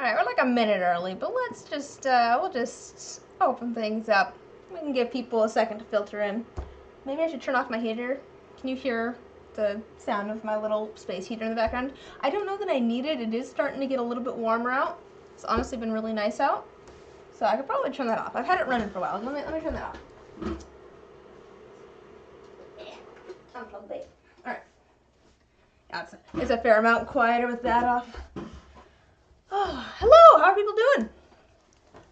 Alright, we're like a minute early, but let's just, we'll just open things up. We can give people a second to filter in. Maybe I should turn off my heater. Can you hear the sound of my little space heater in the background? I don't know that I need it. It is starting to get a little bit warmer out. It's honestly been really nice out. So I could probably turn that off. I've had it running for a while. Let me turn that off. Unplugged it. Alright. Yeah, it's a fair amount quieter with that off. Oh, hello! How are people doing?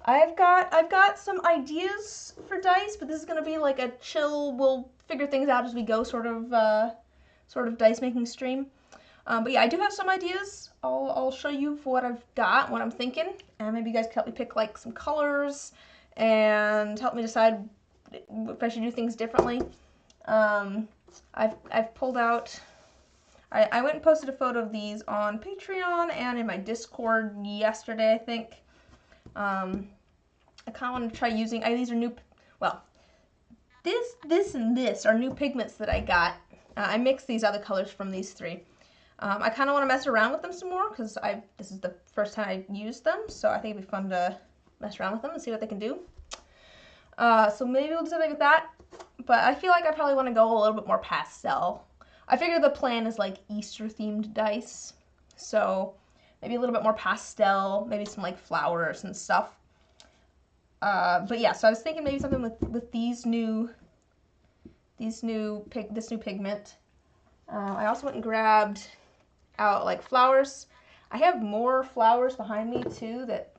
I've got some ideas for dice, but this is gonna be like a chill, we'll figure things out as we go sort of dice making stream. But yeah, I do have some ideas. I'll show you what I've got, what I'm thinking, and maybe you guys can help me pick like some colors and help me decide if I should do things differently. I've pulled out. I went and posted a photo of these on Patreon and in my Discord yesterday, I think. I kind of want to try using, these are new, well, this and this are new pigments that I got. I mixed these other colors from these three. I kind of want to mess around with them some more because this is the first time I used them, so I think it'd be fun to mess around with them and see what they can do. So maybe we'll do something with that, but I feel like I probably want to go a little bit more pastel. I figure the plan is like Easter themed dice, so maybe a little bit more pastel, maybe some like flowers and stuff. But yeah, so I was thinking maybe something with this new pigment. I also went and grabbed out like flowers. I have more flowers behind me too that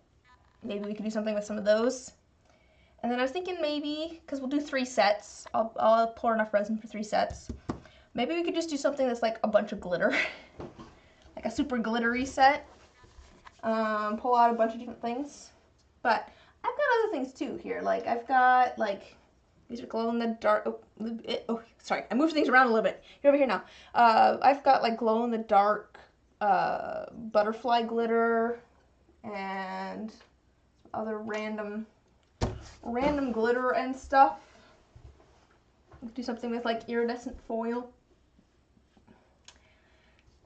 maybe we could do something with some of those. And then I was thinking maybe, because we'll do 3 sets, I'll pour enough resin for 3 sets. Maybe we could just do something that's like a bunch of glitter. Like a super glittery set. Pull out a bunch of different things. But I've got other things too here. Like I've got like, these are glow in the dark. Oh, sorry. I moved things around a little bit. You're over here now. I've got like glow in the dark butterfly glitter and other random glitter and stuff. Do something with like iridescent foil.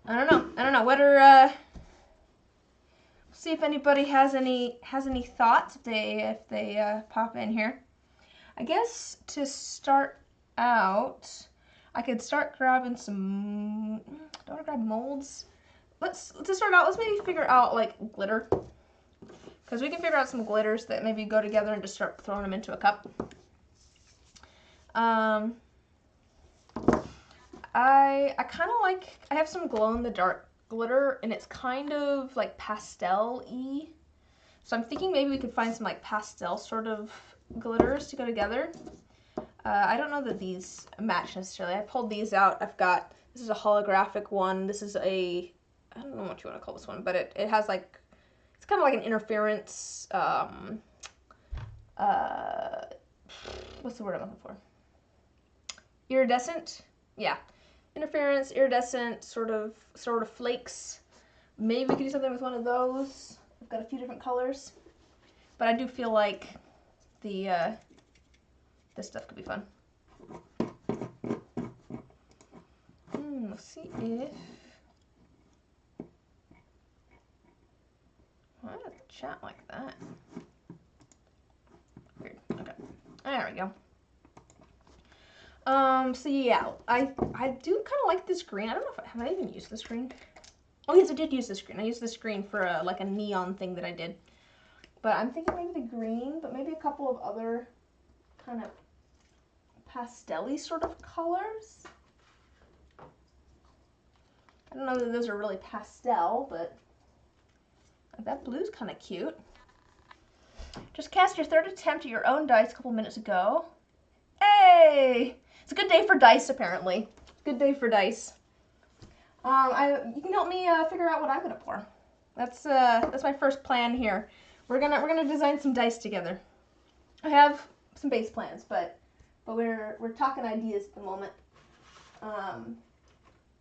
I don't know. What are see if anybody has any thoughts if they pop in here. I guess to start out, I could start grabbing some. Don't want to grab molds. To start out, let's maybe figure out like glitter, because we can figure out some glitters that maybe go together and just start throwing them into a cup. I kind of like, I have some glow in the dark glitter and it's kind of like pastel-y. So I'm thinking maybe we could find some like pastel sort of glitters to go together. I don't know that these match necessarily. I pulled these out. This is a holographic one. This is I don't know what you want to call this one, but it has like, it's kind of like an interference, what's the word I'm looking for? Iridescent? Yeah. Interference, iridescent, sort of flakes. Maybe we could do something with one of those. I've got a few different colors. But I do feel like this stuff could be fun. Let's see if... Why does it chat like that? Weird. Okay. There we go. So yeah, I do kind of like this green. I don't know have I even used this green? Oh yes, I did use this green. I used this green for like a neon thing that I did. But I'm thinking maybe the green, but maybe a couple of other kind of pastel-y sort of colors. I don't know that those are really pastel, but that blue's kind of cute. Just cast your 3rd attempt at your own dice a couple minutes ago. Hey! It's a good day for dice, apparently. Good day for dice. You can help me figure out what I'm gonna pour. That's my first plan here. We're gonna design some dice together. I have some base plans, but we're talking ideas at the moment.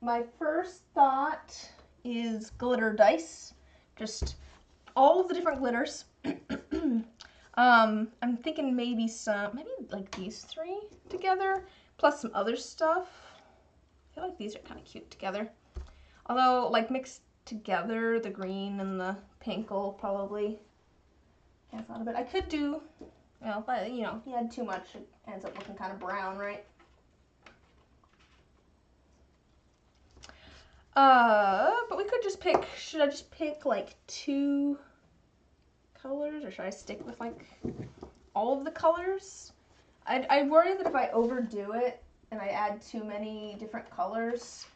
My first thought is glitter dice. Just all of the different glitters. I'm thinking maybe like these 3 together, plus some other stuff. I feel like these are kind of cute together. Although, like, mixed together. The green and the pink will probably cancel out a bit. I could do, well, but you know, if you add too much, it ends up looking kind of brown, right? But we could just pick, should I just pick like 2 colors, or should I stick with like all of the colors? I worry that if I overdo it and I add too many different colors,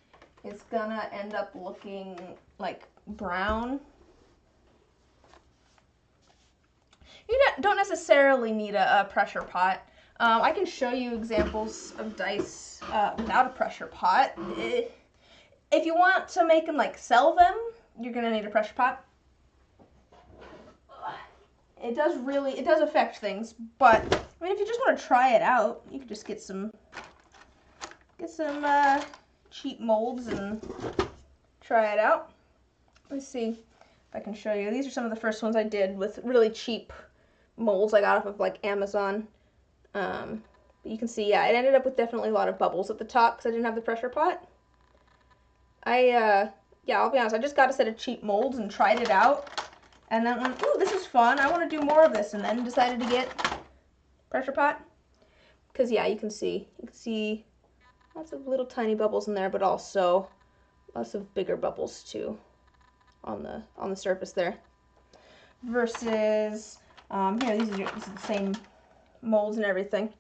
it's gonna end up looking like brown. You don't necessarily need a pressure pot. I can show you examples of dice without a pressure pot. If you want to make them, like, sell them, you're gonna need a pressure pot. It does affect things, but I mean, if you just want to try it out, you could just get some cheap molds and try it out. Let's see if I can show you. These are some of the first ones I did with really cheap molds I got off of like Amazon. But you can see, yeah, it ended up with definitely a lot of bubbles at the top because I didn't have the pressure pot. Yeah, I'll be honest, I just got a set of cheap molds and tried it out. And then went, ooh, this is fun, I want to do more of this, and then decided to get pressure pot. Because, yeah, you can see lots of little tiny bubbles in there, but also lots of bigger bubbles, too, on the surface there. Versus, here, these are the same molds and everything.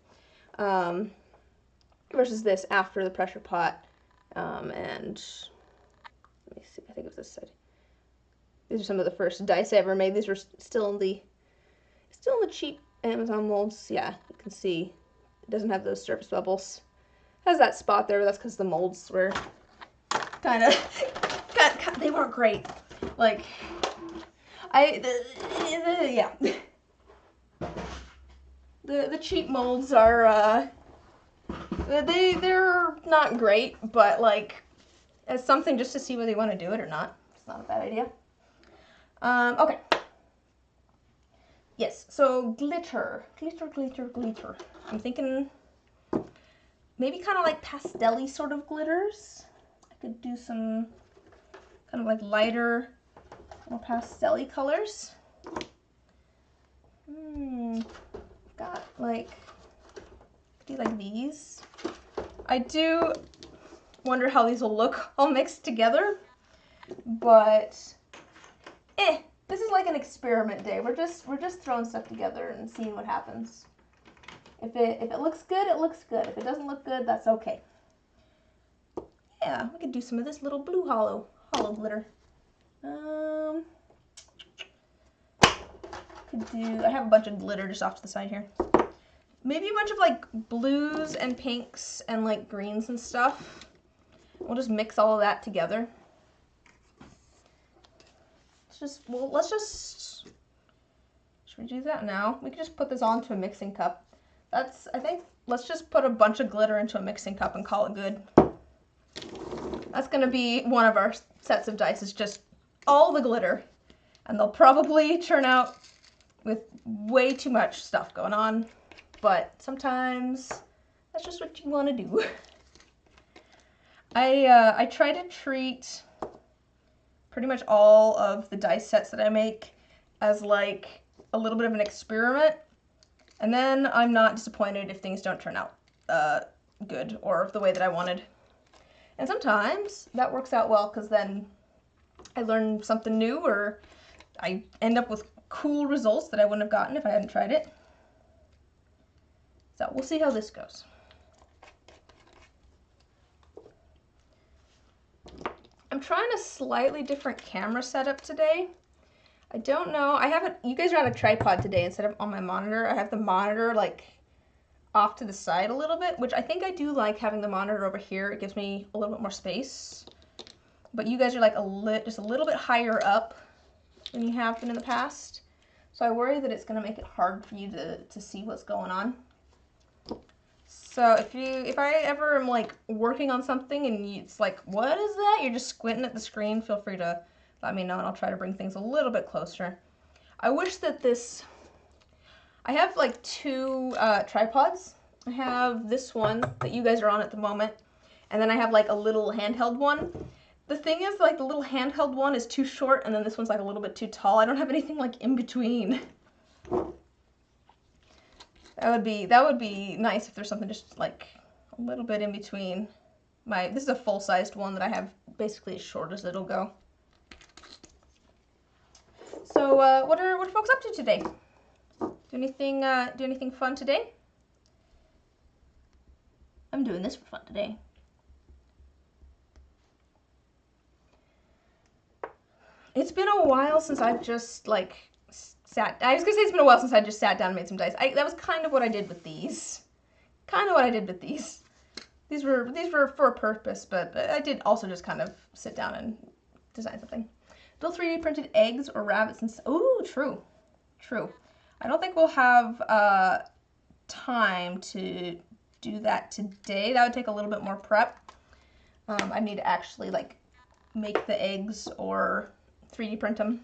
Versus this after the pressure pot. And, let me see, I think it was this side. These are some of the first dice I ever made. These were still in the cheap Amazon molds. Yeah, you can see it doesn't have those surface bubbles. It has that spot there, but that's because the molds were kind of, they weren't great. Like, yeah. The cheap molds are, they're not great, but like, as something just to see whether you want to do it or not. It's not a bad idea. Okay. Yes, so glitter. I'm thinking maybe kind of like pastel-y sort of glitters. I could do some kind of like lighter, more pastel-y colors. Got like, do like these. I do wonder how these will look all mixed together, but this is like an experiment day. We're just throwing stuff together and seeing what happens. If it looks good, it looks good. If it doesn't look good, that's okay. Yeah, we could do some of this little blue hollow glitter. I have a bunch of glitter just off to the side here. Maybe a bunch of like blues and pinks and like greens and stuff. We'll just mix all of that together. Let's just, should we do that now? We can just put this onto a mixing cup. I think, let's just put a bunch of glitter into a mixing cup and call it good. That's gonna be one of our sets of dice, is just all the glitter. And they'll probably turn out with way too much stuff going on, but sometimes that's just what you wanna do. I try to treat pretty much all of the dice sets that I make as like a little bit of an experiment, and then I'm not disappointed if things don't turn out good or the way that I wanted. And sometimes that works out well because then I learn something new, or I end up with cool results that I wouldn't have gotten if I hadn't tried it. So we'll see how this goes. I'm trying a slightly different camera setup today. I don't know, you guys are on a tripod today instead of on my monitor. I have the monitor like off to the side a little bit, which I think I do like having the monitor over here. It gives me a little bit more space. But you guys are like just a little bit higher up than you have been in the past. So I worry that it's gonna make it hard for you to see what's going on. So if I ever am like working on something and it's like, what is that? You're just squinting at the screen, feel free to let me know and I'll try to bring things a little bit closer. I wish that I have like 2 tripods. I have this one that you guys are on at the moment, and then I have like a little handheld one. The thing is, like, the little handheld one is too short, and then this one's like a little bit too tall. I don't have anything like in between. That would be nice if there's something just like a little bit in between. This is a full-sized one that I have basically as short as it'll go. So what are folks up to today? Do anything fun today? I'm doing this for fun today. It's been a while since I've just like I was gonna say it's been a while since I just sat down and made some dice. That was kind of what I did with these. These were for a purpose, but I did also just kind of sit down and design something. Build 3D printed eggs or rabbits and ooh, true. I don't think we'll have time to do that today. That would take a little bit more prep. I need to actually like make the eggs or 3D print them,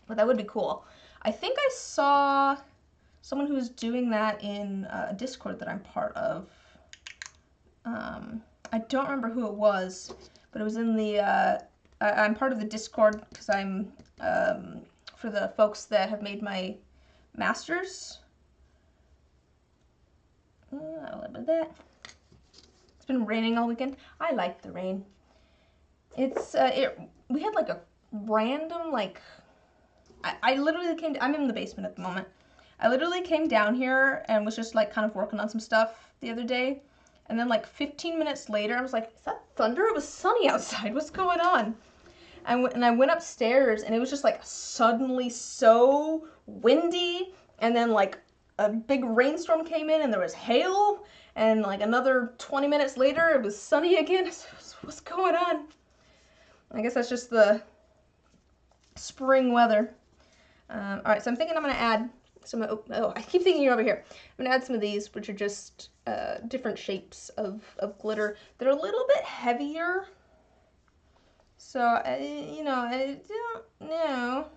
but that would be cool. I think I saw someone who was doing that in a Discord that I'm part of. I don't remember who it was, but it was in the, I'm part of the Discord because I'm, for the folks that have made my masters. A little bit of that. It's been raining all weekend. I like the rain. We had like a random, like, I literally I'm in the basement at the moment. I literally came down here and was just like kind of working on some stuff the other day. And then like 15 minutes later, I was like, is that thunder? It was sunny outside. What's going on? And I went upstairs and it was just like suddenly so windy. And then like a big rainstorm came in and there was hail. And like another 20 minutes later, it was sunny again. What's going on? I guess that's just the spring weather. All right, so I'm thinking I'm going to add some, I keep thinking you're over here. I'm going to add some of these, which are just different shapes of glitter. They're a little bit heavier. So, you know, I don't know.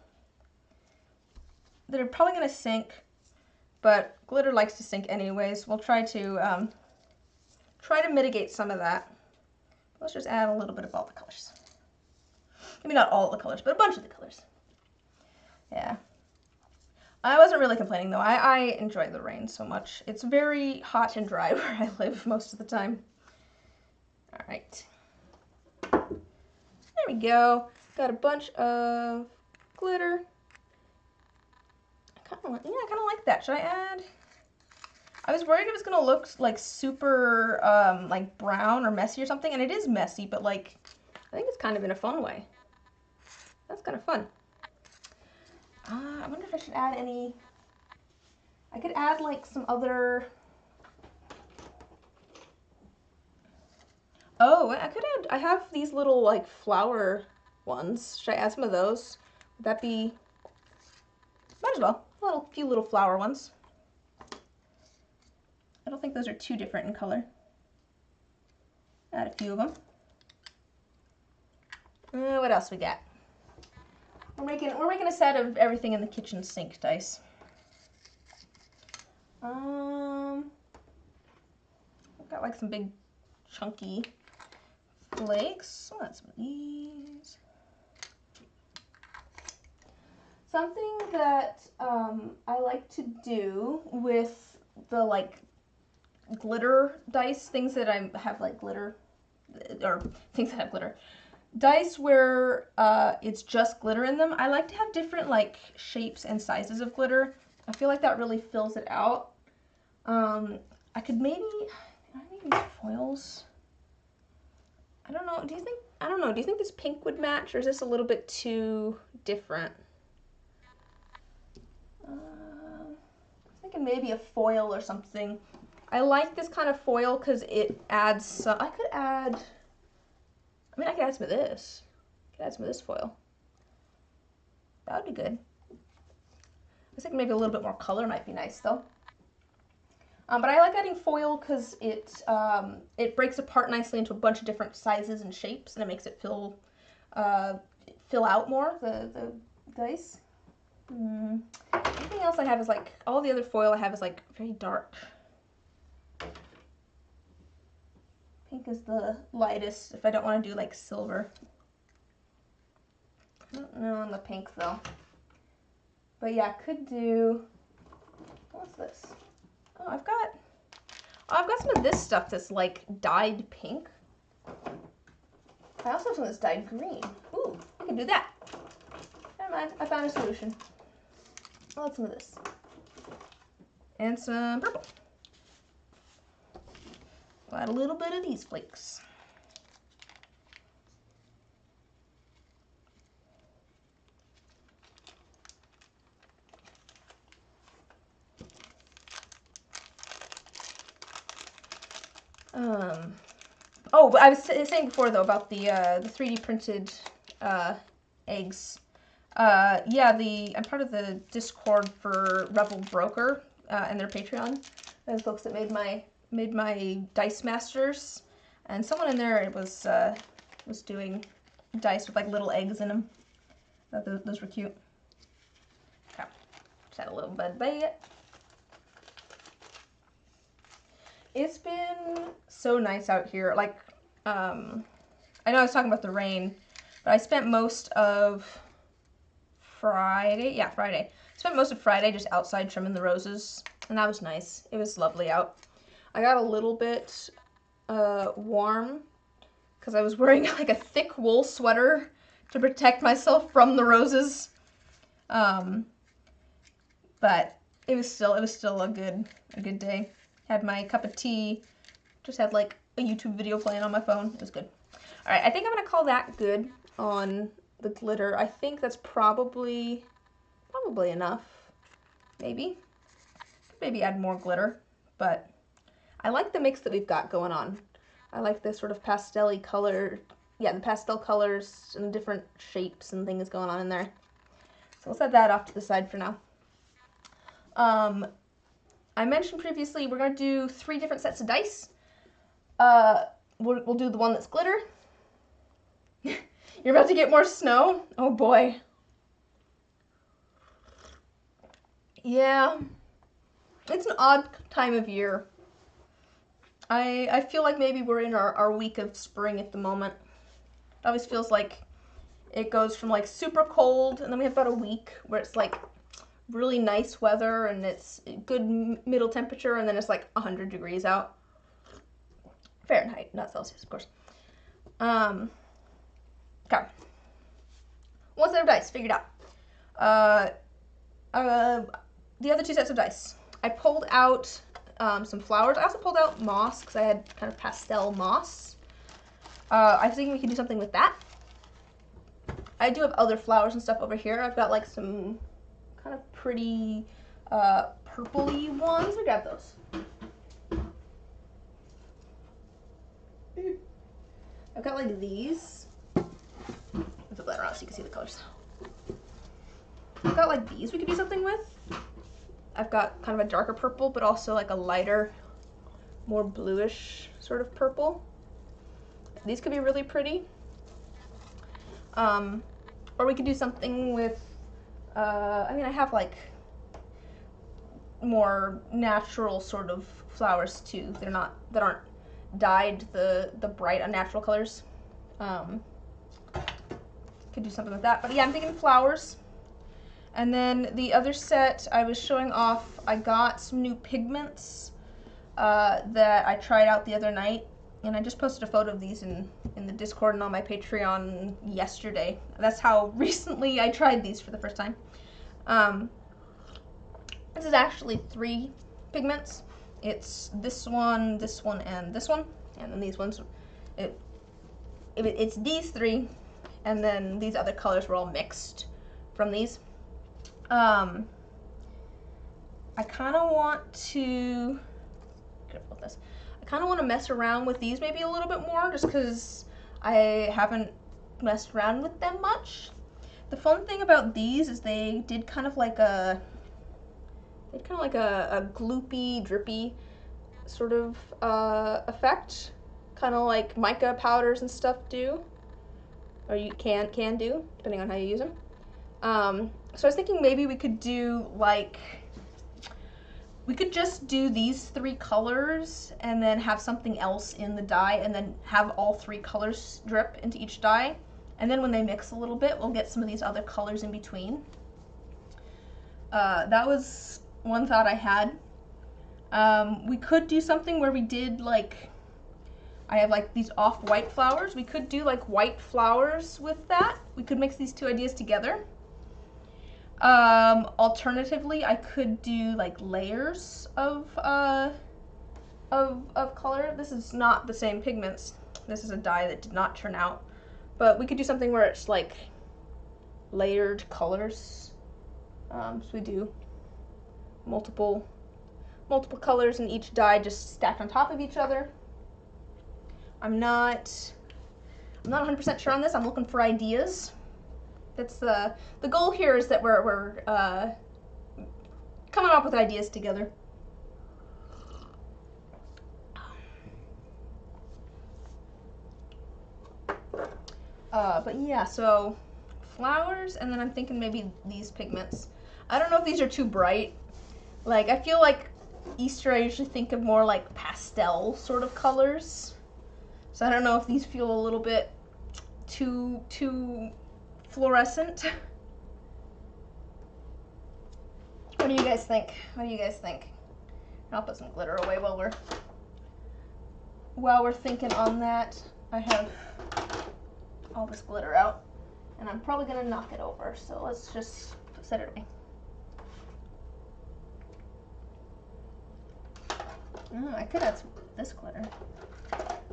They're probably going to sink, but glitter likes to sink anyways. We'll try to mitigate some of that. Let's just add a little bit of all the colors. Maybe not all the colors, but a bunch of the colors. Yeah. I wasn't really complaining though. I enjoy the rain so much. It's very hot and dry where I live most of the time. All right. There we go. Got a bunch of glitter. I kind of like that. Should I add? I was worried it was gonna look like super like brown or messy or something, and it is messy, but like I think it's kind of in a fun way. That's kind of fun. I wonder if I should add any. I could add like some other. Oh, I could add. I have these little like flower ones. Should I add some of those? Would that be? Might as well. A few little flower ones. I don't think those are too different in color. Add a few of them. What else we got? We're making a set of everything in the kitchen sink dice. I've got like some big chunky flakes. Oh, that's some of these. Something that I like to do with the like glitter dice, things that have like glitter, or things that have glitter. Dice where it's just glitter in them, I like to have different like shapes and sizes of glitter. I feel like that really fills it out. I could maybe, can I use foils? I don't know, do you think this pink would match, or is this a little bit too different? I'm thinking maybe a foil or something. I like this kind of foil because it adds some, I could add some of this. I could add some of this foil. That would be good. I was thinking maybe a little bit more color might be nice though. But I like adding foil because it breaks apart nicely into a bunch of different sizes and shapes, and it makes it fill out more, the dice. Anything else I have is like, all the other foil I have is like very dark. Pink is the lightest if I don't want to do like silver. No on the pink though. But yeah, could do, what's this? Oh, I've got some of this stuff that's like dyed pink. I also have some that's dyed green. Ooh, I can do that. Never mind, I found a solution. I'll add some of this. And some purple. I'll add a little bit of these flakes. Oh, but I was saying before though about the 3D printed eggs. Yeah, I'm part of the Discord for Rebel Broker and their Patreon. Those folks that made my dice masters, and someone in there was doing dice with like little eggs in them. Those were cute. Okay, just add a little bit of that. It's been so nice out here. Like, I know I was talking about the rain, but I spent most of Friday. Yeah, Friday. Spent most of Friday just outside trimming the roses, and that was nice. It was lovely out. I got a little bit warm because I was wearing like a thick wool sweater to protect myself from the roses. But it was still a good day. Had my cup of tea, just had like a YouTube video playing on my phone. It was good. All right, I think I'm gonna call that good on the glitter. I think that's probably enough. Maybe add more glitter, but I like the mix that we've got going on. I like this sort of pastel-y color, yeah, the pastel colors and the different shapes and things going on in there. So we'll set that off to the side for now. I mentioned previously we're going to do 3 different sets of dice. We'll do the one that's glitter. You're about to get more snow? Oh boy. Yeah. It's an odd time of year. I feel like maybe we're in our week of spring at the moment. It always feels like it goes from like super cold, and then we have about a week where it's like really nice weather and it's good middle temperature, and then it's like 100 degrees out. Fahrenheit, not Celsius, of course. Okay. One set of dice, figured out. The other 2 sets of dice. I pulled out some flowers. I also pulled out moss because I had kind of pastel moss. I was thinking we could do something with that. I do have other flowers and stuff over here. I've got like some kind of pretty purpley ones. Look at those. I've got like these. Let's flip that around so you can see the colors. I've got like these we could do something with. I've got kind of a darker purple, but also like a lighter, more bluish sort of purple. These could be really pretty. Or we could do something with, I mean, I have like more natural sort of flowers too. That aren't dyed the bright unnatural colors. Could do something with that. But yeah, I'm thinking flowers. And then the other set I was showing off, I got some new pigments that I tried out the other night. And I just posted a photo of these in the Discord and on my Patreon yesterday. That's how recently I tried these for the first time. This is actually 3 pigments. It's this one, and this one. And then these ones. It's these 3, and then these other colors were all mixed from these. I kind of want to, careful with this. I kind of want to mess around with these maybe a little bit more, just because I haven't messed around with them much. The fun thing about these is they did kind of like a gloopy, drippy sort of effect, kind of like mica powders and stuff do, or you can do, depending on how you use them. So I was thinking maybe we could do like, we could just do these 3 colors and then have something else in the dye and then have all 3 colors drip into each dye. And then when they mix a little bit, we'll get some of these other colors in between. That was one thought I had. We could do something where we did like, I have like these off-white flowers. We could do like white flowers with that. We could mix these two ideas together. Alternatively, I could do like layers of color. This is not the same pigments. This is a dye that did not turn out. But we could do something where it's like layered colors. So we do multiple colors in each dye just stacked on top of each other. I'm not 100% sure on this. I'm looking for ideas. That's the goal here, is that we're coming up with ideas together. But yeah, so flowers, and then I'm thinking maybe these pigments. I don't know if these are too bright. Like, I feel like Easter, I usually think of more like pastel sort of colors. So I don't know if these feel a little bit too fluorescent. What do you guys think? What do you guys think? I'll put some glitter away while we're thinking on that. I have all this glitter out, and I'm probably gonna knock it over. So let's just set it away. I could add some this glitter.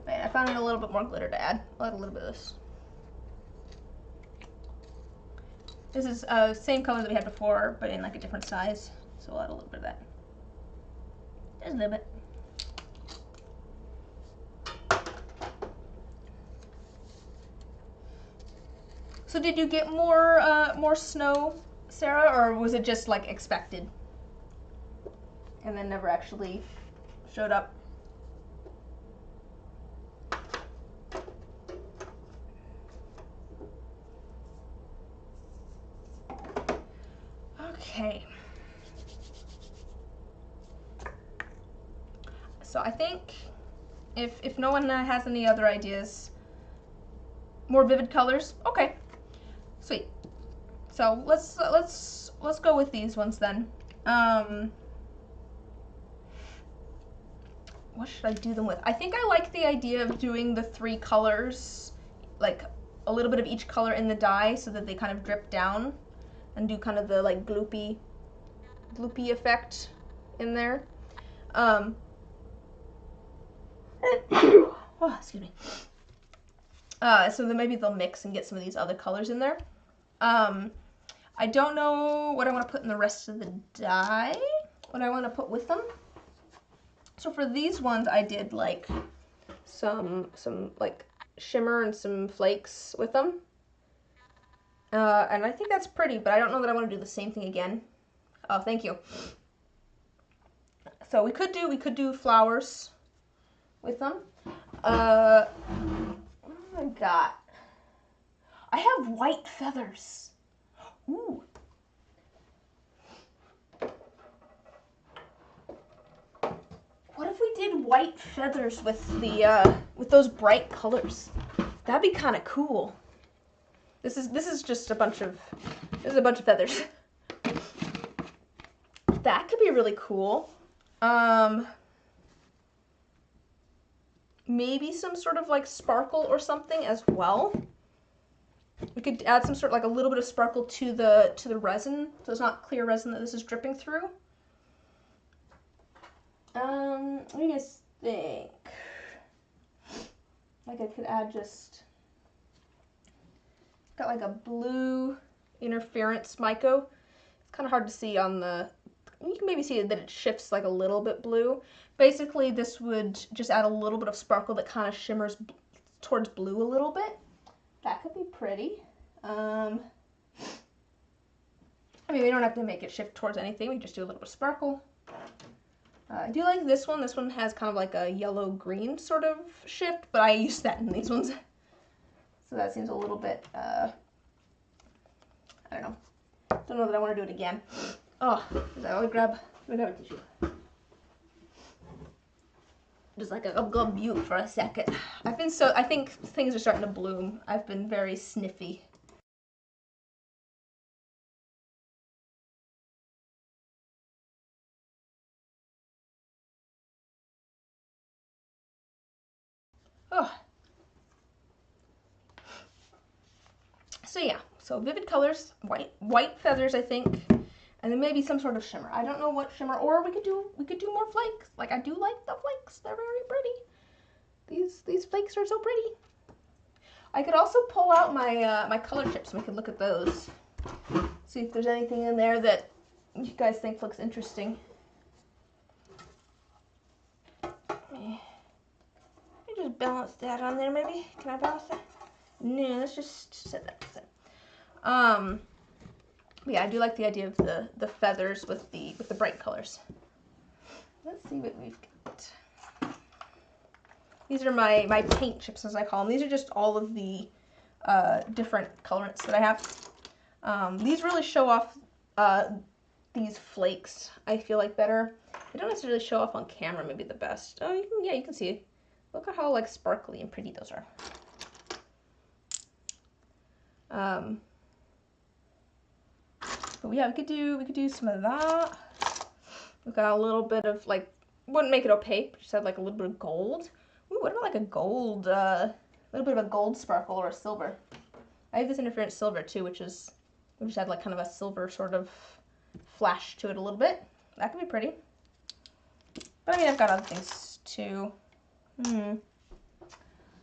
Wait, I found a little bit more glitter to add. I'll add a little bit of this. This is same color that we had before, but in like a different size. So we'll add a little bit of that. Just a little bit. So did you get more snow, Sarah, or was it just like expected and then never actually showed up? Okay. So I think if no one has any other ideas, more vivid colors, okay, sweet. So let's go with these ones then. What should I do them with? I think I like the idea of doing the 3 colors, like a little bit of each color in the dye, so that they kind of drip down, and do kind of the like gloopy effect in there. Oh, excuse me. So then maybe they'll mix and get some of these other colors in there. I don't know what I want to put in the rest of the dye, what I want to put with them. So for these ones, I did like some like shimmer and some flakes with them. And I think that's pretty, but I don't know that I want to do the same thing again. Oh, thank you. So we could do flowers with them. What have I got? I have white feathers. Ooh. What if we did white feathers with the with those bright colors? That'd be kind of cool. This is just a bunch of feathers. That could be really cool. Maybe some sort of like sparkle or something as well. We could add some sort of like a little bit of sparkle to the resin, so it's not clear resin that this is dripping through. What do you guys think? Like I could add just, got like a blue interference Miko. It's kind of hard to see on the, you can maybe see that it shifts like a little bit blue. Basically, this would just add a little bit of sparkle that kind of shimmers towards blue a little bit. That could be pretty. I mean, we don't have to make it shift towards anything. We just do a little bit of sparkle. I do like this one. This one has kind of like a yellow-green sort of shift, but I use that in these ones. So that seems a little bit, I don't know. Don't know that I want to do it again. Oh, let me grab a tissue. just like a mute for a second. I think things are starting to bloom. I've been very sniffy. Oh. So yeah, so vivid colors, white feathers, I think, and then maybe some sort of shimmer. I don't know what shimmer, or we could do more flakes. Like, I do like the flakes; they're very pretty. These flakes are so pretty. I could also pull out my my color chips, and we could look at those. See if there's anything in there that you guys think looks interesting. Let me just balance that on there, maybe. Can I balance that? No, let's just set that aside. Yeah, I do like the idea of the feathers with the bright colors. Let's see what we've got. These are my paint chips, as I call them. These are just all of the different colorants that I have. These really show off these flakes, I feel like, better. They don't necessarily show off on camera maybe the best. Oh, you can see. Look at how like sparkly and pretty those are. But yeah, we could do some of that. We've got a little bit of like, wouldn't make it opaque, just have like a little bit of gold. Ooh, what about like a gold, little bit of a gold sparkle or a silver? I have this interference silver too, which just had like kind of a silver sort of flash to it a little bit. That could be pretty. But I mean, I've got other things too. We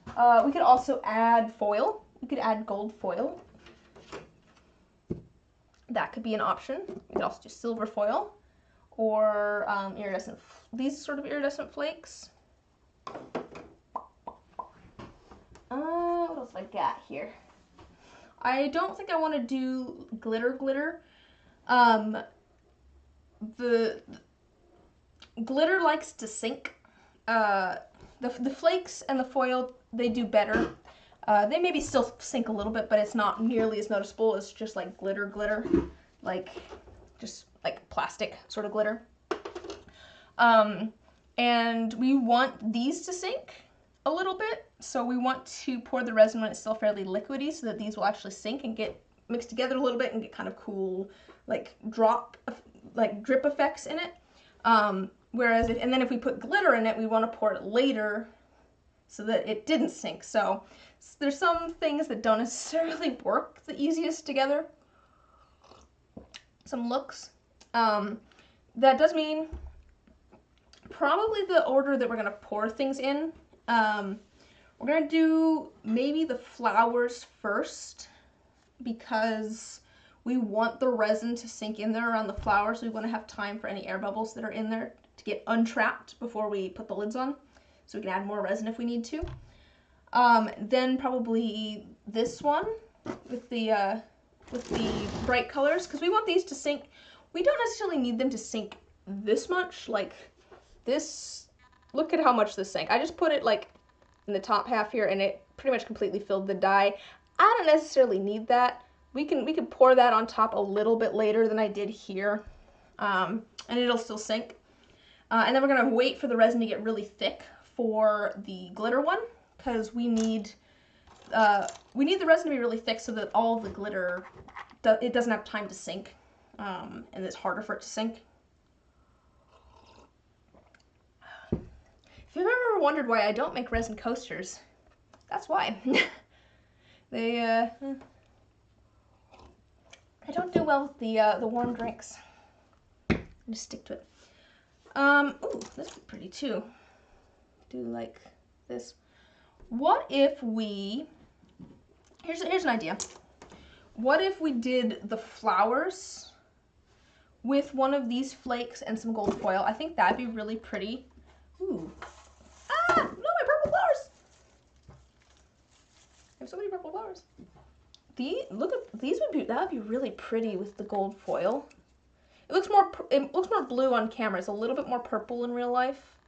could also add foil. We could add gold foil. That could be an option. We could also do silver foil or iridescent. These sort of iridescent flakes. What else have I got here? I don't think I want to do glitter. The glitter likes to sink. The flakes and the foil, they do better. They maybe still sink a little bit, but it's not nearly as noticeable as just like glitter, like just like plastic sort of glitter. And we want these to sink a little bit, so we want to pour the resin when it's still fairly liquidy so that these will actually sink and get mixed together a little bit and get kind of cool like drip effects in it. Whereas and then if we put glitter in it, we want to pour it later so that it didn't sink. So there's some things that don't necessarily work the easiest together. Some looks. That does mean probably the order that we're going to pour things in. We're going to do maybe the flowers first because we want the resin to sink in there around the flowers. We want to have time for any air bubbles that are in there to get untrapped before we put the lids on, so we can add more resin if we need to. Then probably this one with the bright colors, because we want these to sink. We don't necessarily need them to sink this much, like this. Look at how much this sank. I just put it like in the top half here, and it pretty much completely filled the dye. I don't necessarily need that. We can pour that on top a little bit later than I did here, and it'll still sink. And then we're gonna wait for the resin to get really thick for the glitter one, because we need the resin to be really thick so that all of the glitter it doesn't have time to sink, and it's harder for it to sink. If you've ever wondered why I don't make resin coasters, that's why. I don't do well with the warm drinks. I just stick to it. Ooh, this would be pretty too. Do like this. What if we? Here's an idea. What if we did the flowers with one of these flakes and some gold foil? I think that'd be really pretty. Ooh. Ah! No, my purple flowers! I have so many purple flowers. Look at these that would be really pretty with the gold foil. It looks more blue on camera. It's a little bit more purple in real life.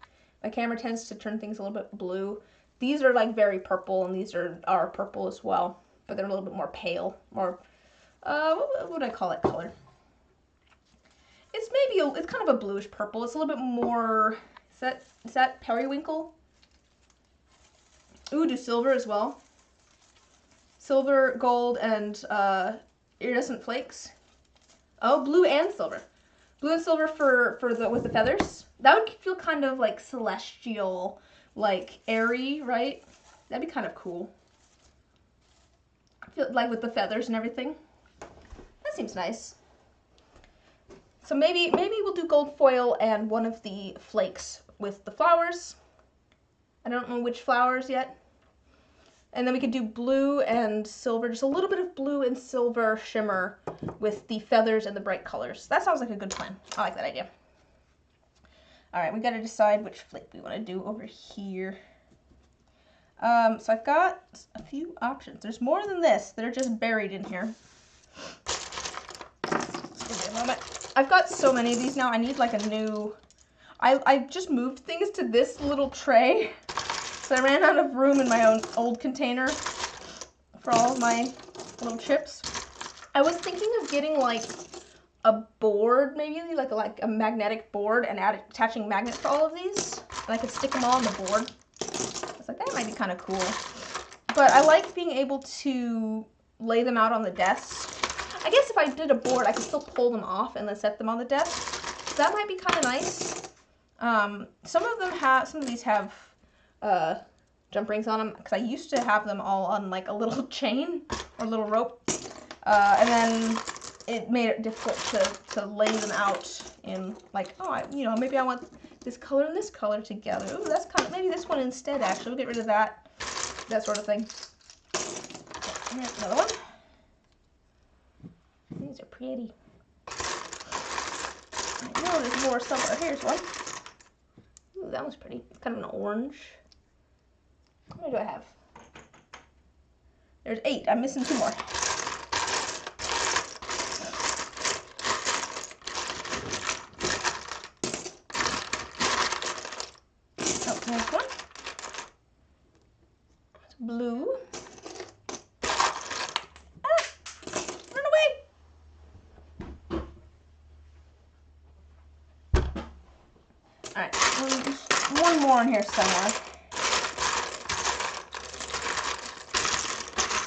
My camera tends to turn things a little bit blue. These are like very purple, and these are purple as well, but they're a little bit more pale. More, what would I call that color? It's kind of a bluish purple. It's a little bit more Is that periwinkle? Ooh, do silver as well. Silver, gold, and iridescent flakes. Oh, blue and silver. Blue and silver with the feathers. That would feel kind of like celestial, like airy, right? That'd be kind of cool. I feel like with the feathers and everything. That seems nice. So maybe we'll do gold foil and one of the flakes with the flowers. I don't know which flowers yet. And then we could do blue and silver, just a little bit of blue and silver shimmer with the feathers and the bright colors. That sounds like a good plan. I like that idea. All right, we got to decide which flake we want to do over here. So I've got a few options. There's more than this. They're just buried in here. Just give me a moment. I've got so many of these now. I need like a new... I just moved things to this little tray. So I ran out of room in my own old container for all of my little chips. I was thinking of getting like a board, maybe like a magnetic board, and attaching magnets to all of these. And I could stick them all on the board. I was like, that might be kind of cool. But I like being able to lay them out on the desk. I guess if I did a board, I could still pull them off and then set them on the desk. So that might be kind of nice. Some of these have jump rings on them, because I used to have them all on like a little chain or a little rope, and then it made it difficult to lay them out in like, oh, maybe I want this color and this color together. Ooh, that's kind of, maybe this one instead, actually. We'll get rid of that sort of thing. And here's another one. These are pretty. I know there's more somewhere. Here's one. Ooh, that one's pretty. It's kind of an orange. How many do I have? There's 8. I'm missing 2 more. Oh, there's one. It's blue. Ah! Run away! Alright, one more in here somewhere.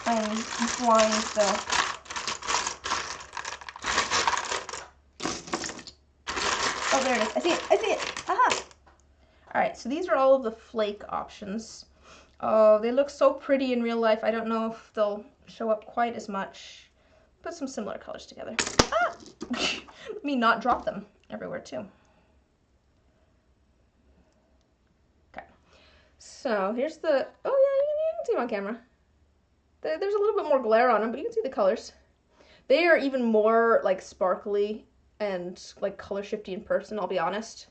I'm blind still. Oh, there it is. I see it. I see it. Aha! Alright, so these are all of the flake options. Oh, they look so pretty in real life. I don't know if they'll show up quite as much. Put some similar colors together. Ah! Let me not drop them everywhere, too. Okay. So, here's the... Oh, yeah, you can see them on camera. There's a little bit more glare on them, but you can see the colors. They are even more like sparkly and like color shifty in person, I'll be honest.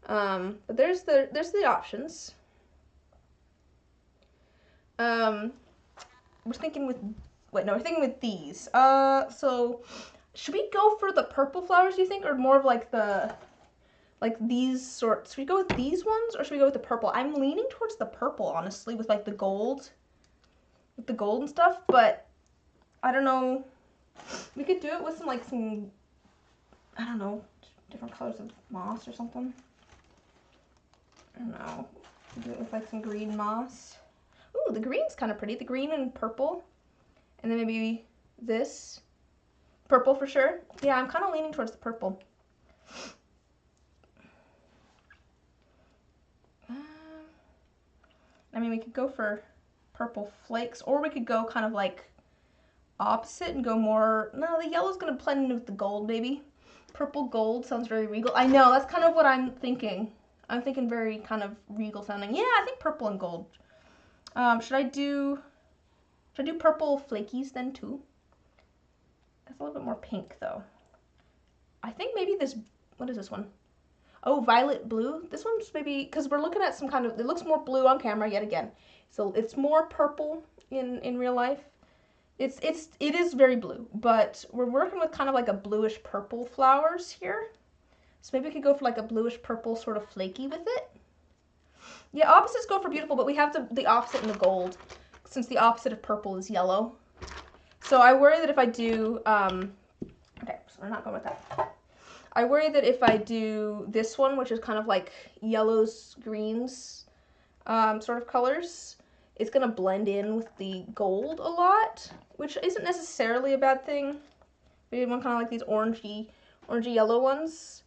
But there's the options. We're thinking with these. So should we go for the purple flowers, do you think, or more of like these sorts? Should we go with these ones, or should we go with the purple? I'm leaning towards the purple, honestly, with like the gold. With the gold and stuff, but I don't know. We could do it with some I don't know, different colors of moss or something. I don't know. Do it with like some green moss. Ooh, the green's kind of pretty. The green and purple. And then maybe this. Purple for sure. Yeah, I'm kind of leaning towards the purple. I mean, we could go for purple flakes, or we could go kind of like opposite and go more, no, the yellow's gonna blend in with the gold, maybe. Purple gold sounds very regal. I know, that's kind of what I'm thinking. I'm thinking very kind of regal sounding. Yeah, I think purple and gold. Should I do purple flakies then too? That's a little bit more pink though. I think maybe this, what is this one? Oh, violet blue. This one's maybe, because we're looking at some kind of, it looks more blue on camera yet again. So it's more purple in real life. It is very blue, but we're working with kind of like a bluish purple flowers here. So maybe we could go for like a bluish purple sort of flaky with it. Yeah, opposites go for beautiful, but we have the opposite in the gold, since the opposite of purple is yellow. So I worry that if I do, okay, so we're not going with that. I worry that if I do this one, which is kind of like yellows, greens sort of colors, it's going to blend in with the gold a lot, which isn't necessarily a bad thing. We did one kind of like these orangey yellow ones,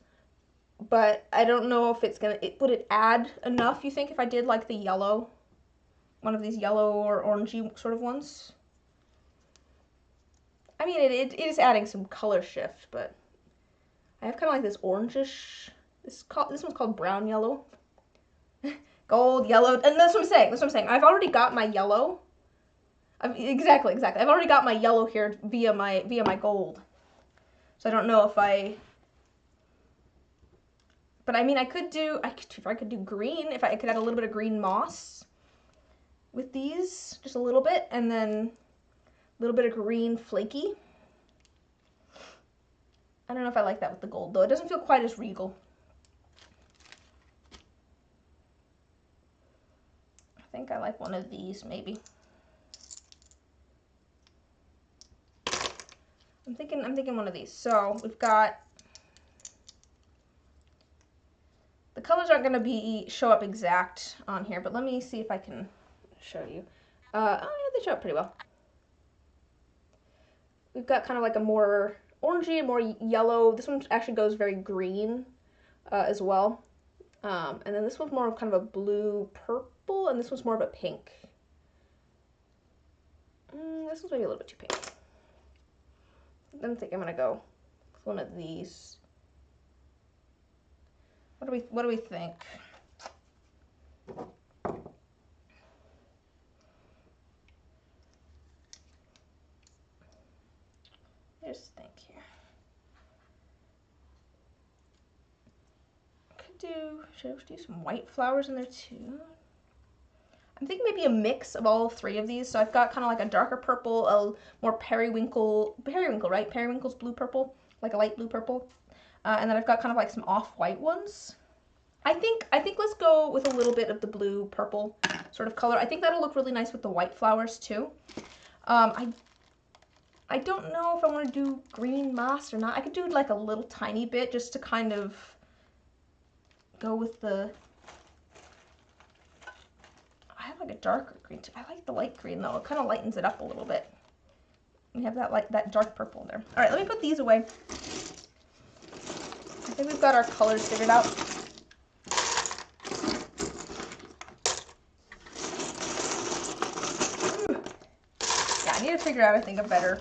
but I don't know if it's going to, would it add enough, you think, if I did like the yellow, one of these yellow or orangey sort of ones? I mean, it is adding some color shift, but I have kind of like this orangish, this one's called brown yellow. Gold, yellow, and that's what I'm saying. I've already got my yellow. Exactly. I've already got my yellow here via my gold. So I don't know if but I mean, I could do green, if I could add a little bit of green moss with these, just a little bit, and then a little bit of green flaky. I don't know if I like that with the gold, though. It doesn't feel quite as regal. I think I like one of these, maybe. I'm thinking one of these. So we've got, the colors aren't going to show up exact on here, but let me see if I can show you. Oh yeah, they show up pretty well. We've got kind of like a more orangey, more yellow. This one actually goes very green as well. And then this one's more of kind of a blue purple, and this one's more of a pink. This one's maybe a little bit too pink. I don't think I'm gonna go with one of these. What do we think? Just think here. Should I do some white flowers in there too? I'm thinking maybe a mix of all three of these. So I've got kind of like a darker purple, a more periwinkle, right? Periwinkle's blue purple, like a light blue purple. And then I've got kind of like some off-white ones. I think let's go with a little bit of the blue purple sort of color. I think that'll look really nice with the white flowers too. I don't know if I want to do green moss or not. I could do like a little tiny bit just to kind of go with the, I have like a darker green too. I like the light green though. It kind of lightens it up a little bit. We have that dark purple there. All right, let me put these away. I think we've got our colors figured out. Yeah, I need to figure out, I think, a better.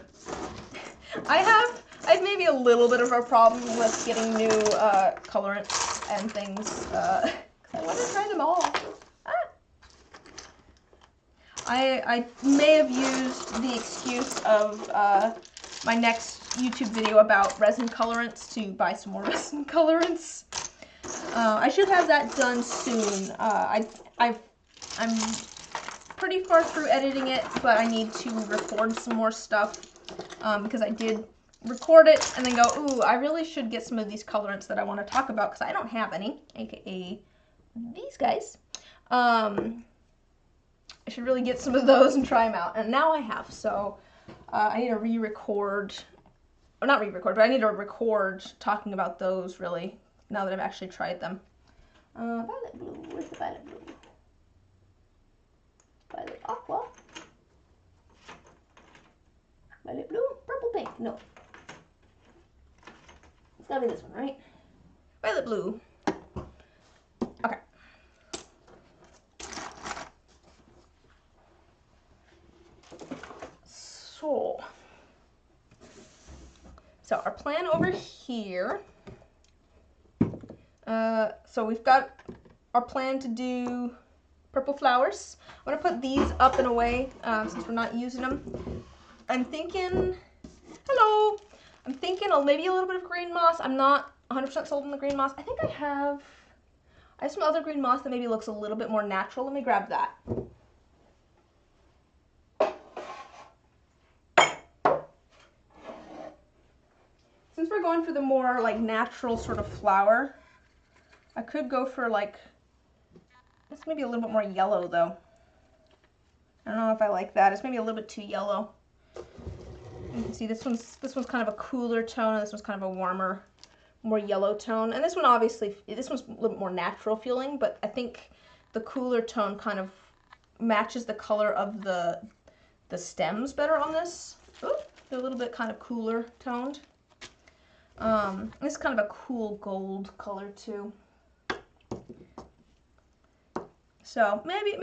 I have maybe a little bit of a problem with getting new colorants and things, because I want to try them all. I may have used the excuse of my next YouTube video about resin colorants to buy some more resin colorants. I should have that done soon. I'm pretty far through editing it, but I need to record some more stuff because I did record it and then go, ooh, I really should get some of these colorants that I want to talk about because I don't have any, aka these guys. I should really get some of those and try them out, and now I have, so I need to re-record, or not re-record, but I need to record talking about those, really, now that I've actually tried them. Violet blue, where's the violet blue? Violet aqua. Violet blue, purple pink, no. It's gotta be this one, right? Violet blue. Okay. So our plan over here, so we've got our plan to do purple flowers. I'm going to put these up and away since we're not using them. I'm thinking, hello, I'm thinking maybe a little bit of green moss. I'm not 100% sold on the green moss. I think I have some other green moss that maybe looks a little bit more natural. Let me grab that. Since we're going for the more like natural sort of flower, I could go for like, it's maybe a little bit more yellow though. I don't know if I like that. It's maybe a little bit too yellow. You can see this one's kind of a cooler tone, and this one's kind of a warmer more yellow tone. And this one obviously, this one's a little more natural feeling, but I think the cooler tone kind of matches the color of the stems better on this. Ooh, they're a little bit kind of cooler toned. This is kind of a cool gold color too. So maybe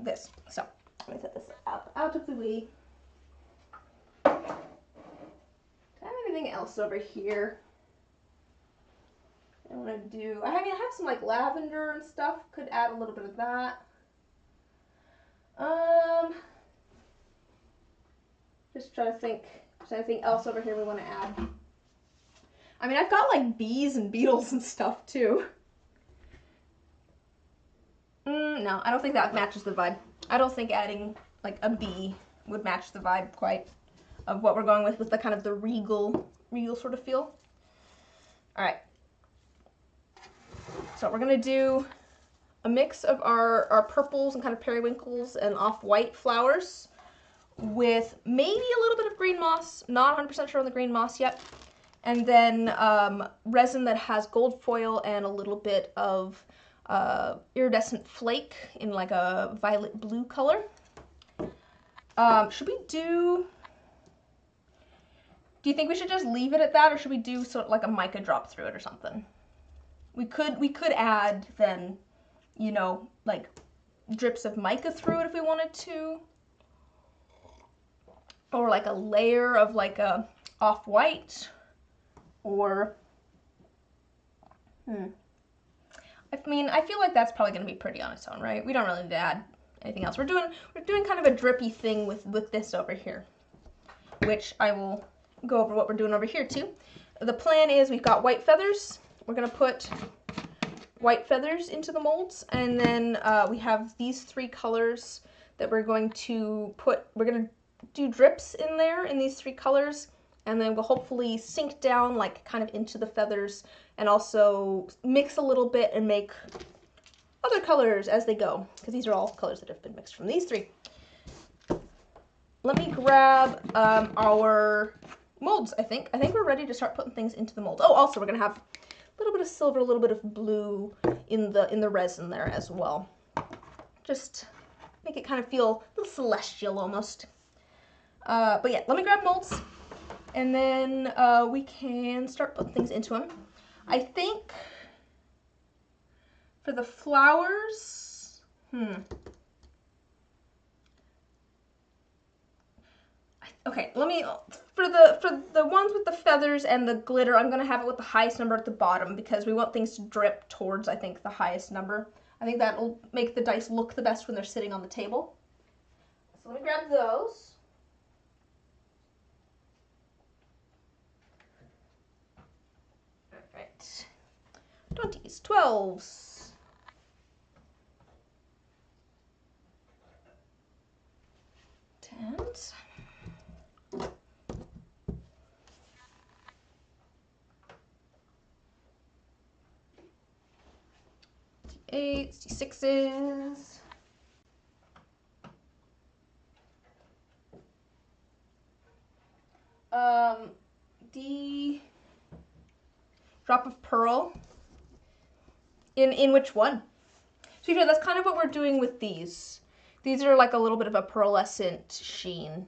this. So let me set this out of the way. Do I have anything else over here I want to do? I mean, I have some like lavender and stuff. Could add a little bit of that. Just trying to think. Is there anything else over here we want to add? I mean, I've got like bees and beetles and stuff too. No, I don't think that matches the vibe. I don't think adding like a bee would match the vibe quite of what we're going with the kind of the regal sort of feel. All right. So we're gonna do a mix of our purples and kind of periwinkles and off-white flowers with maybe a little bit of green moss. Not 100% sure on the green moss yet. And then resin that has gold foil and a little bit of iridescent flake in like a violet blue color. Should we do you think we should just leave it at that, or should we do sort of like a mica drop through it or something? We could add then, you know, like drips of mica through it if we wanted to. Or like a layer of like a off-white. Or, I mean, I feel like that's probably going to be pretty on its own, right? We don't really need to add anything else. We're doing kind of a drippy thing with this over here, which I will go over what we're doing over here too. The plan is we've got white feathers. We're going to put white feathers into the molds, and then we have these three colors that we're going to put. We're going to do drips in there in these three colors. And then we'll hopefully sink down like kind of into the feathers and also mix a little bit and make other colors as they go, because these are all colors that have been mixed from these three. Let me grab our molds, I think. I think we're ready to start putting things into the mold. Oh, also we're going to have a little bit of silver, a little bit of blue in the resin there as well. Just make it kind of feel a little celestial almost. But yeah, let me grab molds. And then we can start putting things into them. I think for the flowers, okay, let me, for the ones with the feathers and the glitter, I'm gonna have it with the highest number at the bottom because we want things to drip towards, I think, the highest number. I think that'll make the dice look the best when they're sitting on the table. So let me grab those. Alright. 20s, 12s. 10s. 8s, 6s. The drop of pearl. In which one? So that's kind of what we're doing with these. These are like a little bit of a pearlescent sheen.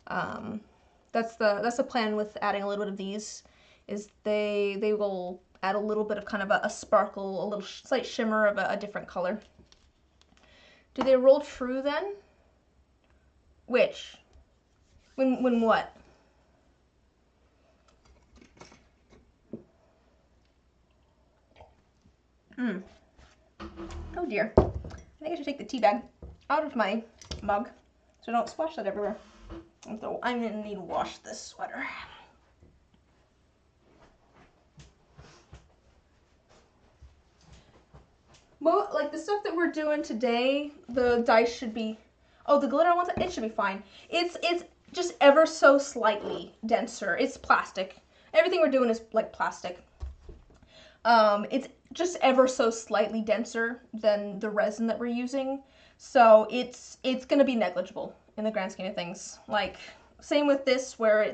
That's the plan with adding a little bit of these. Is they will add a little bit of kind of a sparkle, a little slight shimmer of a different color. Do they roll true then? Which? When what? Oh dear. I think I should take the tea bag out of my mug so I don't splash that everywhere. I'm gonna need to wash this sweater. Well, like the stuff that we're doing today, the dice should be, oh, the glitter ones, it should be fine. It's just ever so slightly denser. It's plastic. Everything we're doing is like plastic. It's just ever so slightly denser than the resin that we're using. So it's gonna be negligible in the grand scheme of things. Like, same with this, where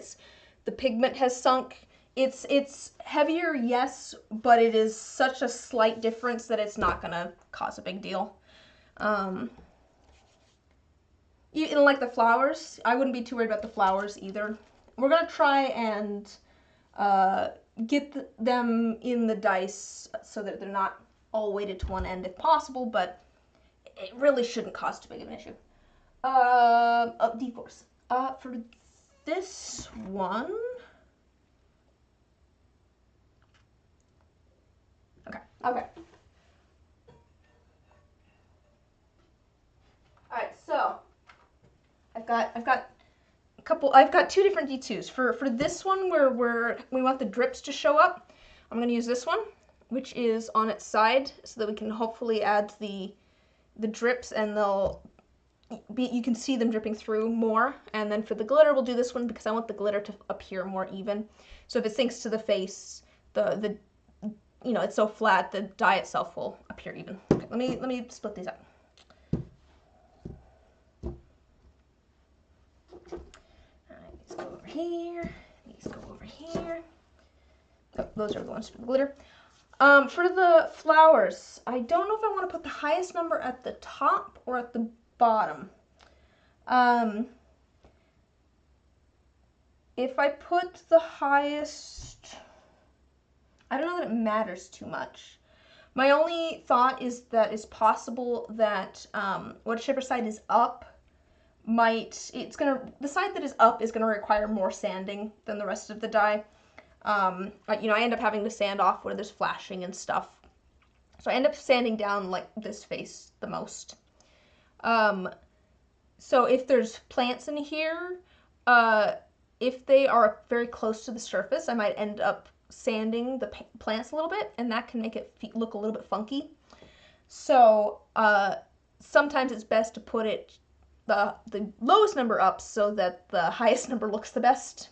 the pigment has sunk. It's heavier, yes, but it is such a slight difference that it's not gonna cause a big deal. Even like the flowers, I wouldn't be too worried about the flowers either. We're gonna try and get them in the dice so that they're not all weighted to one end if possible, but it really shouldn't cause too big of an issue. D4s. For this one, okay. All right, so I've got two different D2s. For this one where we want the drips to show up, I'm gonna use this one, which is on its side, so that we can hopefully add the drips and you can see them dripping through more. And then for the glitter, we'll do this one because I want the glitter to appear more even. So if it sinks to the face, it's so flat, the dye itself will appear even. Okay, let me split these up. Alright, these go over here. These go over here. Oh, those are the ones for the glitter. For the flowers, I don't know if I want to put the highest number at the top or at the bottom. If I put the highest, I don't know that it matters too much. My only thought is that it's possible that whichever side is up the side that is up is gonna require more sanding than the rest of the dye. I end up having to sand off where there's flashing and stuff. So I end up sanding down like this face the most. So if there's plants in here, if they are very close to the surface, I might end up sanding the plants a little bit, and that can make it look a little bit funky. So sometimes it's best to put it the lowest number up so that the highest number looks the best.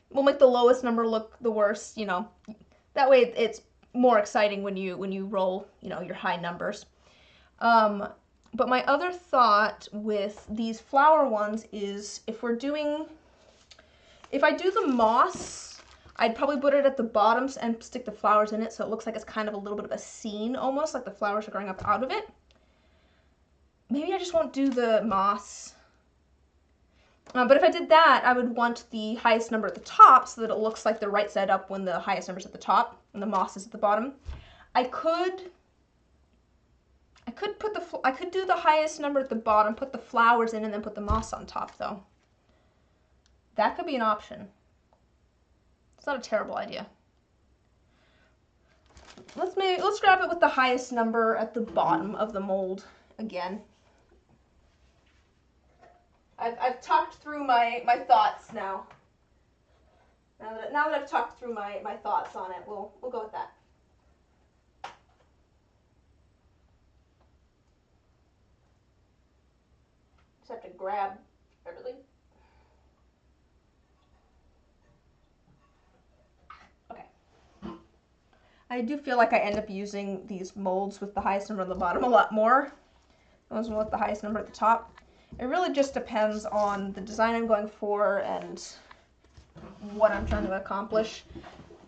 We'll make the lowest number look the worst, That way it's more exciting when you roll, your high numbers. But my other thought with these flower ones is if I do the moss, I'd probably put it at the bottom and stick the flowers in it so it looks like it's kind of a little bit of a scene almost, like the flowers are growing up out of it. Maybe I just won't do the moss. But if I did that, I would want the highest number at the top so that it looks like the right side up when the highest number is at the top and the moss is at the bottom. I could do the highest number at the bottom, put the flowers in, and then put the moss on top, though. That could be an option. It's not a terrible idea. Let's grab it with the highest number at the bottom of the mold again. I've talked through my thoughts now. Now that I've talked through my thoughts on it, we'll go with that. Just have to grab everything. Okay. I do feel like I end up using these molds with the highest number on the bottom a lot more. Those with the highest number at the top. It really just depends on the design I'm going for and what I'm trying to accomplish.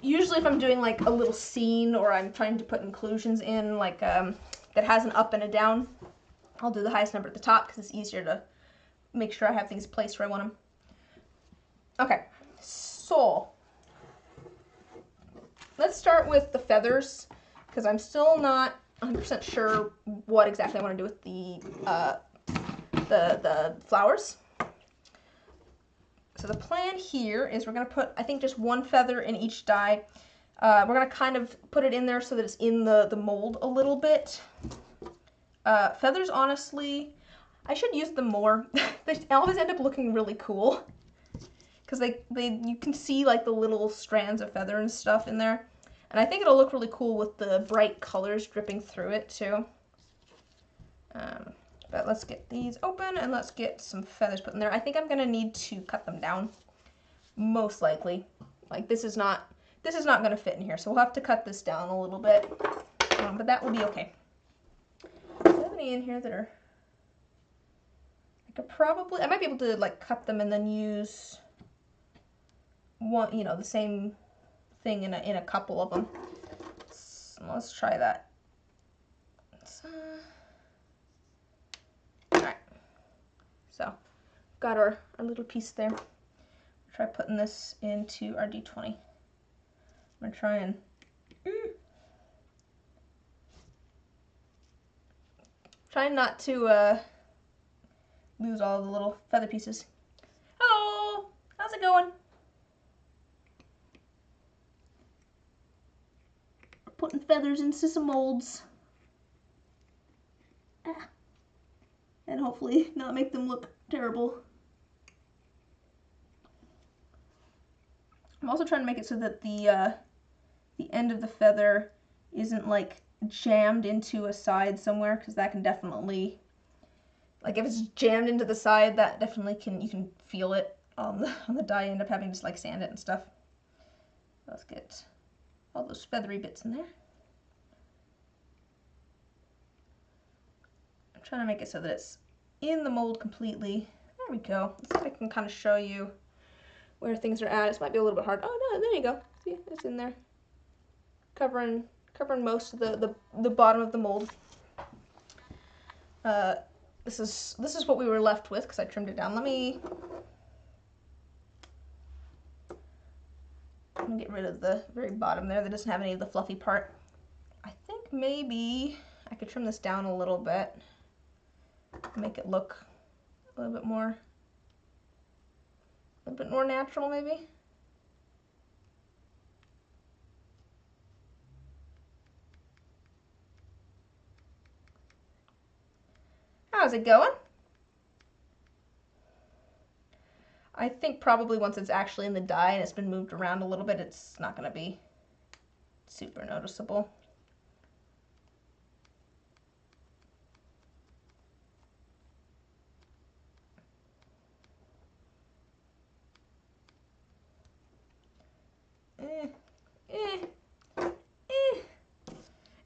Usually if I'm doing like a little scene or I'm trying to put inclusions in like that has an up and a down, I'll do the highest number at the top because it's easier to make sure I have things placed where I want them. Okay, so let's start with the feathers because I'm still not 100% sure what exactly I want to do with the flowers. So the plan here is we're going to put, I think, just one feather in each die. We're going to kind of put it in there so that it's in the mold a little bit. Feathers, honestly, I should use them more. They always end up looking really cool. Because you can see like the little strands of feather and stuff in there. And I think it'll look really cool with the bright colors dripping through it too. But let's get these open and let's get some feathers put in there. I think I'm going to need to cut them down. Most likely. Like this is not going to fit in here. So we'll have to cut this down a little bit. But that will be okay. Do I have any in here that are... I might be able to like cut them and then use one, the same thing in a couple of them. So let's try that. Alright, so got our little piece there. Try putting this into our D20. I'm going to try and try not to lose all the little feather pieces. Hello! How's it going? Putting feathers into some molds. And hopefully not make them look terrible. I'm also trying to make it so that the end of the feather isn't like jammed into a side somewhere, because that can definitely, like if it's jammed into the side, that definitely you can feel it on the die. You end up having to like sand it and stuff. Let's get all those feathery bits in there. I'm trying to make it so that it's in the mold completely. There we go. Let's see if I can kind of show you where things are at. This might be a little bit hard. Oh no, there you go. See, it's in there. Covering most of the bottom of the mold. This is what we were left with because I trimmed it down. Let me get rid of the very bottom there that doesn't have any of the fluffy part. I think maybe I could trim this down a little bit, make it look a little bit more natural maybe. How's it going? I think probably once it's actually in the die and it's been moved around a little bit, it's not going to be super noticeable.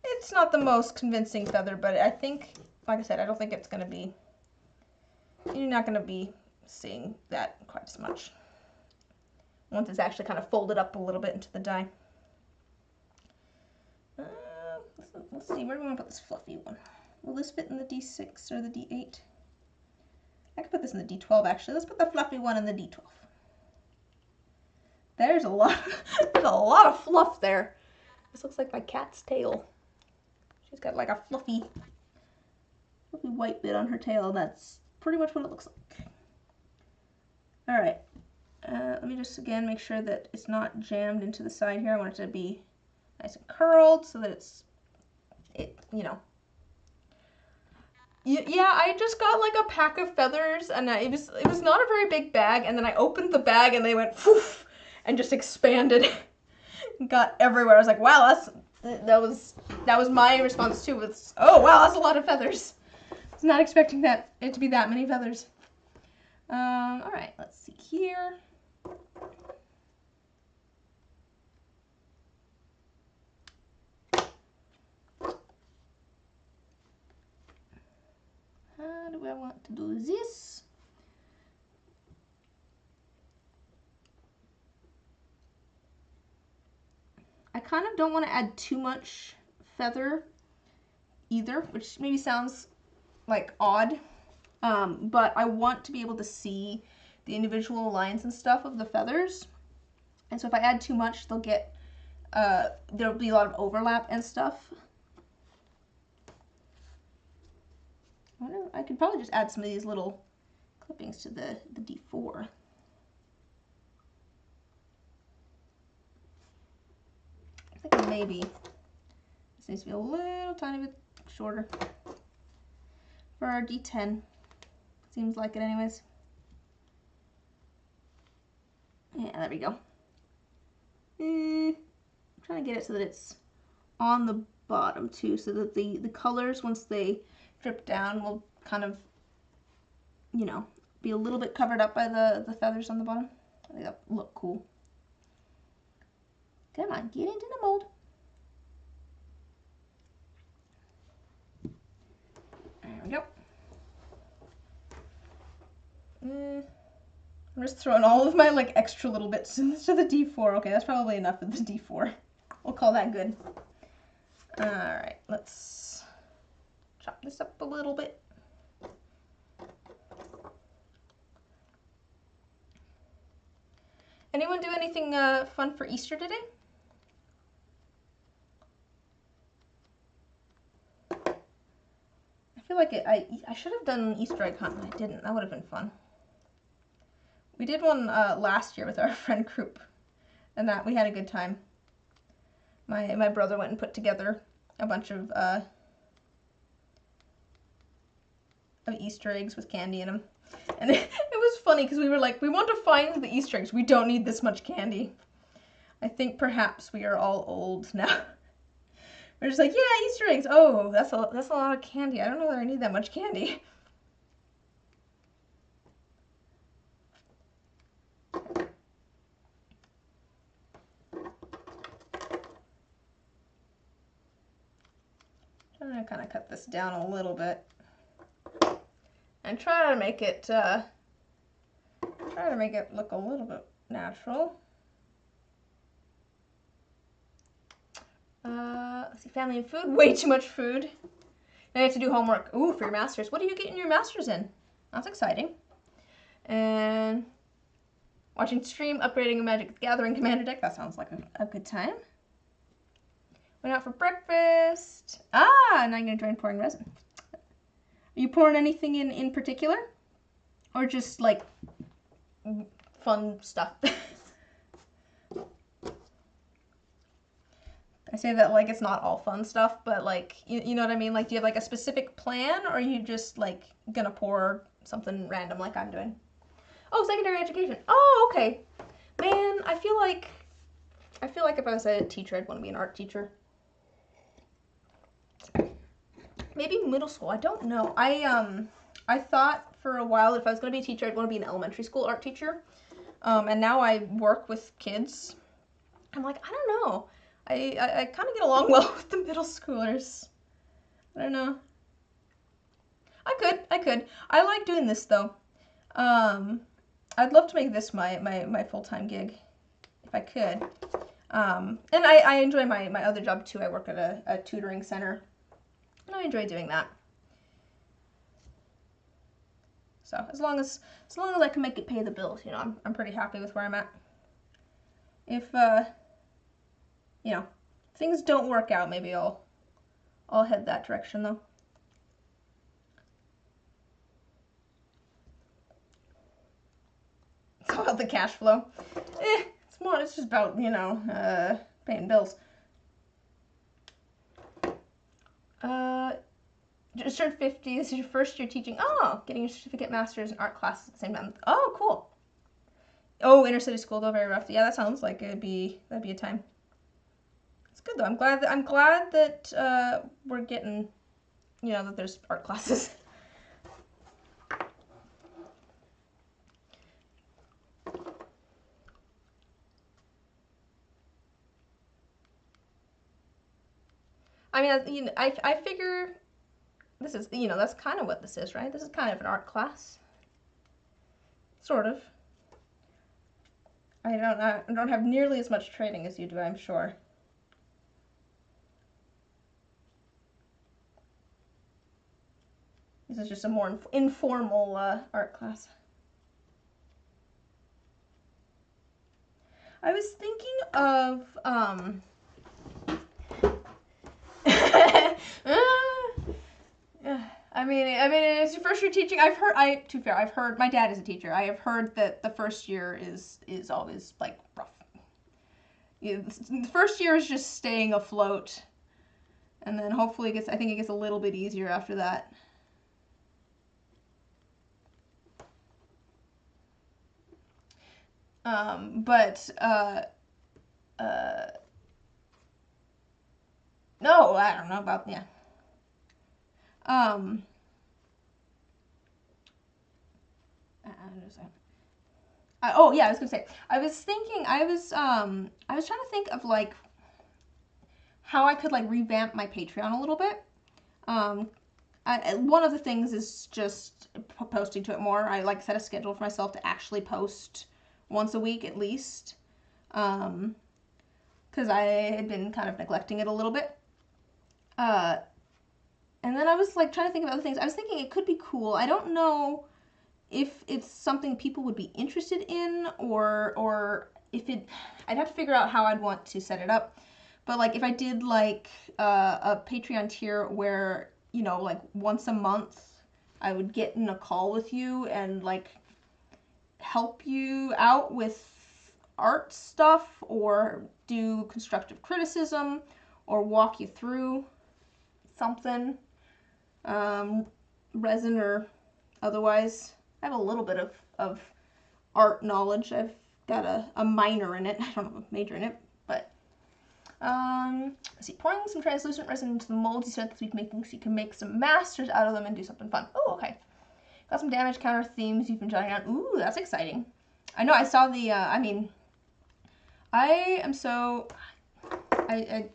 It's not the most convincing feather, but I think, like I said, I don't think it's going to be, you're not going to be seeing that quite as much once it's actually kind of folded up a little bit into the die. Let's see, where do we want to put this fluffy one? Will this fit in the D6 or the D8? I could put this in the D12 actually. Let's put the fluffy one in the D12. There's a lot of fluff there. This looks like my cat's tail. She's got like a fluffy white bit on her tail, and that's pretty much what it looks like. All right, let me just again make sure that it's not jammed into the side here. I want it to be nice and curled so that yeah, I just got like a pack of feathers, and it was not a very big bag, and then I opened the bag and they went poof and just expanded. Got everywhere. I was like, wow, that was my response too. Was, oh wow, that's a lot of feathers. I was not expecting it to be that many feathers. All right, let's see here. How do I want to do this? I kind of don't want to add too much feather either, which maybe sounds like odd, but I want to be able to see the individual lines and stuff of the feathers, and so if I add too much, there'll be a lot of overlap and stuff. I could probably just add some of these little clippings to the D4. I think maybe this needs to be a little tiny bit shorter for our D10. Seems like it anyways. Yeah, there we go. I'm trying to get it so that it's on the bottom too, so that the colors, once they drip down, will kind of, you know, be a little bit covered up by the feathers on the bottom. I think that will look cool. Come on, get into the mold. There we go. I'm I'm just throwing all of my like extra little bits into the D4. Okay, that's probably enough of the D4. We'll call that good. All right, let's chop this up a little bit. Anyone do anything fun for Easter today? I feel like I should have done an Easter egg hunt, but I didn't. That would have been fun. We did one last year with our friend group, and that we had a good time. My brother went and put together a bunch of Easter eggs with candy in them. And it was funny because we were like, we want to find the Easter eggs. We don't need this much candy. I think perhaps we are all old now. We're just like, yeah, Easter eggs. Oh, that's a lot of candy. I don't know that I need that much candy. I'm gonna kind of cut this down a little bit and try to make it look a little bit natural. Let's see, family and food. Way too much food. Now you have to do homework. Ooh, for your master's. What are you getting your master's in? That's exciting. And watching stream, upgrading a Magic the Gathering commander deck. That sounds like a good time. Went out for breakfast. Ah, now I'm gonna join pouring resin. Are you pouring anything in particular? Or just like fun stuff? I say that like it's not all fun stuff, but like, you know what I mean? Like, do you have like a specific plan, or are you just like gonna pour something random like I'm doing? Oh, secondary education. Oh, okay. Man, I feel like if I was a teacher, I'd want to be an art teacher. Maybe middle school. I don't know. I thought for a while if I was going to be a teacher, I'd want to be an elementary school art teacher. And now I work with kids. I'm like, I don't know. I kind of get along well with the middle schoolers. I don't know. I could. I like doing this though. I'd love to make this my full-time gig if I could. And I enjoy my other job too. I work at a tutoring center, and I enjoy doing that. So as long as I can make it pay the bills, you know, I'm pretty happy with where I'm at. If you know, things don't work out, maybe I'll head that direction though. It's all about the cash flow. It's just about, you know, paying bills. Just turned 50. This is your first year teaching. Oh, getting your certificate, master's, and art classes at the same time. Oh, cool. Oh, inner city school though, very rough. Yeah, that sounds like that'd be a time. It's good though. I'm glad that we're getting, you know, that there's art classes. I mean, you know, I figure this is, you know, that's kind of what this is, right? This is kind of an art class. Sort of. I don't have nearly as much training as you do, I'm sure. This is just a more informal art class. I was thinking of I mean, it's your first year teaching. I've heard my dad is a teacher. I have heard that the first year is always like rough. The first year is just staying afloat, and then hopefully I think it gets a little bit easier after that. No, I don't know about, yeah. Oh yeah, I was gonna say, I was trying to think of like how I could like revamp my Patreon a little bit. one of the things is just posting to it more. I like set a schedule for myself to actually post once a week at least, because I had been kind of neglecting it a little bit. And then I was like trying to think of other things. I was thinking it could be cool. I don't know if it's something people would be interested in, or if it, I'd have to figure out how I'd want to set it up. But like if I did like a Patreon tier where, you know, like once a month I would get in a call with you and like help you out with art stuff or do constructive criticism or walk you through something, resin or otherwise. I have a little bit of art knowledge. I've got a minor in it. I don't have a major in it, but let's see. Pouring some translucent resin into the molds you spent this week making so you can make some masters out of them and do something fun. Oh, okay. Got some damage counter themes you've been jotting down. Ooh, that's exciting. I know, I saw the, I mean, I am so, I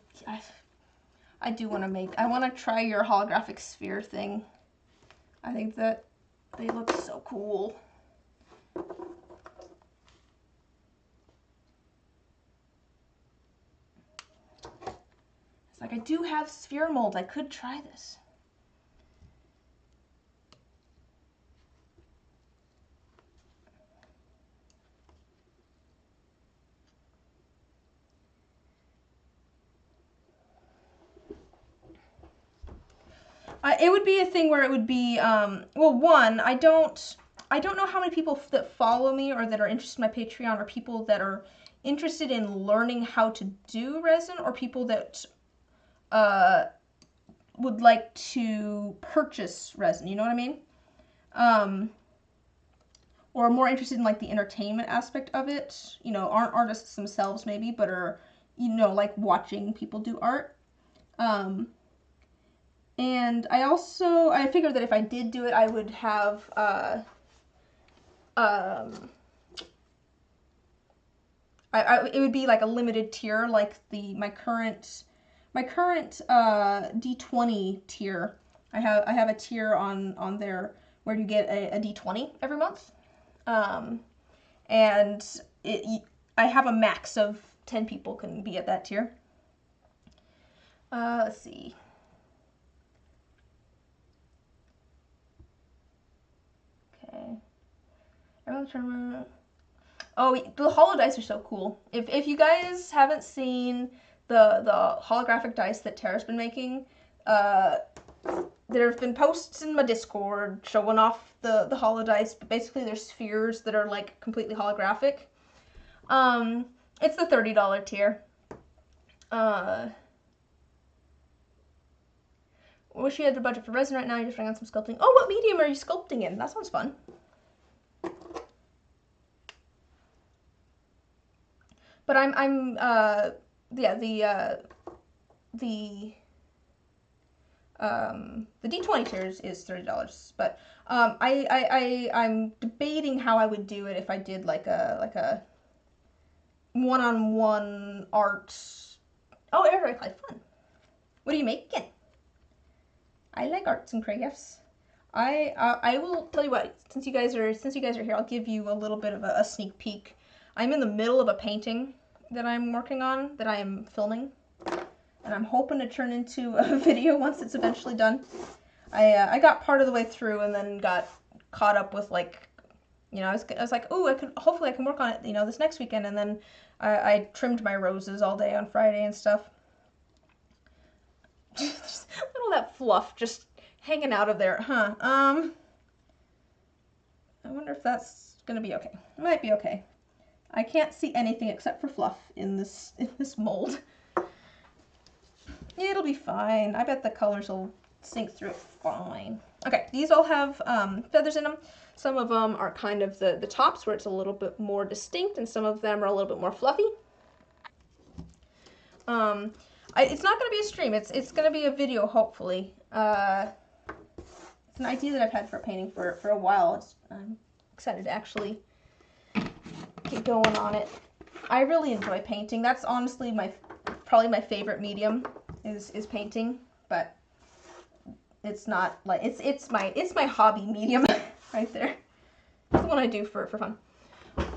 do want to make, I want to try your holographic sphere thing. I think that they look so cool. It's like, I do have sphere molds. I could try this. It would be a thing where it would be, well, one, I don't know how many people that follow me or that are interested in my Patreon are people that are interested in learning how to do resin or people that would like to purchase resin, you know what I mean? Or more interested in like the entertainment aspect of it, you know, aren't artists themselves maybe, but are, you know, like watching people do art. And I figured that if I did do it, I would have, it would be like a limited tier, like my current D20 tier. I have a tier on there where you get a D20 every month, and I have a max of 10 people can be at that tier. Let's see. Okay. Oh, the holo dice are so cool. If you guys haven't seen the holographic dice that Tara's been making, there have been posts in my Discord showing off the holo dice, but basically they're spheres that are like completely holographic. It's the $30 tier. Wish you had the budget for resin right now. You're just running on some sculpting. Oh, what medium are you sculpting in? That sounds fun. But yeah, the D20 tiers is $30, but I'm debating how I would do it if I did like a one-on-one art. Oh, air dry clay, fun. What are you making? I like arts and crafts. I will tell you what. Since you guys are here, I'll give you a little bit of a sneak peek. I'm in the middle of a painting that I'm working on, that I am filming, and I'm hoping to turn into a video once it's eventually done. I got part of the way through and then got caught up with, like, you know, I was like, oh, hopefully I can work on it, you know, this next weekend, and then I trimmed my roses all day on Friday and stuff. Look at all that fluff just hanging out of there, huh? I wonder if that's gonna be okay. It might be okay. I can't see anything except for fluff in this mold. It'll be fine. I bet the colors will sink through it fine. Okay, these all have feathers in them. Some of them are kind of the tops where it's a little bit more distinct, and some of them are a little bit more fluffy. It's not going to be a stream. It's going to be a video, hopefully. It's an idea that I've had for a painting for a while. I'm excited to actually get going on it. I really enjoy painting. That's honestly probably my favorite medium is painting. But it's not like it's my hobby medium right there. It's the one I do for fun.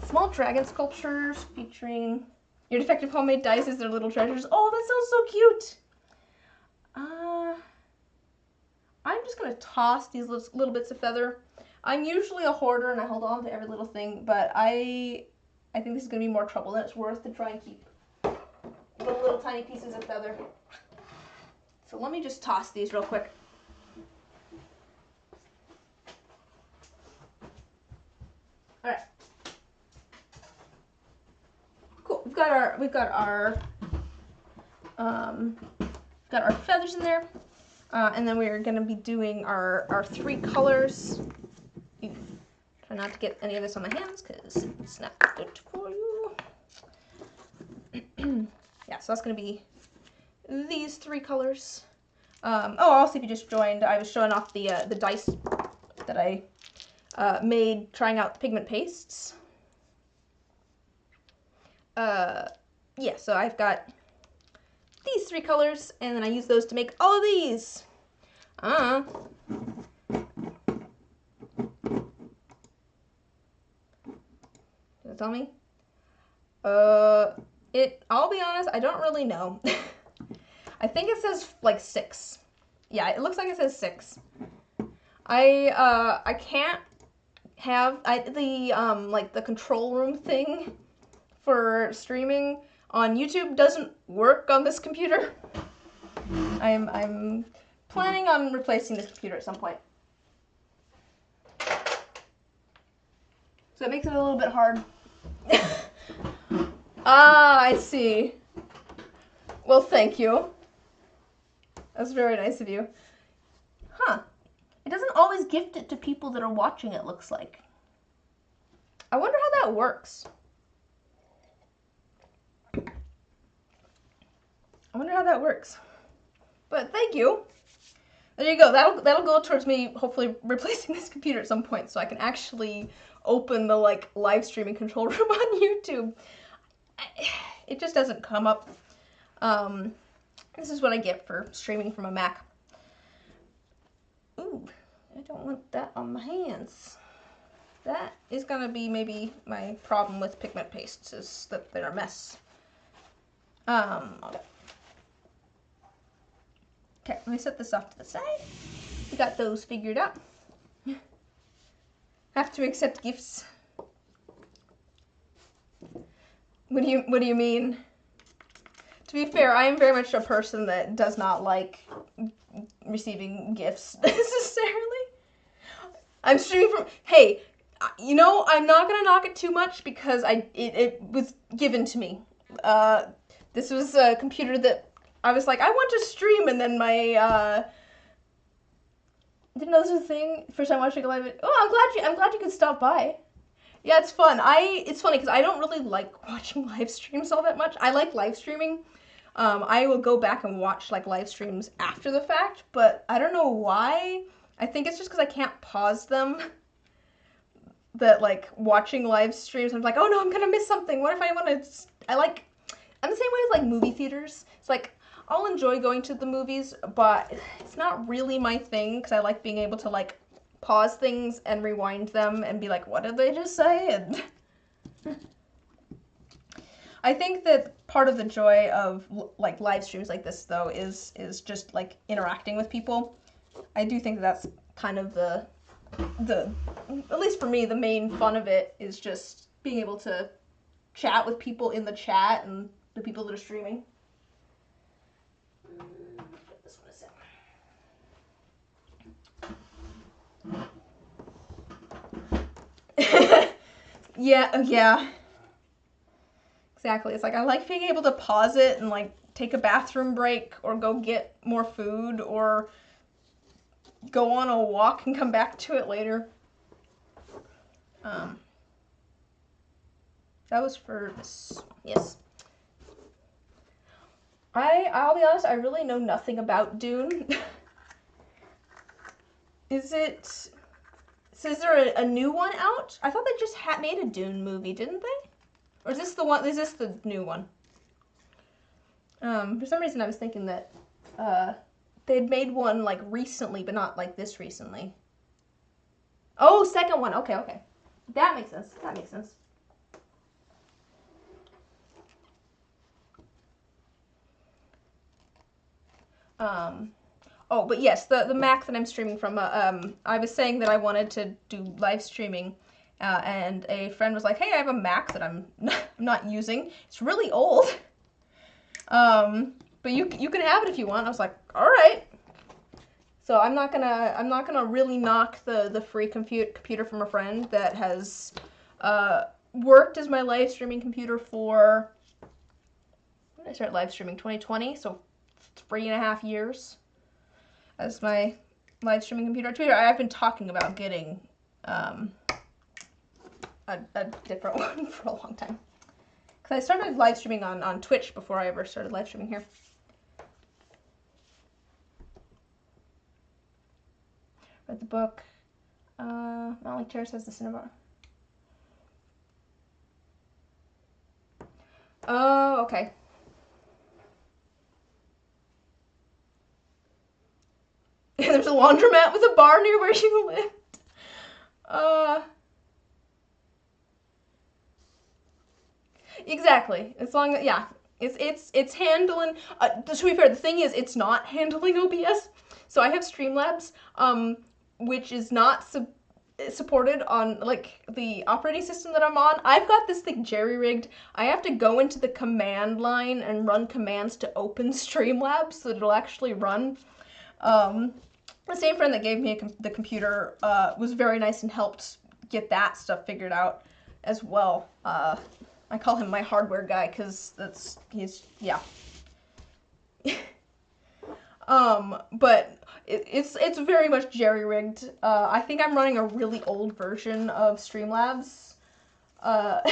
Small dragon sculptures featuring your defective homemade dice as their little treasures. Oh, that sounds so cute. I'm just gonna toss these little bits of feather. I'm usually a hoarder and I hold on to every little thing, but I think this is gonna be more trouble than it's worth to try and keep the little tiny pieces of feather. So let me just toss these real quick. All right. Cool. We've got our feathers in there, and then we're gonna be doing our 3 colors. Try not to get any of this on my hands because it's not good for you. Yeah, so that's gonna be these 3 colors. Oh, also if you just joined, I was showing off the dice that I made trying out the pigment pastes. Yeah, so I've got these 3 colors, and then I use those to make all of these. Does it tell me? I'll be honest, I don't really know. I think it says like 6. Yeah, it looks like it says 6. I can't have the control room thing for streaming on YouTube doesn't work on this computer. I'm planning on replacing this computer at some point. So it makes it a little bit hard. Ah, I see. Well, thank you. That's very nice of you. Huh. It doesn't always gift it to people that are watching, it looks like. I wonder how that works. But thank you. There you go. That'll go towards me hopefully replacing this computer at some point so I can actually open the live streaming control room on YouTube. It just doesn't come up. This is what I get for streaming from a Mac. Ooh, I don't want that on my hands. That is gonna be maybe my problem with pigment pastes, is that they're a mess. Okay, let me set this off to the side. We got those figured out. Have to accept gifts. What do you mean? To be fair, I am very much a person that does not like receiving gifts necessarily. I'm streaming from, hey, you know, I'm not gonna knock it too much because it was given to me. This was a computer that I was like, I want to stream, and then my didn't know this was a thing. First time watching a live video. Oh, I'm glad you could stop by. Yeah, it's fun. It's funny because I don't really like watching live streams all that much. I like live streaming. I will go back and watch live streams after the fact, but I don't know why. I think it's just because I can't pause them. That watching live streams, I'm like, oh no, I'm gonna miss something. What if I want to? I'm the same way with movie theaters. It's like I'll enjoy going to the movies, but it's not really my thing because I like being able to pause things and rewind them and be like, what did they just say? And I think that part of the joy of live streams like this though is just interacting with people. I do think that's kind of the at least for me, the main fun of it is just being able to chat with people in the chat and the people that are streaming. This one is it. Yeah. Exactly. It's I like being able to pause it and take a bathroom break or go get more food or go on a walk and come back to it later. That was for this. Yes. I'll be honest, I really know nothing about Dune. Is there a new one out? I thought they just made a Dune movie, didn't they? Or is this the new one? For some reason I was thinking that they'd made one like recently, but not like this recently. Oh, second one. Okay, okay. That makes sense. That makes sense. Oh, but yes, the Mac that I'm streaming from, I was saying that I wanted to do live streaming, and a friend was like, hey, I have a Mac that I'm not using. It's really old. But you can have it if you want. I was like, all right. So I'm not gonna really knock the free computer from a friend that has worked as my live streaming computer for, when did I start live streaming? 2020, so 3.5 years as my live streaming computer. Twitter, I've been talking about getting a different one for a long time. Because I started live streaming on Twitch before I ever started live streaming here. Read the book. Molly Terrace has the cinema. Oh, okay. There's a laundromat with a bar near where you lived. Exactly. As long as, yeah, it's handling. To be fair, the thing is, it's not handling OBS. So I have Streamlabs, which is not supported on like the operating system that I'm on. I've got this thing jerry-rigged. I have to go into the command line and run commands to open Streamlabs so that it'll actually run. The same friend that gave me the computer was very nice and helped get that stuff figured out as well. I call him my hardware guy because he's yeah. But it's very much jerry-rigged. I think I'm running a really old version of Streamlabs, so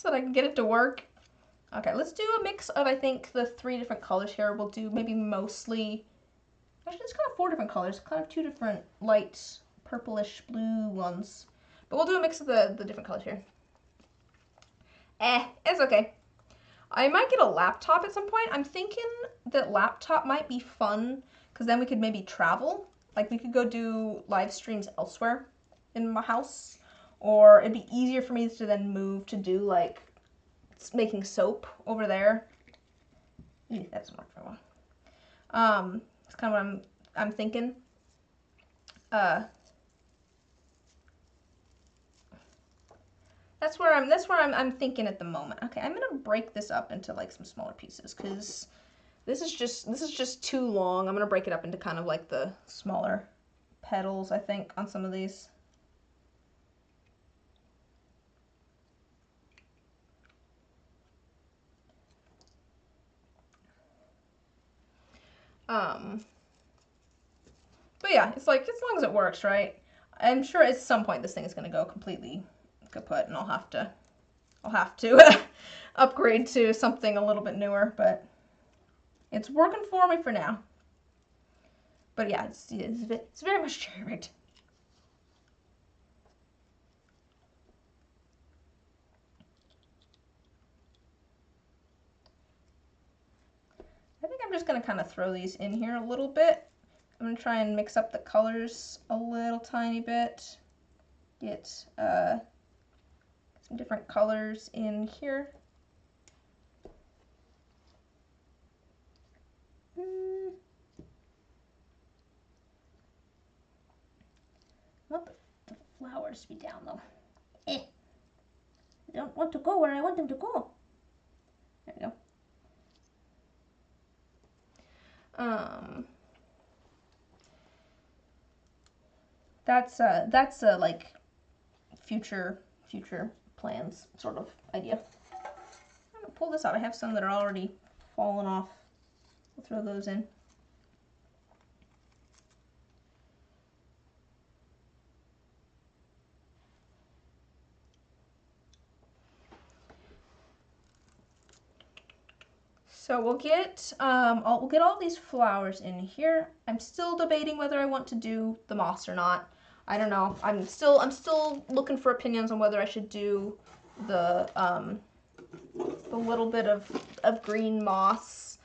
that I can get it to work. Okay, let's do a mix of, I think, the 3 different colors here. We'll do maybe mostly, actually it's kind of 4 different colors, kind of 2 different light purplish blue ones. But we'll do a mix of the different colors here. It's okay. I might get a laptop at some point. I'm thinking that laptop might be fun because then we could maybe travel. Like we could go do live streams elsewhere in my house, or it'd be easier for me to then move to do like making soap over there. That's not for a while. It's kind of what I'm thinking. That's where I'm thinking at the moment. Okay, I'm gonna break this up into like some smaller pieces because this is just too long. I'm gonna break it up into kind of like the smaller petals, I think, on some of these. But yeah, it's like, as long as it works, right? I'm sure at some point this thing is gonna go completely kaput, and I'll have to upgrade to something a little bit newer, but it's working for me for now. But yeah, it's very much jerry-rigged. I think I'm just going to kind of throw these in here a little bit. I'm going to try and mix up the colors a little tiny bit. Get some different colors in here. I want the flowers to be down though. I don't want to go where I want them to go. There we go. That's like future plans sort of idea. I'm gonna pull this out. I have some that are already fallen off. We'll throw those in. So we'll get all these flowers in here. I'm still debating whether I want to do the moss or not. I don't know. I'm still looking for opinions on whether I should do the little bit of green moss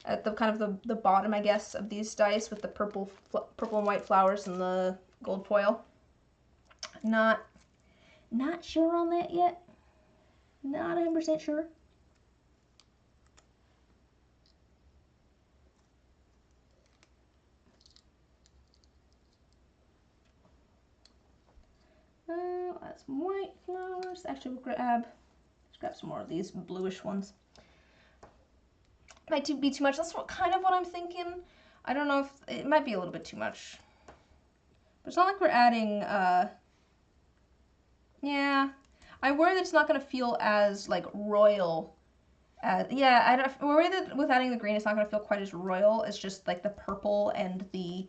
at the kind of the bottom, I guess, of these dice with the purple and white flowers and the gold foil. Not sure on that yet. Not 100% sure. That's some white flowers. Actually, we'll grab some more of these bluish ones. Might be too much. That's kind of what I'm thinking. I don't know if it might be a little bit too much. But it's not like we're adding, yeah. I worry that it's not going to feel as, like, royal as, yeah, I worry that with adding the green, it's not going to feel quite as royal as just, like, the purple and the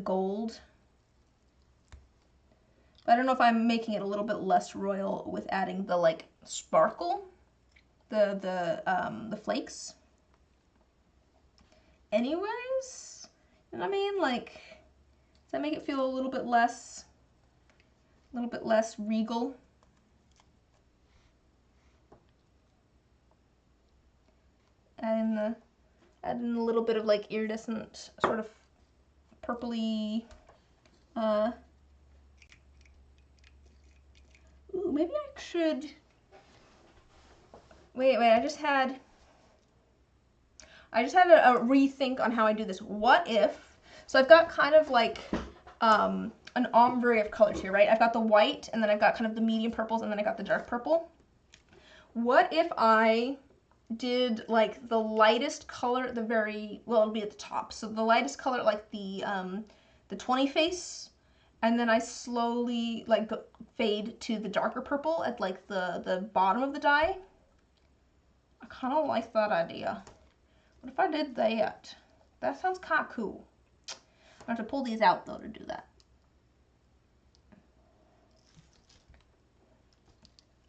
gold. But I don't know if I'm making it a little bit less royal with adding the, like, sparkle, the flakes. Anyways, you know what I mean? Like, does that make it feel a little bit less regal? Adding a little bit of, like, iridescent sort of purpley, ooh, maybe I should, wait, I just had a rethink on how I do this. What if, so I've got kind of like, an ombre of colors here, right? I've got the white, and then I've got kind of the medium purples, and then I got the dark purple. What if I did like the lightest color at the very, well, it'll be at the top. So the lightest color, like the 20 face, and then I slowly like fade to the darker purple at like the bottom of the die. I kind of like that idea. What if I did that? That sounds kind of cool. I have to pull these out though to do that.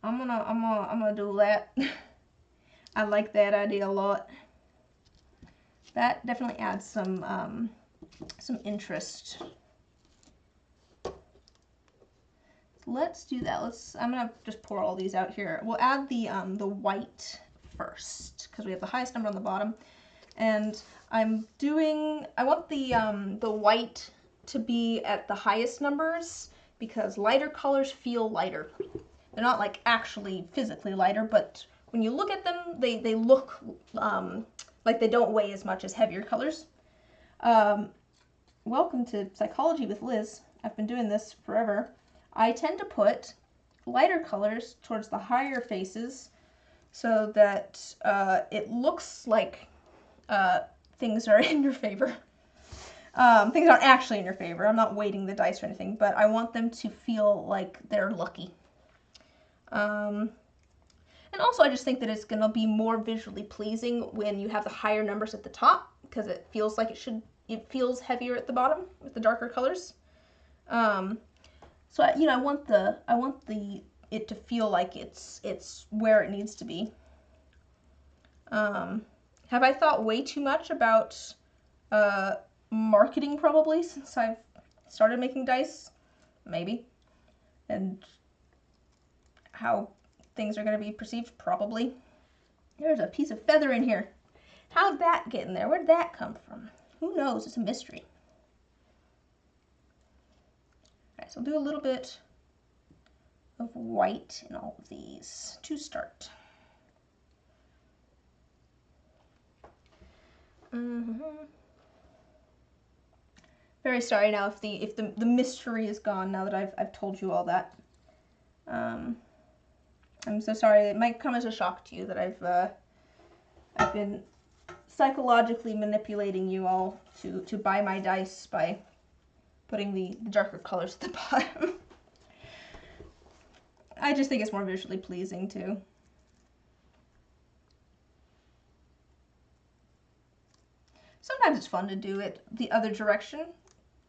I'm gonna do that. I like that idea a lot. That definitely adds some interest. So let's do that. I'm gonna just pour all these out here. We'll add the white first because we have the highest number on the bottom, and I want the white to be at the highest numbers because lighter colors feel lighter. They're not like actually physically lighter, but when you look at them, they look like they don't weigh as much as heavier colors. Welcome to Psychology with Liz. I've been doing this forever. I tend to put lighter colors towards the higher faces so that it looks like things are in your favor. Things aren't actually in your favor. I'm not weighting the dice or anything, but I want them to feel like they're lucky. And also I just think that it's going to be more visually pleasing when you have the higher numbers at the top because it feels like it feels heavier at the bottom with the darker colors. So I want it to feel like it's where it needs to be. Have I thought way too much about marketing probably since I've started making dice? Maybe. And how things are going to be perceived? Probably. There's a piece of feather in here. How'd that get in there? Where'd that come from? Who knows? It's a mystery. Alright, so I'll do a little bit of white in all of these to start. Very sorry now if the mystery is gone now that I've told you all that. I'm so sorry. It might come as a shock to you that I've been psychologically manipulating you all to buy my dice by putting the darker colors at the bottom. I just think it's more visually pleasing too. Sometimes it's fun to do it the other direction.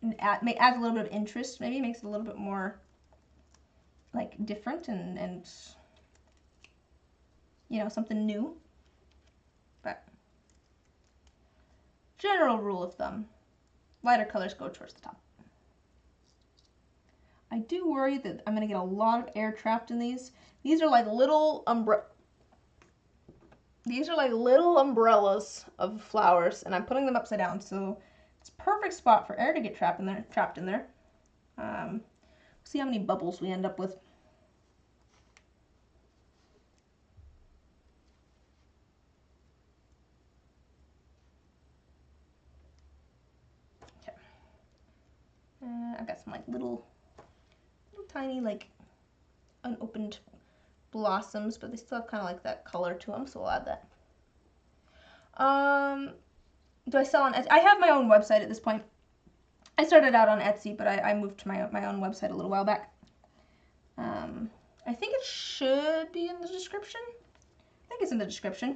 And adds a little bit of interest. Maybe makes it a little bit more like different and something new. But general rule of thumb, lighter colors go towards the top. I do worry that I'm going to get a lot of air trapped in these. These are like little These are like little umbrellas of flowers, and I'm putting them upside down, so it's a perfect spot for air to get trapped in there. See how many bubbles we end up with. Okay. I've got some like little tiny like unopened blossoms, but they still have kind of like that color to them, so we'll add that. Do I sell on Etsy? I have my own website at this point. I started out on Etsy, but I moved to my own website a little while back. I think it should be in the description. I think it's in the description.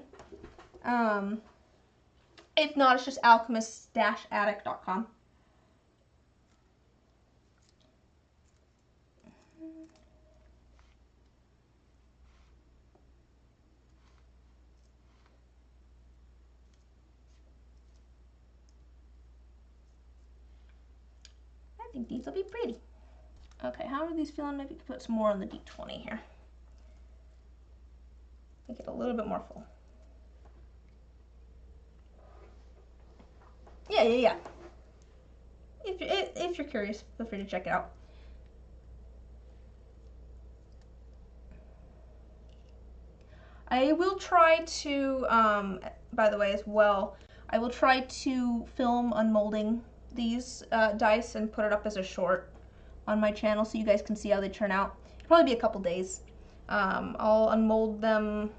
If not, it's just alchemist-attic.com. I think these will be pretty. Okay, how are these feeling? Maybe we could put some more on the D20 here. Make it a little bit more full. Yeah. If you're curious, feel free to check it out. I will try to, by the way, as well, I will try to film unmolding these dice and put it up as a short on my channel so you guys can see how they turn out. It'll probably be a couple days. I'll unmold them.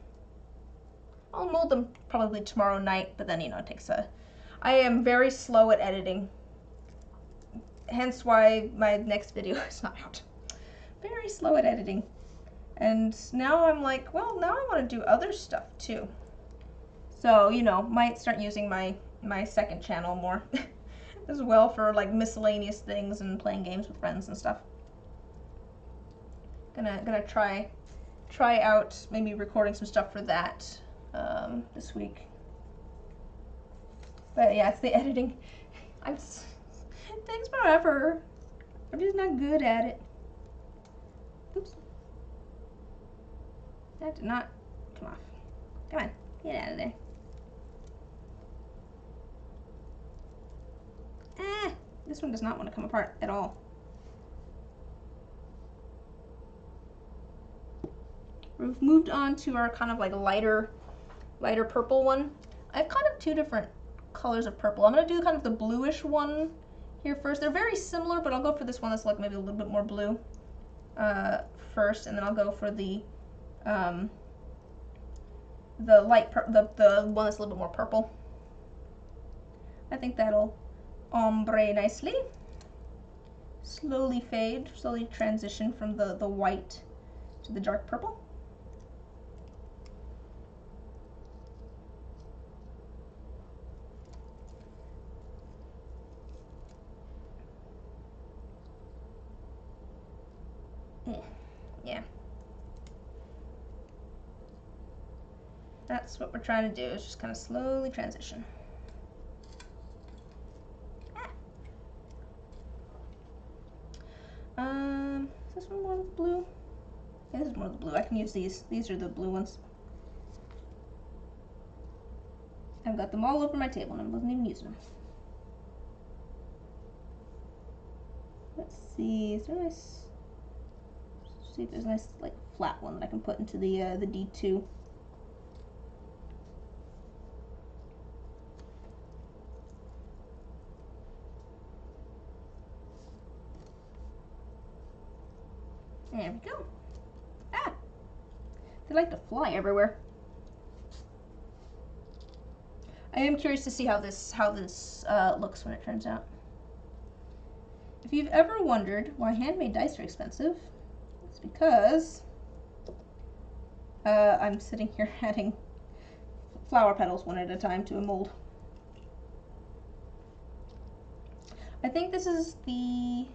I'll mold them probably tomorrow night, but then, you know, it takes a... I am very slow at editing. Hence why my next video is not out. Very slow at editing. And now I'm like, well, now I want to do other stuff too. So, you know, might start using my second channel more as well for like miscellaneous things and playing games with friends and stuff. Gonna try out maybe recording some stuff for that this week. But yeah, it's the editing. It takes forever. I'm just not good at it. Oops. That did not come off. Come on, get out of there. This one does not want to come apart at all. We've moved on to our kind of like lighter purple one. I have kind of two different colors of purple. I'm going to do kind of the bluish one here first. They're very similar, but I'll go for this one that's like maybe a little bit more blue first, and then I'll go for the one that's a little bit more purple. I think that'll ombre nicely. Slowly fade, slowly transition from the white to the dark purple. Yeah. That's what we're trying to do, is just kind of slowly transition. Is this one more blue? Yeah, this is more the blue. I can use these. These are the blue ones. I've got them all over my table and I wasn't even using them. Let's see. Is there a nice... see if there's a nice like flat one that I can put into the D2. There we go. Ah! They like to fly everywhere. I am curious to see how this looks when it turns out. If you've ever wondered why handmade dice are expensive, it's because I'm sitting here adding flower petals one at a time to a mold. I think this is the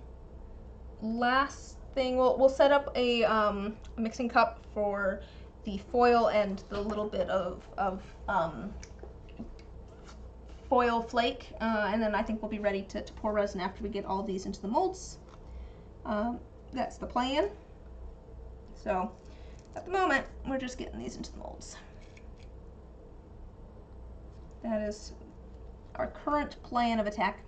last thing. We'll set up a mixing cup for the foil and the little bit of foil flake, and then I think we'll be ready to pour resin after we get all these into the molds. That's the plan. So at the moment, we're just getting these into the molds. That is our current plan of attack.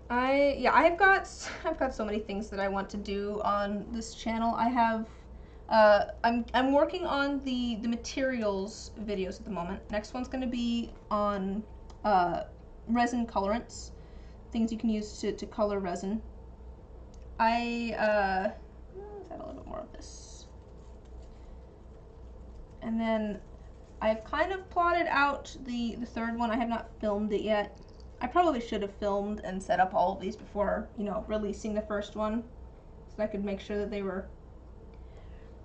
I've got so many things that I want to do on this channel. I have I'm working on the materials videos at the moment. Next one's going to be on resin colorants, things you can use to color resin. Let's add a little bit more of this. And then I've kind of plotted out the third one. I have not filmed it yet. I probably should have filmed and set up all of these before, you know, releasing the first one, so I could make sure that they were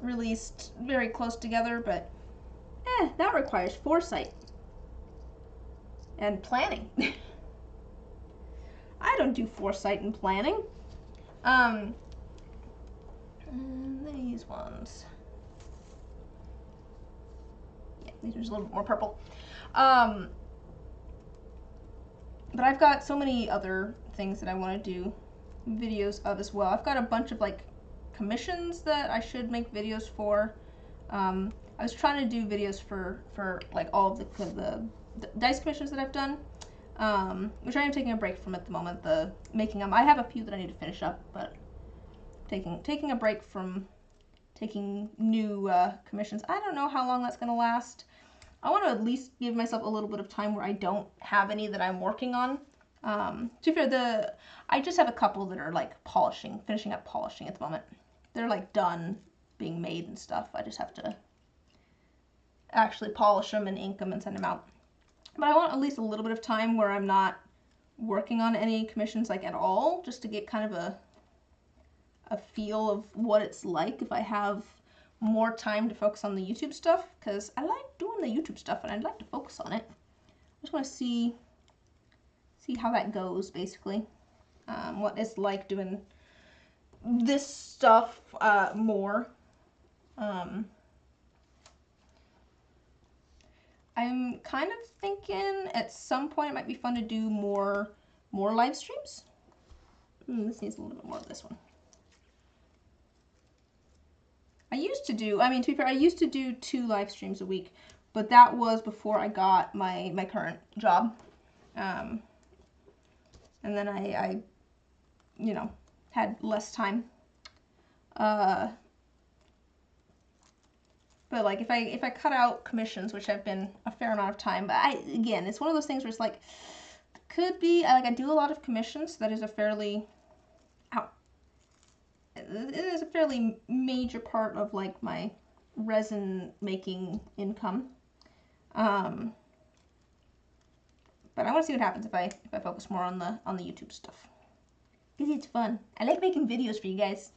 released very close together, but that requires foresight and planning. I don't do foresight and planning. And these ones. Yeah, these are just a little bit more purple. But I've got so many other things that I want to do videos of as well. I've got a bunch of like commissions that I should make videos for. I was trying to do videos for like all of the dice commissions that I've done, which I am taking a break from at the moment. Making them. I have a few that I need to finish up, but taking a break from taking new commissions. I don't know how long that's going to last. I want to at least give myself a little bit of time where I don't have any that I'm working on. To be fair, I just have a couple that are like finishing up polishing at the moment. They're like done being made and stuff. I just have to actually polish them and ink them and send them out. But I want at least a little bit of time where I'm not working on any commissions like at all, just to get kind of a feel of what it's like if I have more time to focus on the YouTube stuff, because I like doing the YouTube stuff and I'd like to focus on it. I just want to see how that goes, basically. What it's like doing this stuff more. I'm kind of thinking at some point it might be fun to do more live streams. This needs a little bit more of this one. I to be fair, I used to do 2 live streams a week, but that was before I got my current job. And then I you know, had less time. But like if I cut out commissions, which have been a fair amount of time, but again, it's one of those things where it's like, could be, like I do a lot of commissions, so that is a fairly, it is a fairly major part of like my resin making income. But I want to see what happens if I focus more on the YouTube stuff, because it's fun. I like making videos for you guys.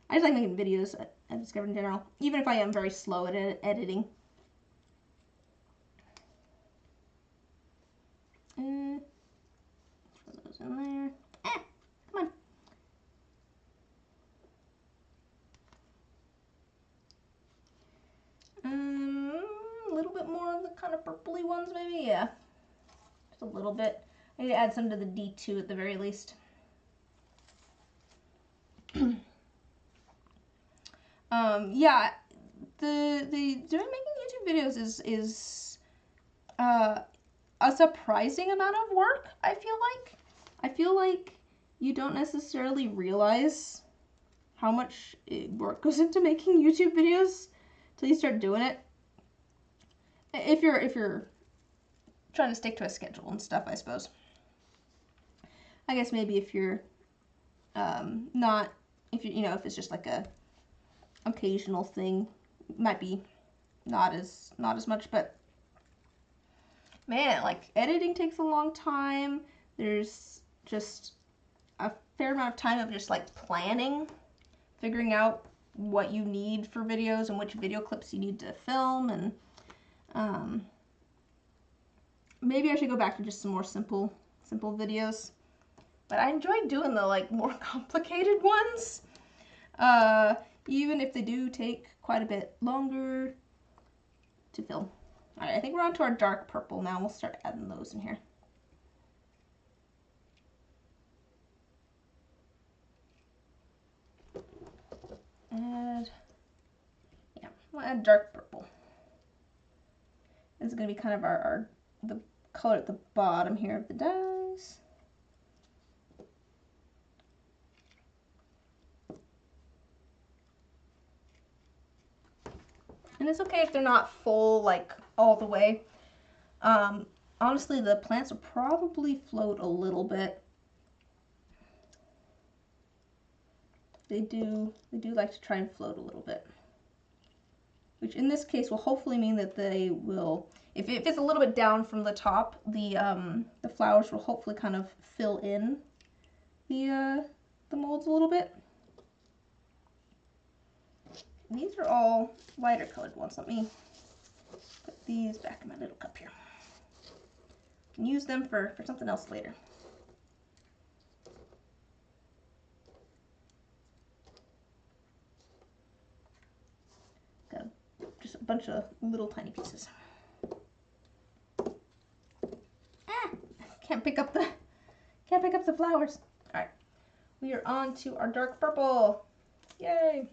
I just like making videos, I've discovered in general, even if I am very slow at editing. Throw those in there. Come on. A little bit more of the kind of purpley ones, maybe? Yeah. Just a little bit. I need to add some to the D2 at the very least. Yeah, the doing making YouTube videos is a surprising amount of work, I feel like. I feel like you don't necessarily realize how much work goes into making YouTube videos till you start doing it. If you're trying to stick to a schedule and stuff, I suppose. I guess maybe if you're not, if it's just like a occasional thing, might be not as much, but man, like editing takes a long time. There's just a fair amount of time of just like planning, figuring out what you need for videos and which video clips you need to film, and maybe I should go back to just some more simple videos. But I enjoy doing the like more complicated ones, even if they do take quite a bit longer to film. All right, I think we're on to our dark purple now. We'll start adding those in here. Yeah, we'll add dark purple. This is going to be kind of the color at the bottom here of the dies. And it's okay if they're not full, like, all the way. Honestly, the plants will probably float a little bit. They do like to try and float a little bit. Which in this case will hopefully mean that they will, if it's a little bit down from the top, the flowers will hopefully kind of fill in the molds a little bit. These are all lighter colored ones. Let me put these back in my little cup here. And use them for something else later. Got just a bunch of little tiny pieces. Ah! Can't pick up the flowers. All right, we are on to our dark purple. Yay!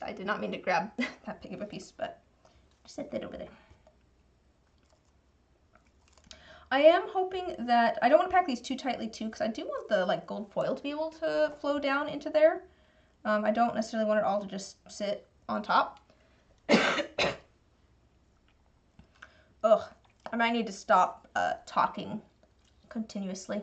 I did not mean to grab that big of a piece, but just set that over there. I am hoping that, I don't want to pack these too tightly too, because I do want the like gold foil to be able to flow down into there. I don't necessarily want it all to just sit on top. Ugh, I might need to stop talking continuously.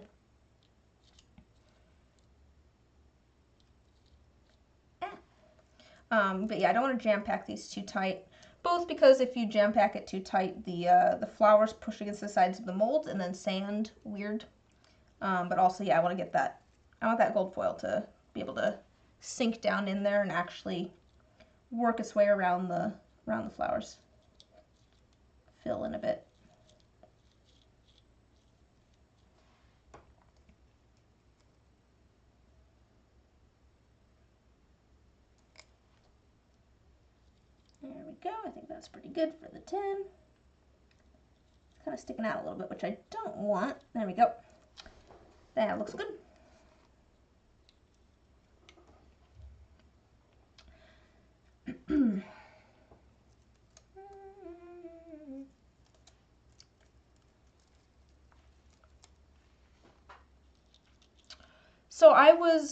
But yeah, I don't want to jam pack these too tight. Both because if you jam pack it too tight, the flowers push against the sides of the molds and then sand weird. But also, yeah, I want that gold foil to be able to sink down in there and actually work its way around the flowers. Fill in a bit. There we go. I think that's pretty good for the tin. It's kind of sticking out a little bit, which I don't want. There we go. That looks good. So I was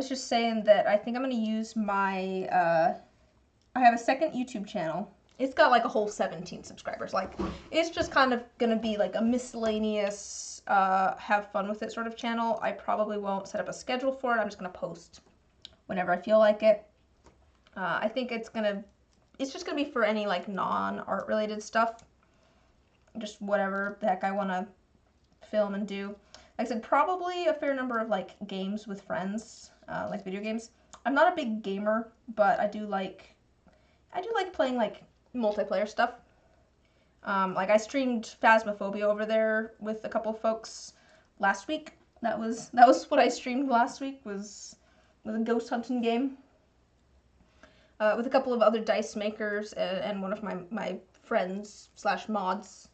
just saying that I think I'm going to use my, I have a second YouTube channel. It's got like a whole 17 subscribers. Like, it's just kind of going to be like a miscellaneous, have fun with it sort of channel. I probably won't set up a schedule for it. I'm just going to post whenever I feel like it. I think it's just going to be for any like non-art related stuff. Just whatever the heck I want to film and do. Like I said, probably a fair number of like games with friends, like video games. I'm not a big gamer, but I do like playing like multiplayer stuff. Like I streamed Phasmophobia over there with a couple folks last week. That was what I streamed last week, was a ghost hunting game. With a couple of other dice makers and one of my friends / mods.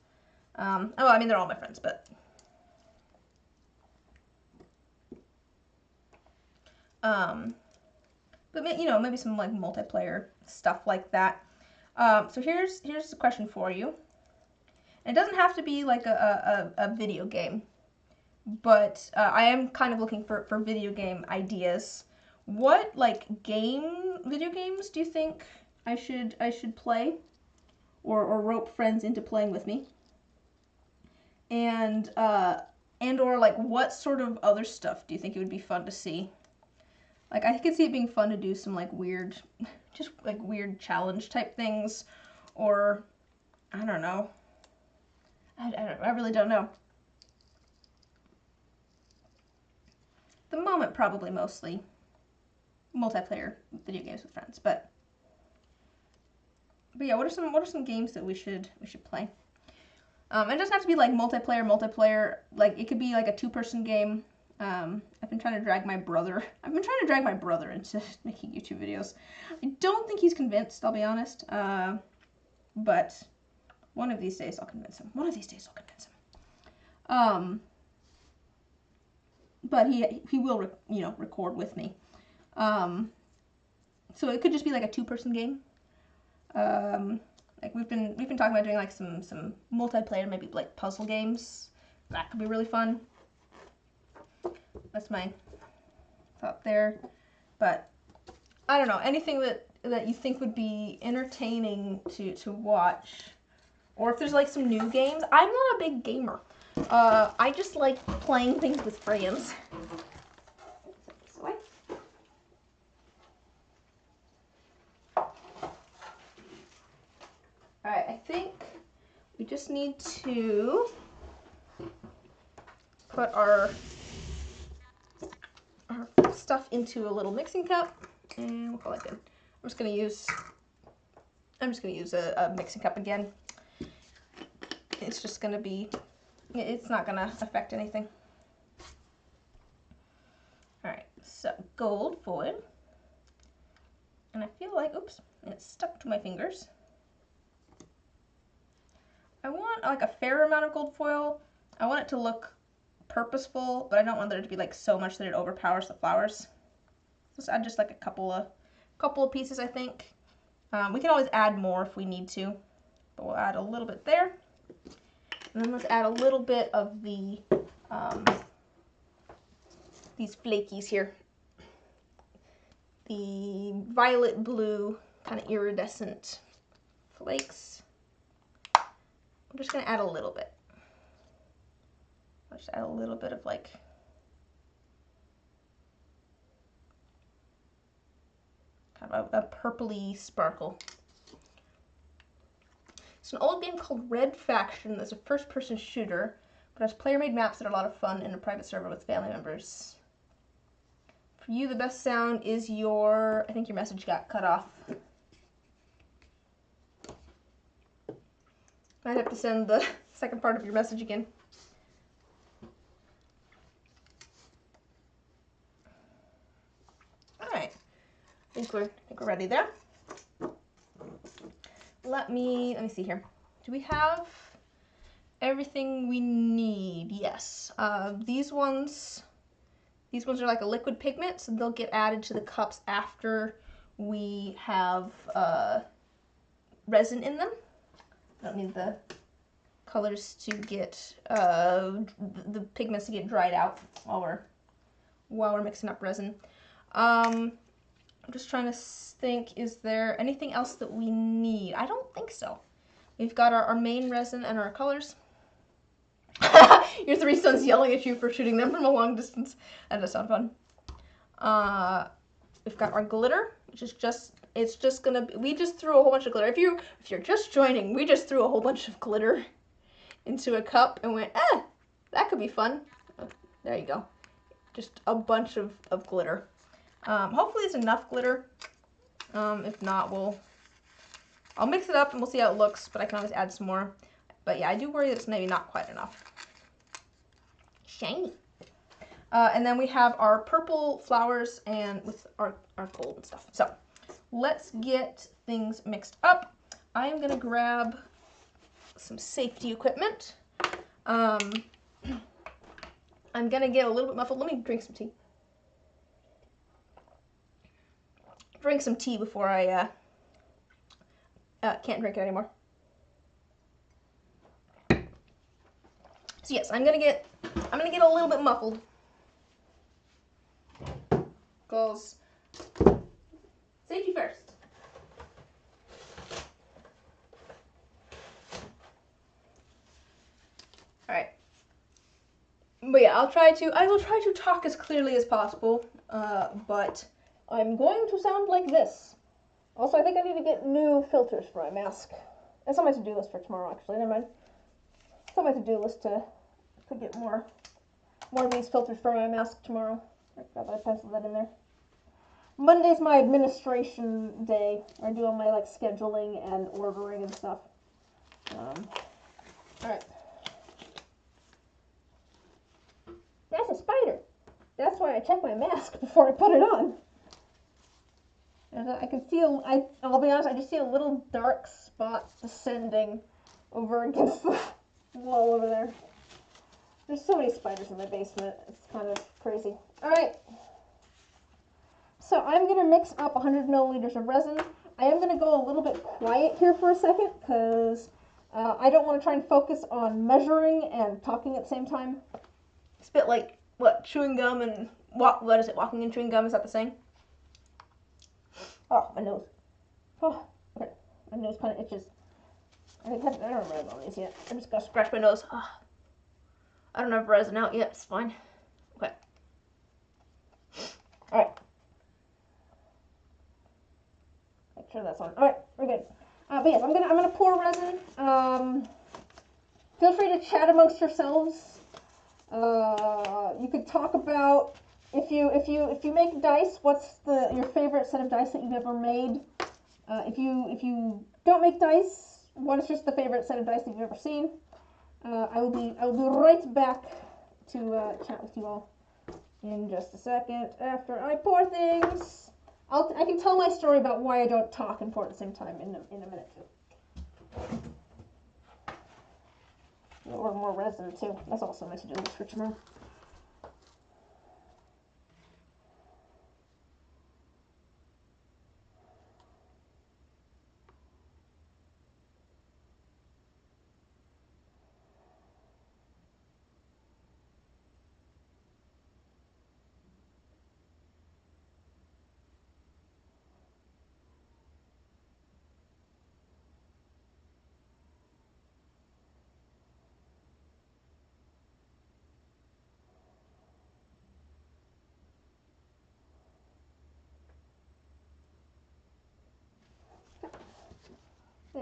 Well, I mean, they're all my friends, but you know, maybe some like multiplayer stuff like that. So here's a question for you. And it doesn't have to be like a video game, but I am kind of looking for video game ideas. What like video games do you think I should play, or rope friends into playing with me? And or like what sort of other stuff do you think it would be fun to see? Like, I could see it being fun to do some, like, weird, just, like, weird challenge type things, or, I don't know. I really don't know. At the moment, probably mostly multiplayer video games with friends, but yeah, what are some games that we should play? It doesn't have to be, like, multiplayer, like, it could be, like, a two-person game. I've been trying to drag my brother into making YouTube videos. I don't think he's convinced, I'll be honest. But one of these days I'll convince him. But he will, you know, record with me. So it could just be like a 2-person game. Like we've been talking about doing like some multiplayer, maybe like puzzle games. That could be really fun. That's my thought there. But I don't know, anything that you think would be entertaining to watch, or if there's like some new games. I'm not a big gamer. I just like playing things with friends. Alright, I think we just need to put our stuff into a little mixing cup, and we'll call it good. I'm just gonna use a mixing cup again. It's just gonna be, it's not gonna affect anything. Alright, so gold foil, and I feel like, oops, it's stuck to my fingers. I want like a fair amount of gold foil. I want it to look purposeful, but I don't want there to be like so much that it overpowers the flowers. Let's add just like a couple of pieces, I think. We can always add more if we need to, but we'll add a little bit there. And then let's add a little bit of the these flakies here. The violet blue kind of iridescent flakes. I'm just gonna add a little bit. I'll just add a little bit of like kind of a purpley sparkle. It's an old game called Red Faction that's a first-person shooter, but has player-made maps that are a lot of fun in a private server with family members. For you, the best sound is your, I think your message got cut off. Might have to send the second part of your message again. Alright, I think we're ready there. Let me see here. Do we have everything we need? Yes. These ones are like a liquid pigment, so they'll get added to the cups after we have resin in them. I don't need the colors to get the pigments to get dried out while we're mixing up resin. I'm just trying to think, is there anything else that we need? I don't think so. We've got our main resin and our colors. Your 3 sons yelling at you for shooting them from a long distance. That does sound fun. We've got our glitter, which is it's just gonna be, we just threw a whole bunch of glitter. If you're just joining, we just threw a whole bunch of glitter into a cup and went, that could be fun. Oh, there you go. Just a bunch of glitter. Hopefully it's enough glitter. If not, I'll mix it up and we'll see how it looks, but I can always add some more. But yeah, I do worry that it's maybe not quite enough. Shiny. And then we have our purple flowers and with our gold and stuff. So let's get things mixed up. I am gonna grab some safety equipment. I'm gonna get a little bit muffled. Let me drink some tea. Drink some tea before I can't drink it anymore. So yes, I'm gonna get a little bit muffled. Goes safety first. All right. But yeah, I will try to talk as clearly as possible. But I'm going to sound like this. Also, I think I need to get new filters for my mask. That's on my to-do list for tomorrow, actually. Never mind. It's on my to-do list to get more of these filters for my mask tomorrow. I forgot that I penciled that in there. Monday's my administration day. I do all my like scheduling and ordering and stuff. Alright. That's a spider. That's why I check my mask before I put it on. And I can feel, I'll be honest, I just see a little dark spot descending over against the wall over there. There's so many spiders in my basement. It's kind of crazy. Alright. So I'm going to mix up 100 milliliters of resin. I am going to go a little bit quiet here for a second because I don't want to try and focus on measuring and talking at the same time. It's a bit like, what, chewing gum and, what is it, walking and chewing gum, is that the same? Oh, my nose. Oh, okay. My nose kind of itches. I don't remember all these yet. I'm just going to scratch my nose. Oh, I don't have resin out yet, it's fine. Okay. Alright. Make sure that's on. Alright, we're good. But yes, I'm gonna pour resin. Feel free to chat amongst yourselves. You could talk about if you make dice, what's your favorite set of dice that you've ever made? If you don't make dice, what is just the favorite set of dice that you've ever seen? I will be right back to chat with you all in just a second after I pour things. I can tell my story about why I don't talk and pour at the same time in a minute too. Or more resin too. That's also my to-do list for tomorrow.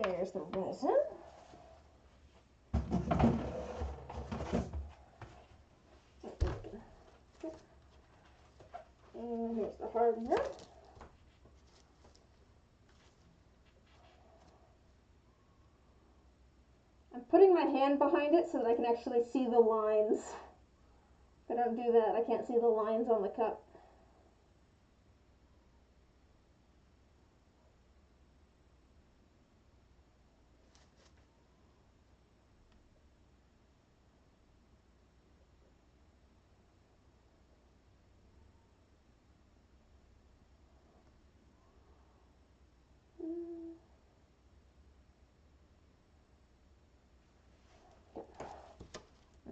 There's the resin. And here's the hardener. I'm putting my hand behind it so that I can actually see the lines. If I don't do that, I can't see the lines on the cup.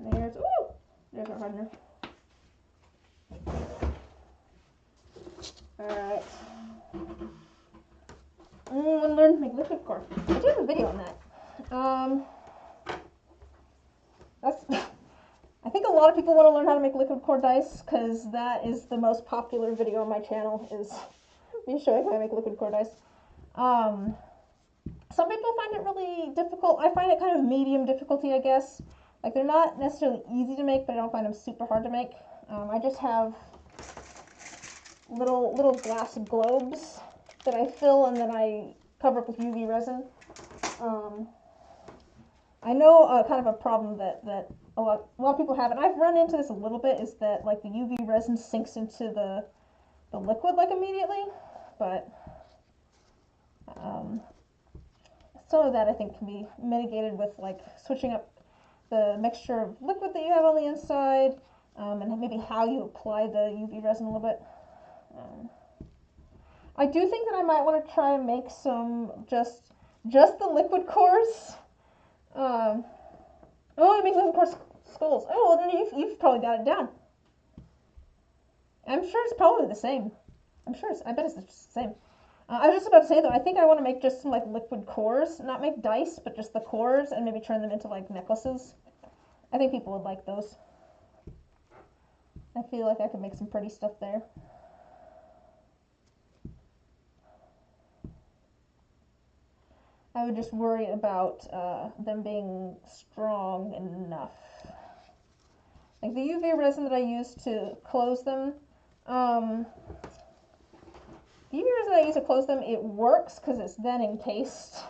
And there's our hardener. Alright. I want to learn to make liquid core. I do have a video on that. I think a lot of people want to learn how to make liquid core dice because that is the most popular video on my channel, is me showing how to make liquid core dice. Some people find it really difficult. I find it kind of medium difficulty, I guess. Like, they're not necessarily easy to make, but I don't find them super hard to make. I just have little glass globes that I fill and then I cover up with UV resin. I know kind of a problem that a lot of people have, and I've run into this a little bit, is that like the UV resin sinks into the liquid like immediately, but some of that I think can be mitigated with like switching up the mixture of liquid that you have on the inside, and maybe how you apply the UV resin a little bit. I do think that I might want to try and make some just the liquid cores. Oh, I make liquid core skulls. Oh, well, then you've probably got it down. I'm sure it's probably the same. I bet it's the same. I was just about to say though, I think I want to make just some like liquid cores, not make dice, but just the cores, and maybe turn them into like necklaces. I think people would like those. I feel like I could make some pretty stuff there. I would just worry about them being strong enough. Like the UV resin that I use to close them, the UV resin I use to close them, it works because it's then encased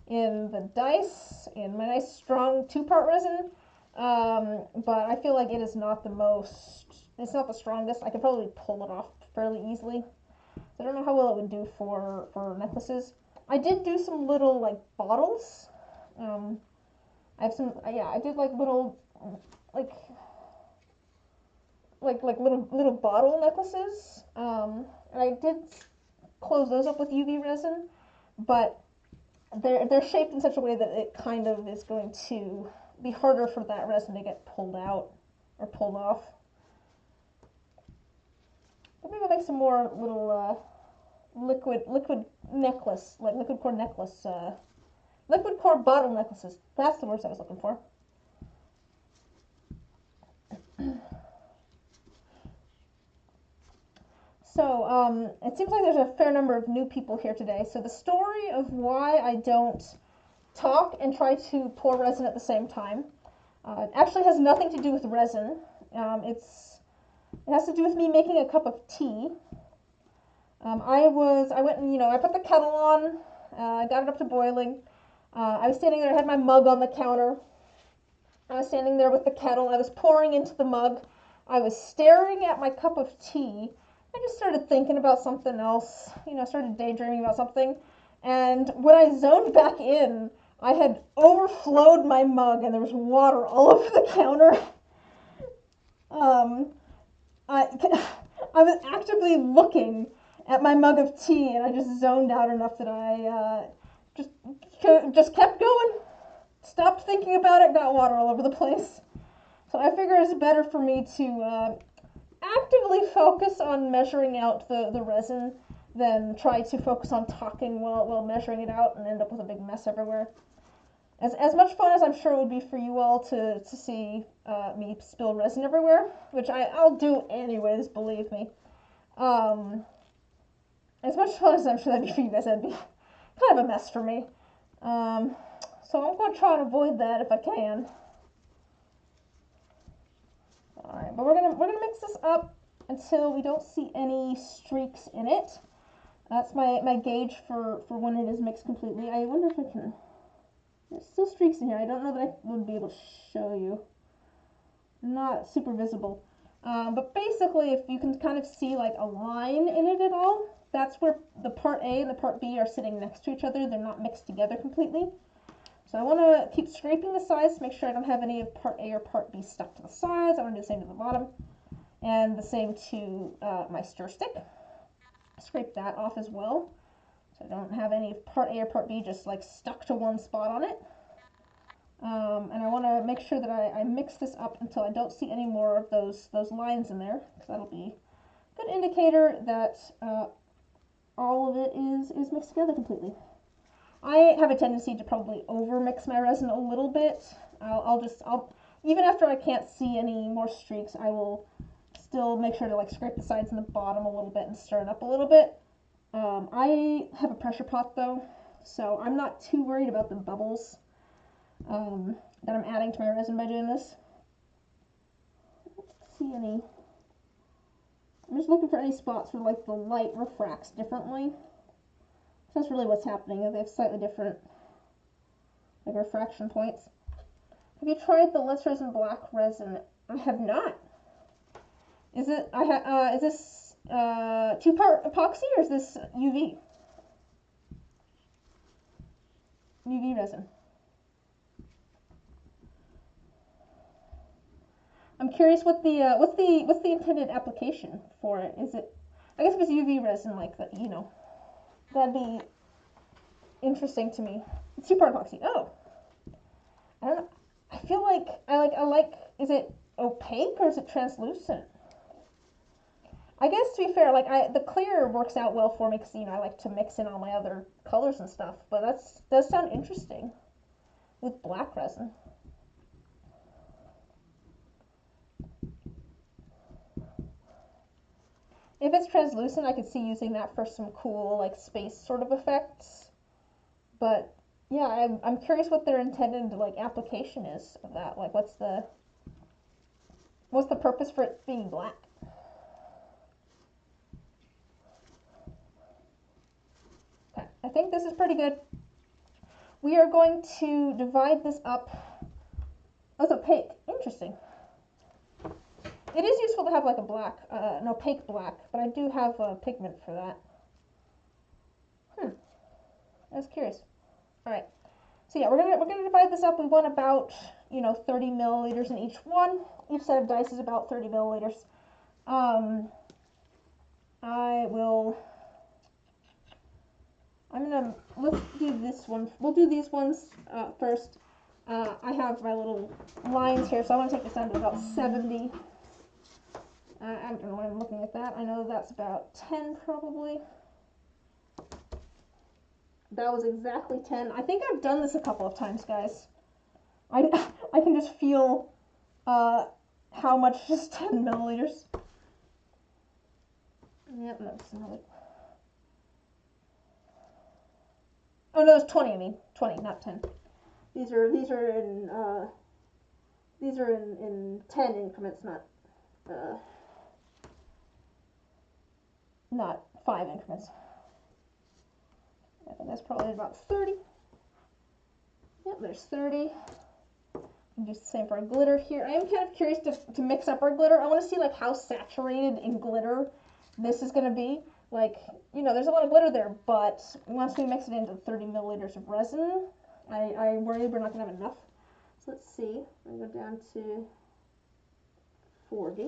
in the dice, in my nice strong 2-part resin, but I feel like it is not it's not the strongest. I could probably pull it off fairly easily. So I don't know how well it would do for necklaces. I did do some little like bottles. I have some, I did like little, like little bottle necklaces. And I did close those up with UV resin, but they're shaped in such a way that it kind of is going to be harder for that resin to get pulled out or pulled off. But maybe I'll make some more little liquid necklace, like liquid core necklace, liquid core bottle necklaces. That's the words I was looking for. So it seems like there's a fair number of new people here today. So the story of why I don't talk and try to pour resin at the same time actually has nothing to do with resin. It has to do with me making a cup of tea. I went and, I put the kettle on, got it up to boiling. I was standing there, I had my mug on the counter. I was standing there with the kettle, I was pouring into the mug. I was staring at my cup of tea. I just started thinking about something else, started daydreaming about something. And when I zoned back in, I had overflowed my mug and there was water all over the counter. I was actively looking at my mug of tea and I just zoned out enough that I just kept going. Stopped thinking about it, got water all over the place. So I figure it's better for me to actively focus on measuring out the resin than try to focus on talking while measuring it out and end up with a big mess everywhere. As much fun as I'm sure it would be for you all to see me spill resin everywhere, which I'll do anyways, believe me. As much fun as I'm sure that'd be for you guys, that'd be kind of a mess for me. So I'm going to try and avoid that if I can. Alright, but we're gonna mix this up until we don't see any streaks in it. That's my gauge for when it is mixed completely. I wonder if I can... There's still streaks in here. I don't know that I would be able to show you. Not super visible. But basically, if you can kind of see like a line in it at all, that's where the part A and the part B are sitting next to each other. They're not mixed together completely. So I want to keep scraping the sides to make sure I don't have any of part A or part B stuck to the sides. I want to do the same to the bottom. And the same to my stir stick. Scrape that off as well. So I don't have any of part A or part B just like stuck to one spot on it. And I want to make sure that I mix this up until I don't see any more of those lines in there. Because that'll be a good indicator that all of it is mixed together completely. I have a tendency to probably over mix my resin a little bit. I'll even after I can't see any more streaks, I will still make sure to like scrape the sides and the bottom a little bit and stir it up a little bit. I have a pressure pot though, so I'm not too worried about the bubbles that I'm adding to my resin by doing this. I don't see any. I'm just looking for any spots where like the light refracts differently. So that's really what's happening. They have slightly different like refraction points. Have you tried the Let's Resin Black resin? I have not. Is it? Is this two-part epoxy or is this UV? UV resin. I'm curious what's the intended application for it? Is it? I guess if it's UV resin like that, that'd be interesting to me. It's two-part epoxy. Oh, I don't know. I feel like I like. Is it opaque or is it translucent? I guess to be fair, like the clear works out well for me because I like to mix in all my other colors and stuff. But does sound interesting with black resin. If it's translucent, I could see using that for some cool like space sort of effects. But yeah, I'm curious what their intended like application is of that. Like what's the purpose for it being black? Okay, I think this is pretty good. We are going to divide this up. Oh, it's opaque. Interesting. It is useful to have like a black, an opaque black, but I do have a pigment for that. I was curious. All right. So yeah, we're gonna divide this up. We want about 30 milliliters in each one. Each set of dice is about 30 milliliters. let's do this one. We'll do these ones first. I have my little lines here, so I want to take this down to about 70. I don't know why I'm looking at that. I know that's about 10 probably. That was exactly 10. I think I've done this a couple of times, guys. I can just feel how much is 10 milliliters. Yep, that's another. Oh no, it's 20. I mean 20, not 10. These are in 10 increments, not 5 increments. I think that's probably about 30. Yep, there's 30. And do the same for our glitter here. I am kind of curious to mix up our glitter. I want to see like how saturated in glitter this is going to be. Like, you know, there's a lot of glitter there, but once we mix it into 30 milliliters of resin, I worry we're not going to have enough. So let's see. I'm going to go down to 40.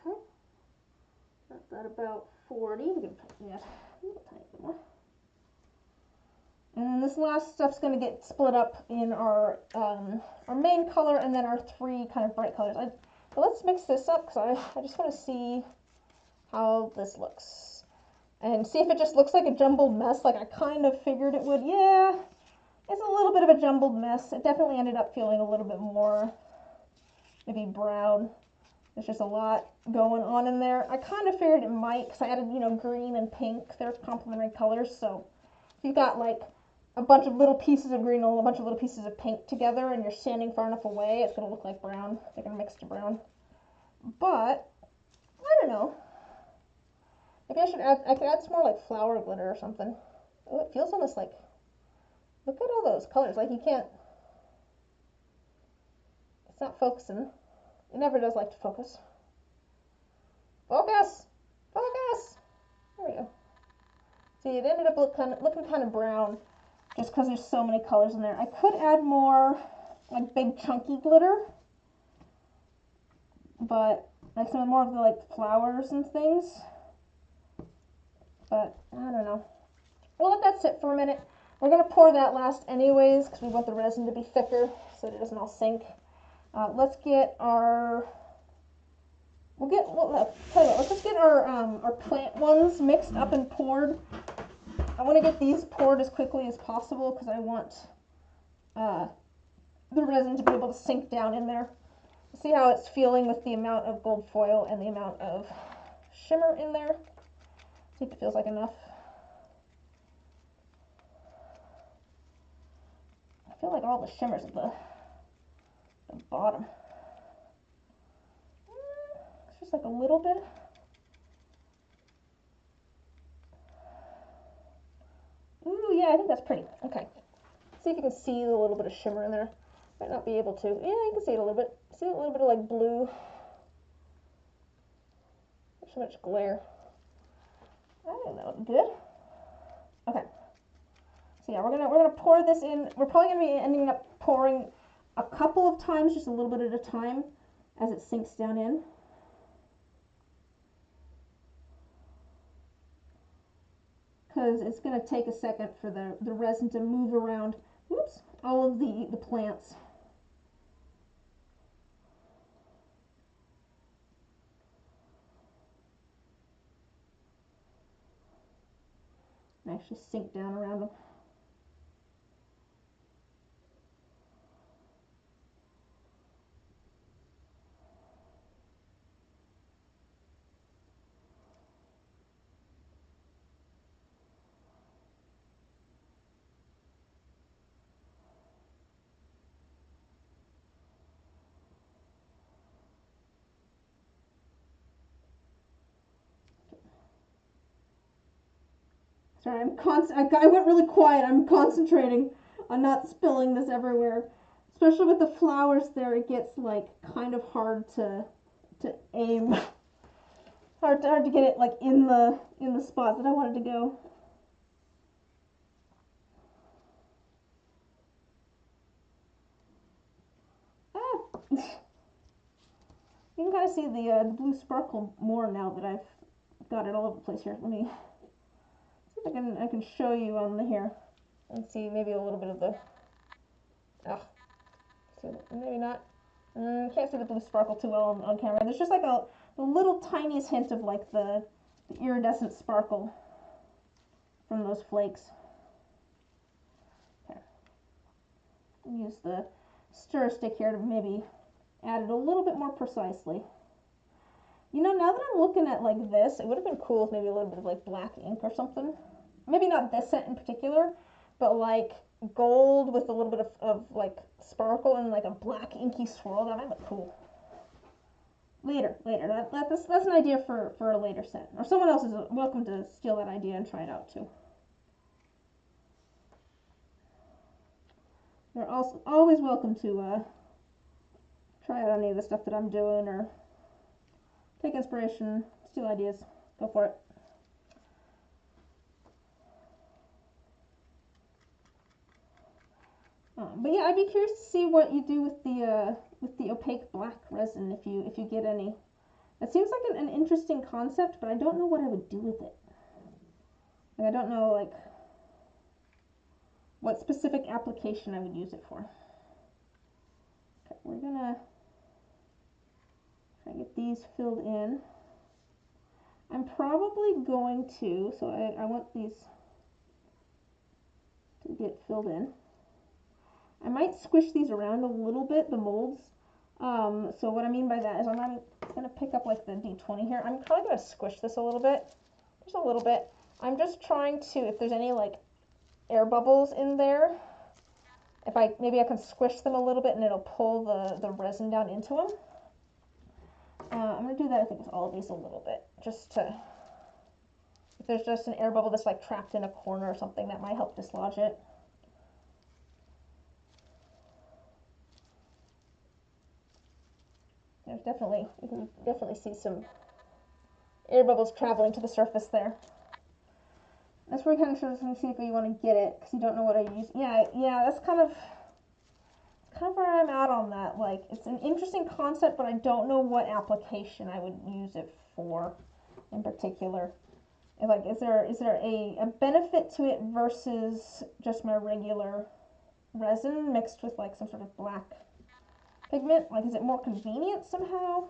Okay. Got that about 40. We can put that a little tiny bit more. And then this last stuff's going to get split up in our main color and then our 3 kind of bright colors. But let's mix this up because I just want to see how this looks. And see if it just looks like a jumbled mess like I kind of figured it would. Yeah, it's a little bit of a jumbled mess. It definitely ended up feeling a little bit more maybe brown. There's just a lot going on in there. I kind of figured it might because I added, you know, green and pink. They're complementary colors. So if you've got like a bunch of little pieces of green and a bunch of little pieces of pink together and you're standing far enough away, it's going to look like brown. They're going to mix to brown. But, I don't know. Maybe I could add some more like flower glitter or something. Oh, it feels almost like, look at all those colors. Like you can't, it's not focusing. It never does like to focus. Focus! Focus! There we go. See, it ended up looking kind of brown just because there's so many colors in there. I could add more like big chunky glitter, but like some more of the like flowers and things. But I don't know. We'll let that sit for a minute. We're going to pour that last anyways because we want the resin to be thicker so that it doesn't all sink. Let's get our, let's just get our plant ones mixed up and poured. I want to get these poured as quickly as possible because I want the resin to be able to sink down in there. See how it's feeling with the amount of gold foil and the amount of shimmer in there. See if it feels like enough. I feel like all the shimmer's at the bottom. It's just like a little bit. Ooh, yeah, I think that's pretty. Okay. See if you can see the little bit of shimmer in there. Might not be able to. Yeah, you can see it a little bit. See a little bit of like blue. There's so much glare. I think that looks good. Okay. So yeah, we're gonna pour this in. We're probably gonna be ending up pouring a couple of times, just a little bit at a time, as it sinks down in. Because it's going to take a second for the resin to move around, whoops, all of the plants. And actually sink down around them. Sorry, I went really quiet. I'm concentrating on not spilling this everywhere. Especially with the flowers there, it gets like kind of hard to aim. Hard to get it like in the spot that I wanted to go. Ah. You can kind of see the blue sparkle more now that I've got it all over the place here. Let me see if I can show you on the here and see maybe a little bit of the. Oh, so maybe not. Can't see the blue sparkle too well on camera. There's just like a little tiniest hint of like the iridescent sparkle from those flakes. Okay. Use the stir stick here to maybe add it a little bit more precisely. You know, now that I'm looking at like this, it would have been cool if maybe a little bit of like black ink or something. Maybe not this scent in particular, but like gold with a little bit of like sparkle and like a black inky swirl. That might look cool. Later. That's an idea for a later scent. Or someone else is welcome to steal that idea and try it out too. They're also always welcome to try out any of the stuff that I'm doing or take inspiration, steal ideas. Go for it. But yeah, I'd be curious to see what you do with the opaque black resin if you get any. It seems like an interesting concept, but I don't know what I would do with it. Like, I don't know like what specific application I would use it for. Okay, we're gonna try to get these filled in. I'm probably going to, so I want these to get filled in. I might squish these around a little bit, the molds. So what I mean by that is I'm not going to pick up like the D20 here. I'm probably going to squish this a little bit. Just a little bit. I'm just trying to, if there's any like air bubbles in there, maybe I can squish them a little bit and it'll pull the resin down into them. I'm going to do that I think with all of these a little bit, just to, if there's just an air bubble that's like trapped in a corner or something, that might help dislodge it. There's definitely, you can definitely see some air bubbles traveling to the surface there. That's where you kind of should see if you want to get it, because you don't know what I use. Yeah, that's kind of where I'm at on that. Like, it's an interesting concept, but I don't know what application I would use it for in particular. Like, is there a benefit to it versus just my regular resin mixed with like some sort of black pigment? Like, is it more convenient somehow?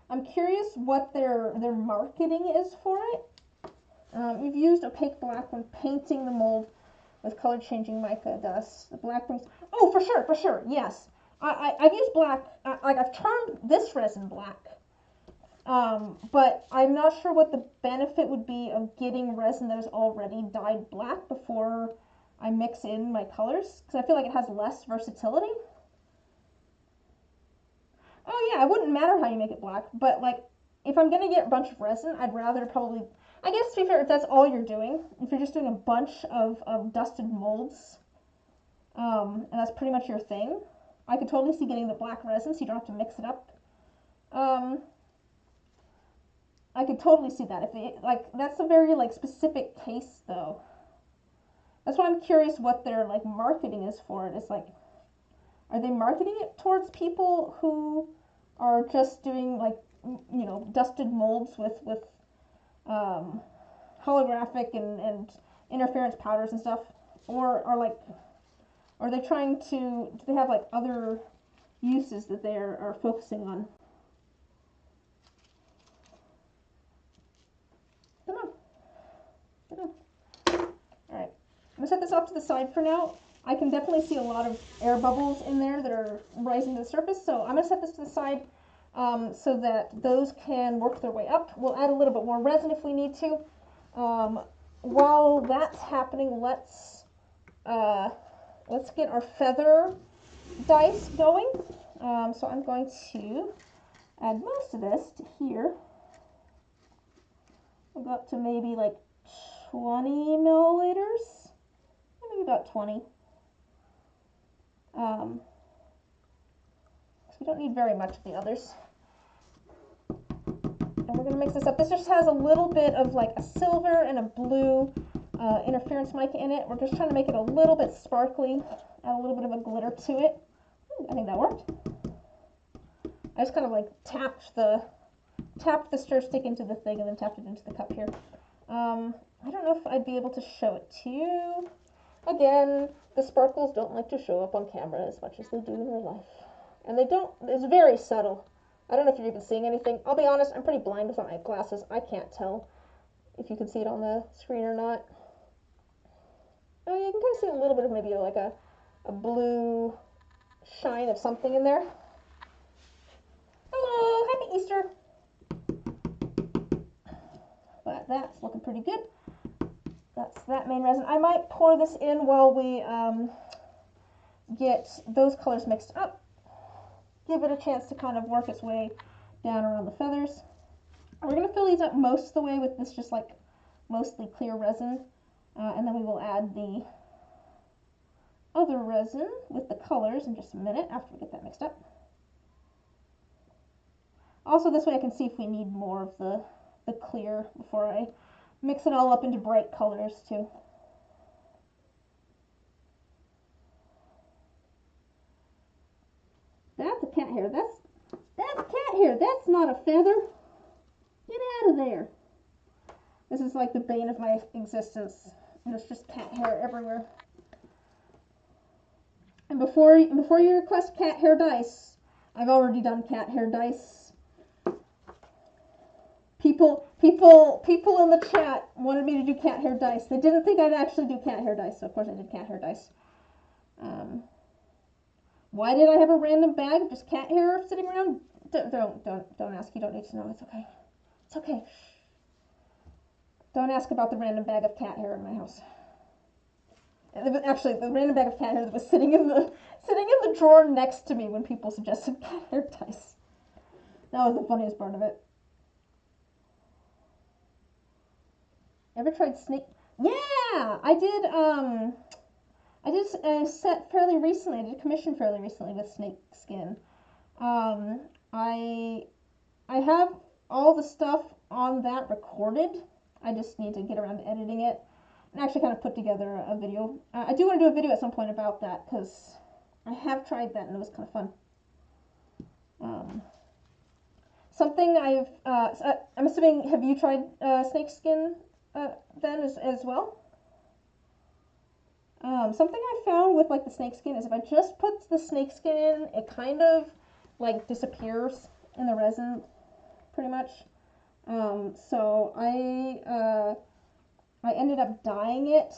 I'm curious what their marketing is for it. You've used opaque black when painting the mold with color changing mica dust. The black brings, oh, for sure, yes. I've used black, like I've turned this resin black. But I'm not sure what the benefit would be of getting resin that is already dyed black before I mix in my colors, because I feel like it has less versatility. Oh yeah, it wouldn't matter how you make it black, but like if I'm gonna get a bunch of resin, I'd rather probably, I guess to be fair, if that's all you're doing, if you're just doing a bunch of dusted molds, and that's pretty much your thing, I could totally see getting the black resin so you don't have to mix it up. I could totally see that. If it, like, that's a very like specific case though. That's why I'm curious what their like marketing is for it. It's like, are they marketing it towards people who are just doing like, you know, dusted molds with holographic and interference powders and stuff, or are they trying to? Do they have like other uses that they are focusing on? I don't know. Alright, I'm going to set this off to the side for now. I can definitely see a lot of air bubbles in there that are rising to the surface, so I'm going to set this to the side so that those can work their way up. We'll add a little bit more resin if we need to. While that's happening, let's get our feather dice going. So I'm going to add most of this to here. We'll go up to maybe like 20 milliliters, maybe about 20. So we don't need very much of the others. And we're going to mix this up. This just has a little bit of like a silver and a blue interference mica in it. We're just trying to make it a little bit sparkly, add a little bit of a glitter to it. I think that worked. I just kind of like tapped the stir stick into the thing and then tapped it into the cup here. I don't know if I'd be able to show it to you. Again, the sparkles don't like to show up on camera as much as they do in real life. And they don't, it's very subtle. I don't know if you're even seeing anything. I'll be honest, I'm pretty blind without my glasses. I can't tell if you can see it on the screen or not. Oh, you can kind of see a little bit of maybe like a blue shine of something in there. Hello, happy Easter. But that's looking pretty good. That's that main resin. I might pour this in while we get those colors mixed up. Give it a chance to kind of work its way down around the feathers. We're going to fill these up most of the way with this just like mostly clear resin. And then we will add the other resin with the colors in just a minute after we get that mixed up. Also, this way I can see if we need more of the clear before I mix it all up into bright colors too. That's a cat hair. That's cat hair. That's not a feather. Get out of there. This is like the bane of my existence. There's just cat hair everywhere. And before you request cat hair dice, I've already done cat hair dice. People in the chat wanted me to do cat hair dice. They didn't think I'd actually do cat hair dice, so of course I did cat hair dice. Why did I have a random bag of just cat hair sitting around? Don't ask. You don't need to know. It's okay. It's okay. Don't ask about the random bag of cat hair in my house. Actually, the random bag of cat hair that was sitting in the drawer next to me when people suggested cat hair dice. That was the funniest part of it. Ever tried snake? Yeah, I did. I did a set fairly recently. I did a commission fairly recently with snake skin. I have all the stuff on that recorded. I just need to get around to editing it and actually kind of put together a video. I do want to do a video at some point about that because I have tried that and it was kind of fun. Something I'm assuming, have you tried snake skin then as well? Something I found with like the snake skin is if I just put the snake skin in, it kind of like disappears in the resin pretty much. So I ended up dyeing it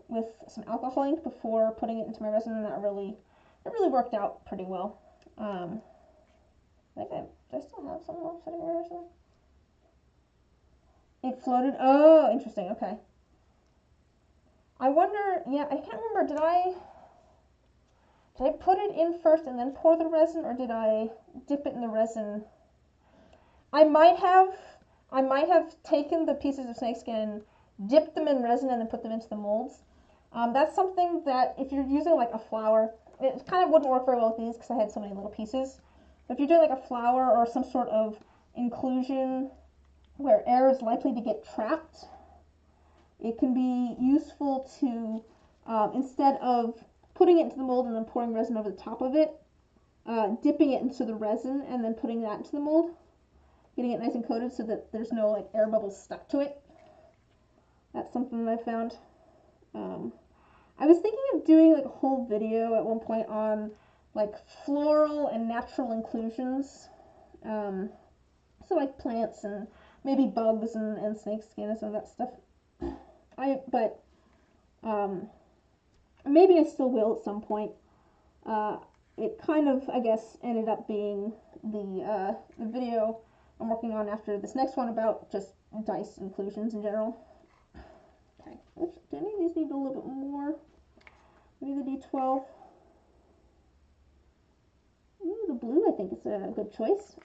with some alcohol ink before putting it into my resin, and it really worked out pretty well. I think I still have some more sitting there or something. It floated. Oh, interesting. Okay. I wonder. Yeah, I can't remember. Did I put it in first and then pour the resin, or did I dip it in the resin? I might have taken the pieces of snakeskin, dipped them in resin, and then put them into the molds. That's something that if you're using like a flower, it kind of wouldn't work very well with these because I had so many little pieces. But if you're doing like a flower or some sort of inclusion where air is likely to get trapped, it can be useful to, instead of putting it into the mold and then pouring resin over the top of it, dipping it into the resin and then putting that into the mold, getting it nice and coated so that there's no like air bubbles stuck to it. That's something that I found. I was thinking of doing like a whole video at one point on like floral and natural inclusions. So like plants and maybe bugs and snake skin and some of that stuff. But maybe I still will at some point. It kind of, I guess, ended up being the video I'm working on after this next one about just dice inclusions in general. Okay, do any of these need a little bit more? Maybe the D12. Ooh, the blue I think is a good choice.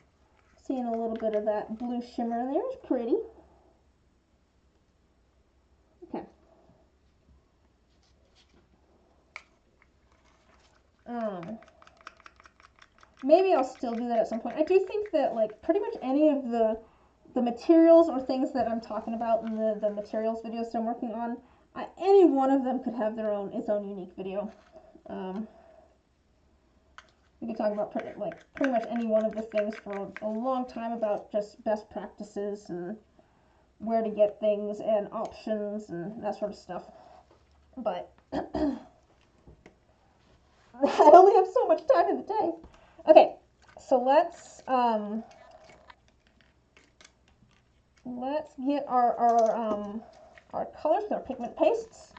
Seeing a little bit of that blue shimmer in there is pretty. Okay. Maybe I'll still do that at some point. I do think that like pretty much any of the the materials or things that I'm talking about in the materials videos that I'm working on, any one of them could have its own unique video. We could talk about pretty much any one of the things for a long time about just best practices and where to get things and options and that sort of stuff. But I only have so much time in the day. Okay, so let's get our colors with our pigment pastes.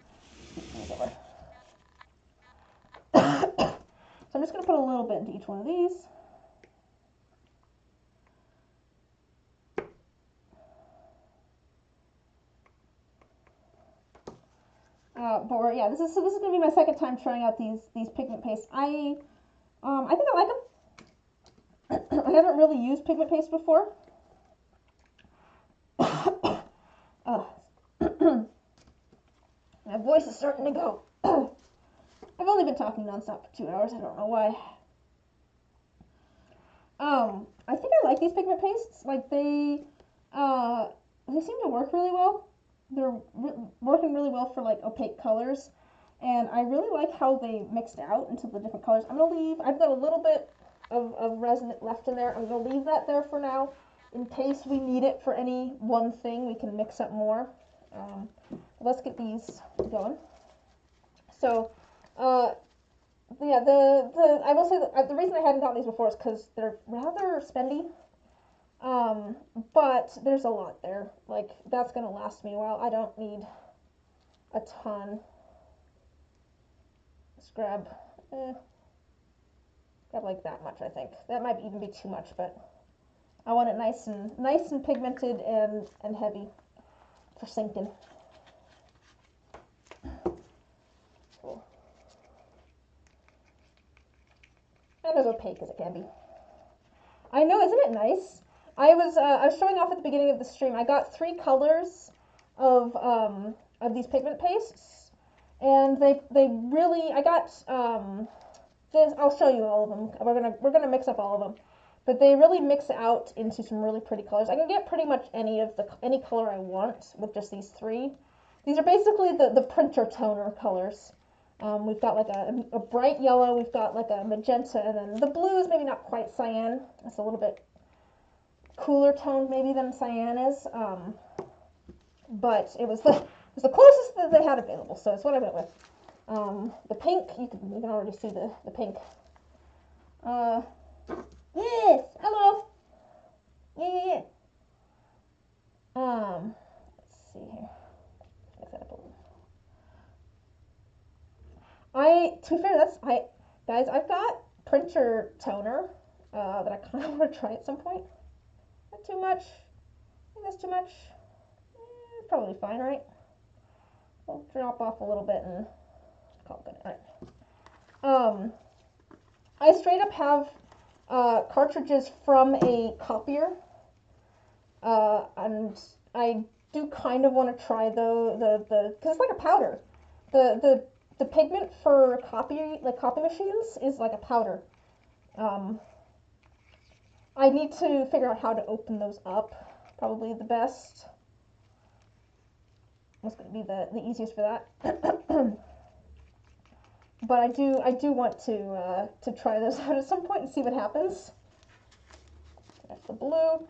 So I'm just going to put a little bit into each one of these. But yeah, this is going to be my second time trying out these pigment pastes. I think I like them. I haven't really used pigment paste before. My voice is starting to go. I've only been talking nonstop for 2 hours. I don't know why. I think I like these pigment pastes. Like they seem to work really well. They're working really well for like opaque colors, and I really like how they mixed out into the different colors. I've got a little bit of resin left in there. I'm gonna leave that there for now, in case we need it for any one thing. We can mix up more. Let's get these going. So, yeah, I will say that the reason I hadn't gotten these before is because they're rather spendy. But there's a lot there. Like, that's gonna last me a while. I don't need a ton. Let's grab like that much, I think. That might even be too much, but I want it nice and pigmented and heavy for sinking. Cool. And as opaque as it can be. I know, isn't it nice? I was showing off at the beginning of the stream. I got 3 colors of these pigment pastes, and they really, I got this. I'll show you all of them. We're gonna mix up all of them, but they really mix out into some really pretty colors. I can get pretty much any color I want with just these 3. These are basically the printer toner colors. We've got like a bright yellow, we've got like a magenta, and then the blue is maybe not quite cyan. It's a little bit cooler toned maybe than cyan is. But it was the closest that they had available, so it's what I went with. The pink, you can already see the pink. Yes, hello. Yeah. Let's see here. Mix that up a little. To be fair, guys, I've got printer toner that I kind of want to try at some point. Not too much. I think that's too much. Probably fine, right? We'll drop off a little bit and call it good. All right. I straight up have cartridges from a copier, and I do kind of want to try because it's like a powder. The pigment for copy machines is like a powder. I need to figure out how to open those up. Probably the best. What's going to be the easiest for that? But I do want to try those out at some point and see what happens. That's the blue.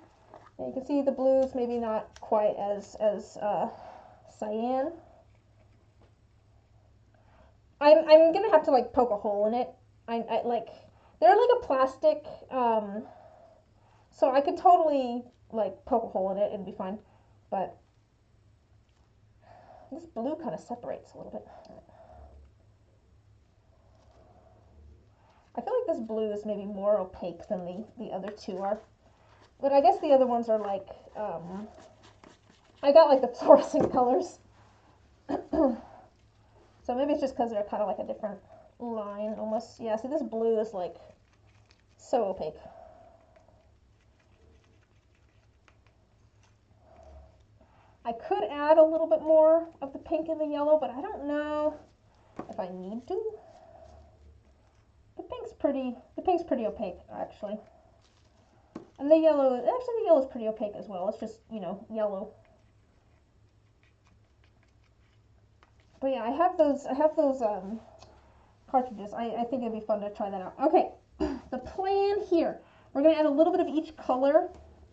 And you can see the blue is maybe not quite as cyan. I'm gonna have to like poke a hole in it. I like they're like a plastic, so I could totally like poke a hole in it and be fine. But this blue kind of separates a little bit. I feel like this blue is maybe more opaque than the other 2 are. But I guess the other ones are like, I got like the fluorescent colors. So maybe it's just because they're kind of like a different line almost. Yeah, see this blue is like so opaque. I could add a little bit more of the pink and the yellow, but I don't know if I need to. The pink's pretty opaque, actually. And the yellow, actually the yellow is pretty opaque as well. It's just, you know, yellow. But yeah, I have those cartridges. I think it'd be fun to try that out. Okay, the plan here. We're going to add a little bit of each color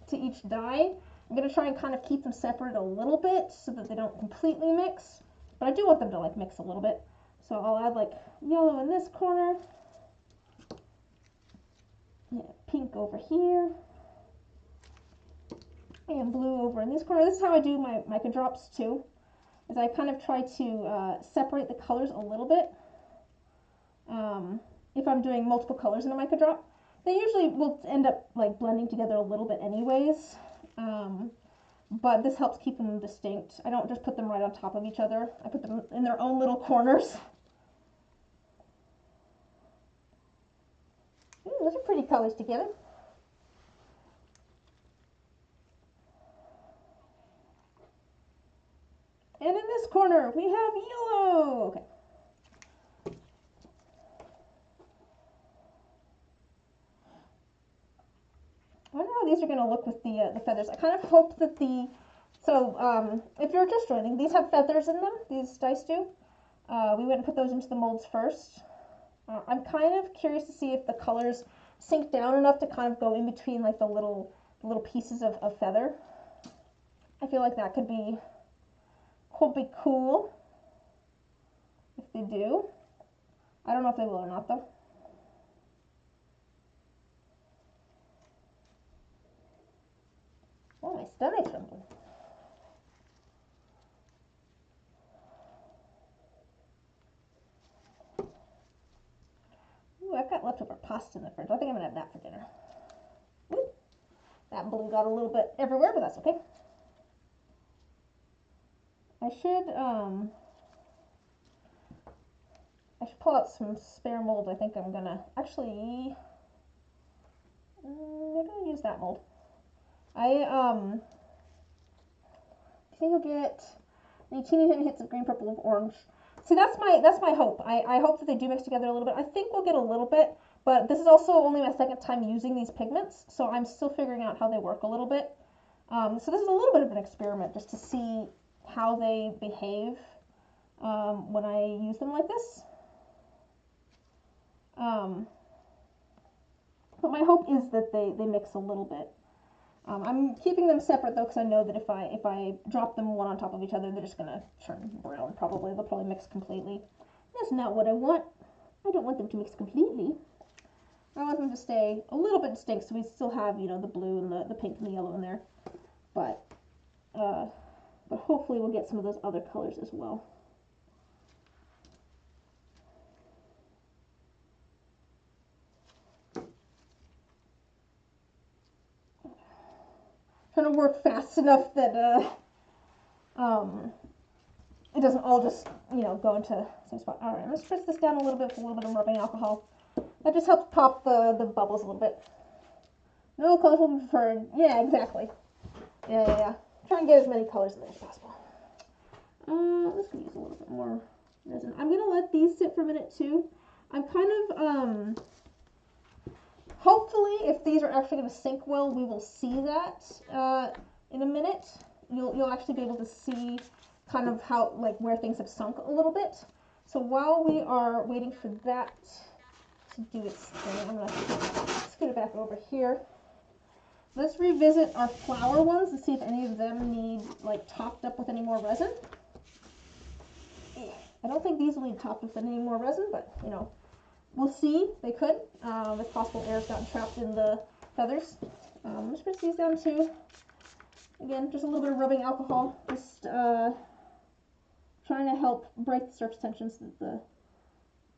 to each die. I'm going to try and kind of keep them separate a little bit so that they don't completely mix. But I do want them to like mix a little bit. So I'll add like yellow in this corner. Yeah, pink over here. And blue over in this corner. This is how I do my mica drops too. Is I kind of try to separate the colors a little bit. If I'm doing multiple colors in a mica drop, they usually will end up like blending together a little bit anyways. But this helps keep them distinct. I don't just put them right on top of each other. I put them in their own little corners. Ooh, those are pretty colors together. And in this corner, we have yellow. Okay. I wonder how these are going to look with the feathers. I kind of hope that if you're just joining, these have feathers in them, these dice do. We went and put those into the molds first. I'm kind of curious to see if the colors sink down enough to kind of go in between like the little pieces of feather. I feel like that could be cool if they do. I don't know if they will or not though. Oh, my stomach's rumbling. Ooh, I've got leftover pasta in the fridge. I think I'm gonna have that for dinner. Ooh, that blue got a little bit everywhere, but that's okay. I should pull out some spare molds. I think I'm gonna actually maybe I'll use that mold. I think you'll get any teeny tiny hits of green, purple, and orange. See, that's my hope. I hope that they do mix together a little bit. I think we'll get a little bit, but this is also only my second time using these pigments, so I'm still figuring out how they work a little bit. So this is a little bit of an experiment just to see how they behave when I use them like this. But my hope is that they mix a little bit. I'm keeping them separate though, because I know that if I drop them one on top of each other, they're just gonna turn brown. Probably they'll probably mix completely. That's not what I want. I don't want them to mix completely. I want them to stay a little bit distinct, so we still have the blue and the pink and the yellow in there. But hopefully we'll get some of those other colors as well. Trying to work fast enough that it doesn't all just go into the same spot. All right, let's press this down a little bit with a little bit of rubbing alcohol. That just helps pop the bubbles a little bit. No colors will be preferred. Yeah, exactly. Yeah. Try and get as many colors in there as possible. Let's use a little bit more resin. I'm gonna let these sit for a minute too. I'm kind of hopefully, if these are actually going to sink well, we will see that in a minute. You'll actually be able to see kind of how, like, where things have sunk a little bit. So while we are waiting for that to do its thing, I'm going to scoot it back over here. Let's revisit our flower ones and see if any of them need, like, topped up with any more resin. I don't think these will need topped with any more resin, but, we'll see. They could. It's possible air's gotten trapped in the feathers. Let's press these down too. Again, just a little bit of rubbing alcohol. Just trying to help break the surface tension so that the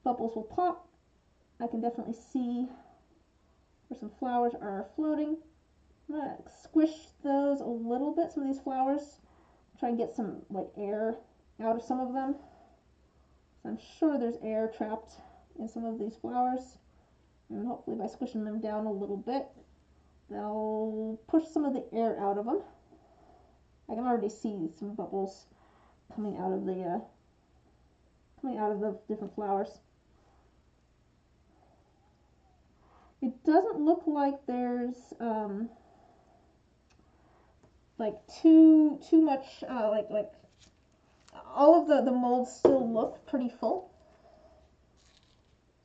bubbles will pop. I can definitely see where some flowers are floating. I'm going to squish those a little bit, some of these flowers. Try and get some like air out of some of them. So I'm sure there's air trapped in some of these flowers, and hopefully by squishing them down a little bit they'll push some of the air out of them. I can already see some bubbles coming out of the different flowers. It doesn't look like there's like too much, like all of the molds still look pretty full.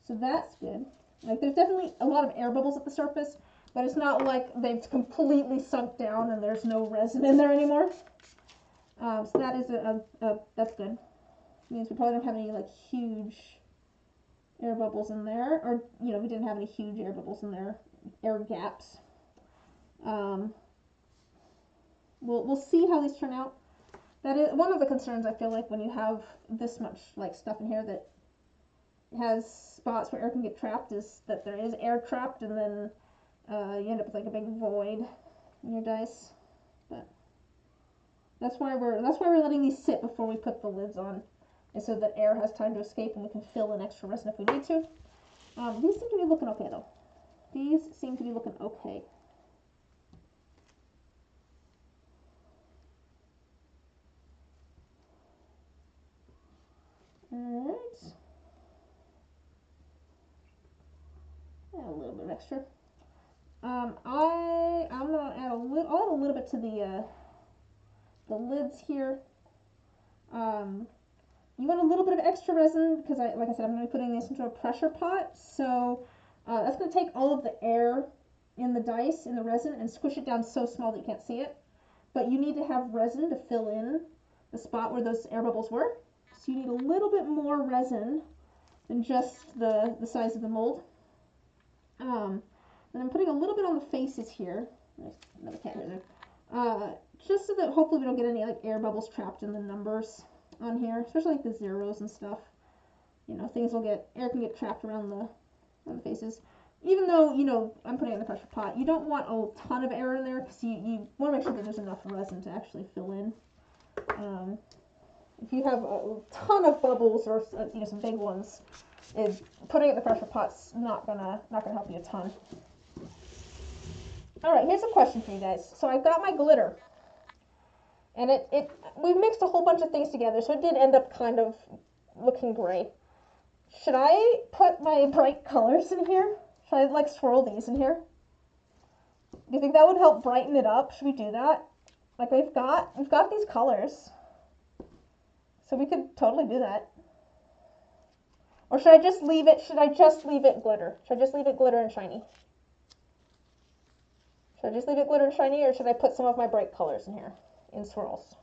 So that's good. Like there's definitely a lot of air bubbles at the surface, but it's not like they've completely sunk down and there's no resin in there anymore. So that is that's good. It means we probably don't have any like huge air bubbles in there, or you know, we didn't have any huge air bubbles in there, air gaps. We'll see how these turn out. That is one of the concerns I feel like when you have this much like stuff in here that has spots where air can get trapped, is that there is air trapped, and then you end up with like a big void in your dice. But that's why we're letting these sit before we put the lids on, and so that air has time to escape and we can fill in extra resin if we need to. These seem to be looking okay though. These seem to be looking okay. Alright. Add a little bit of extra. I'm gonna add I'll add a little bit to the lids here. You want a little bit of extra resin because like I said, I'm gonna be putting this into a pressure pot. So that's gonna take all of the air in the dice, in the resin, and squish it down so small that you can't see it. But you need to have resin to fill in the spot where those air bubbles were. So you need a little bit more resin than just the size of the mold. And I'm putting a little bit on the faces here. There's another cat here. Just so that hopefully we don't get any like air bubbles trapped in the numbers on here, especially like the zeros and stuff. You know, air can get trapped around the faces. Even though, you know, I'm putting it in the pressure pot, you don't want a ton of air in there because you want to make sure that there's enough resin to actually fill in. If you have a ton of bubbles or you know, some big ones, putting it in the pressure pot's not gonna help you a ton. All right, here's a question for you guys. So I've got my glitter, and we mixed a whole bunch of things together, so it did end up kind of looking gray. Should I put my bright colors in here? Should I like swirl these in here? Do you think that would help brighten it up? Should we do that? Like we've got these colors, so we could totally do that. Or should I just leave it? Should I just leave it glitter? Should I just leave it glitter and shiny? Should I just leave it glitter and shiny, or should I put some of my bright colors in here in swirls?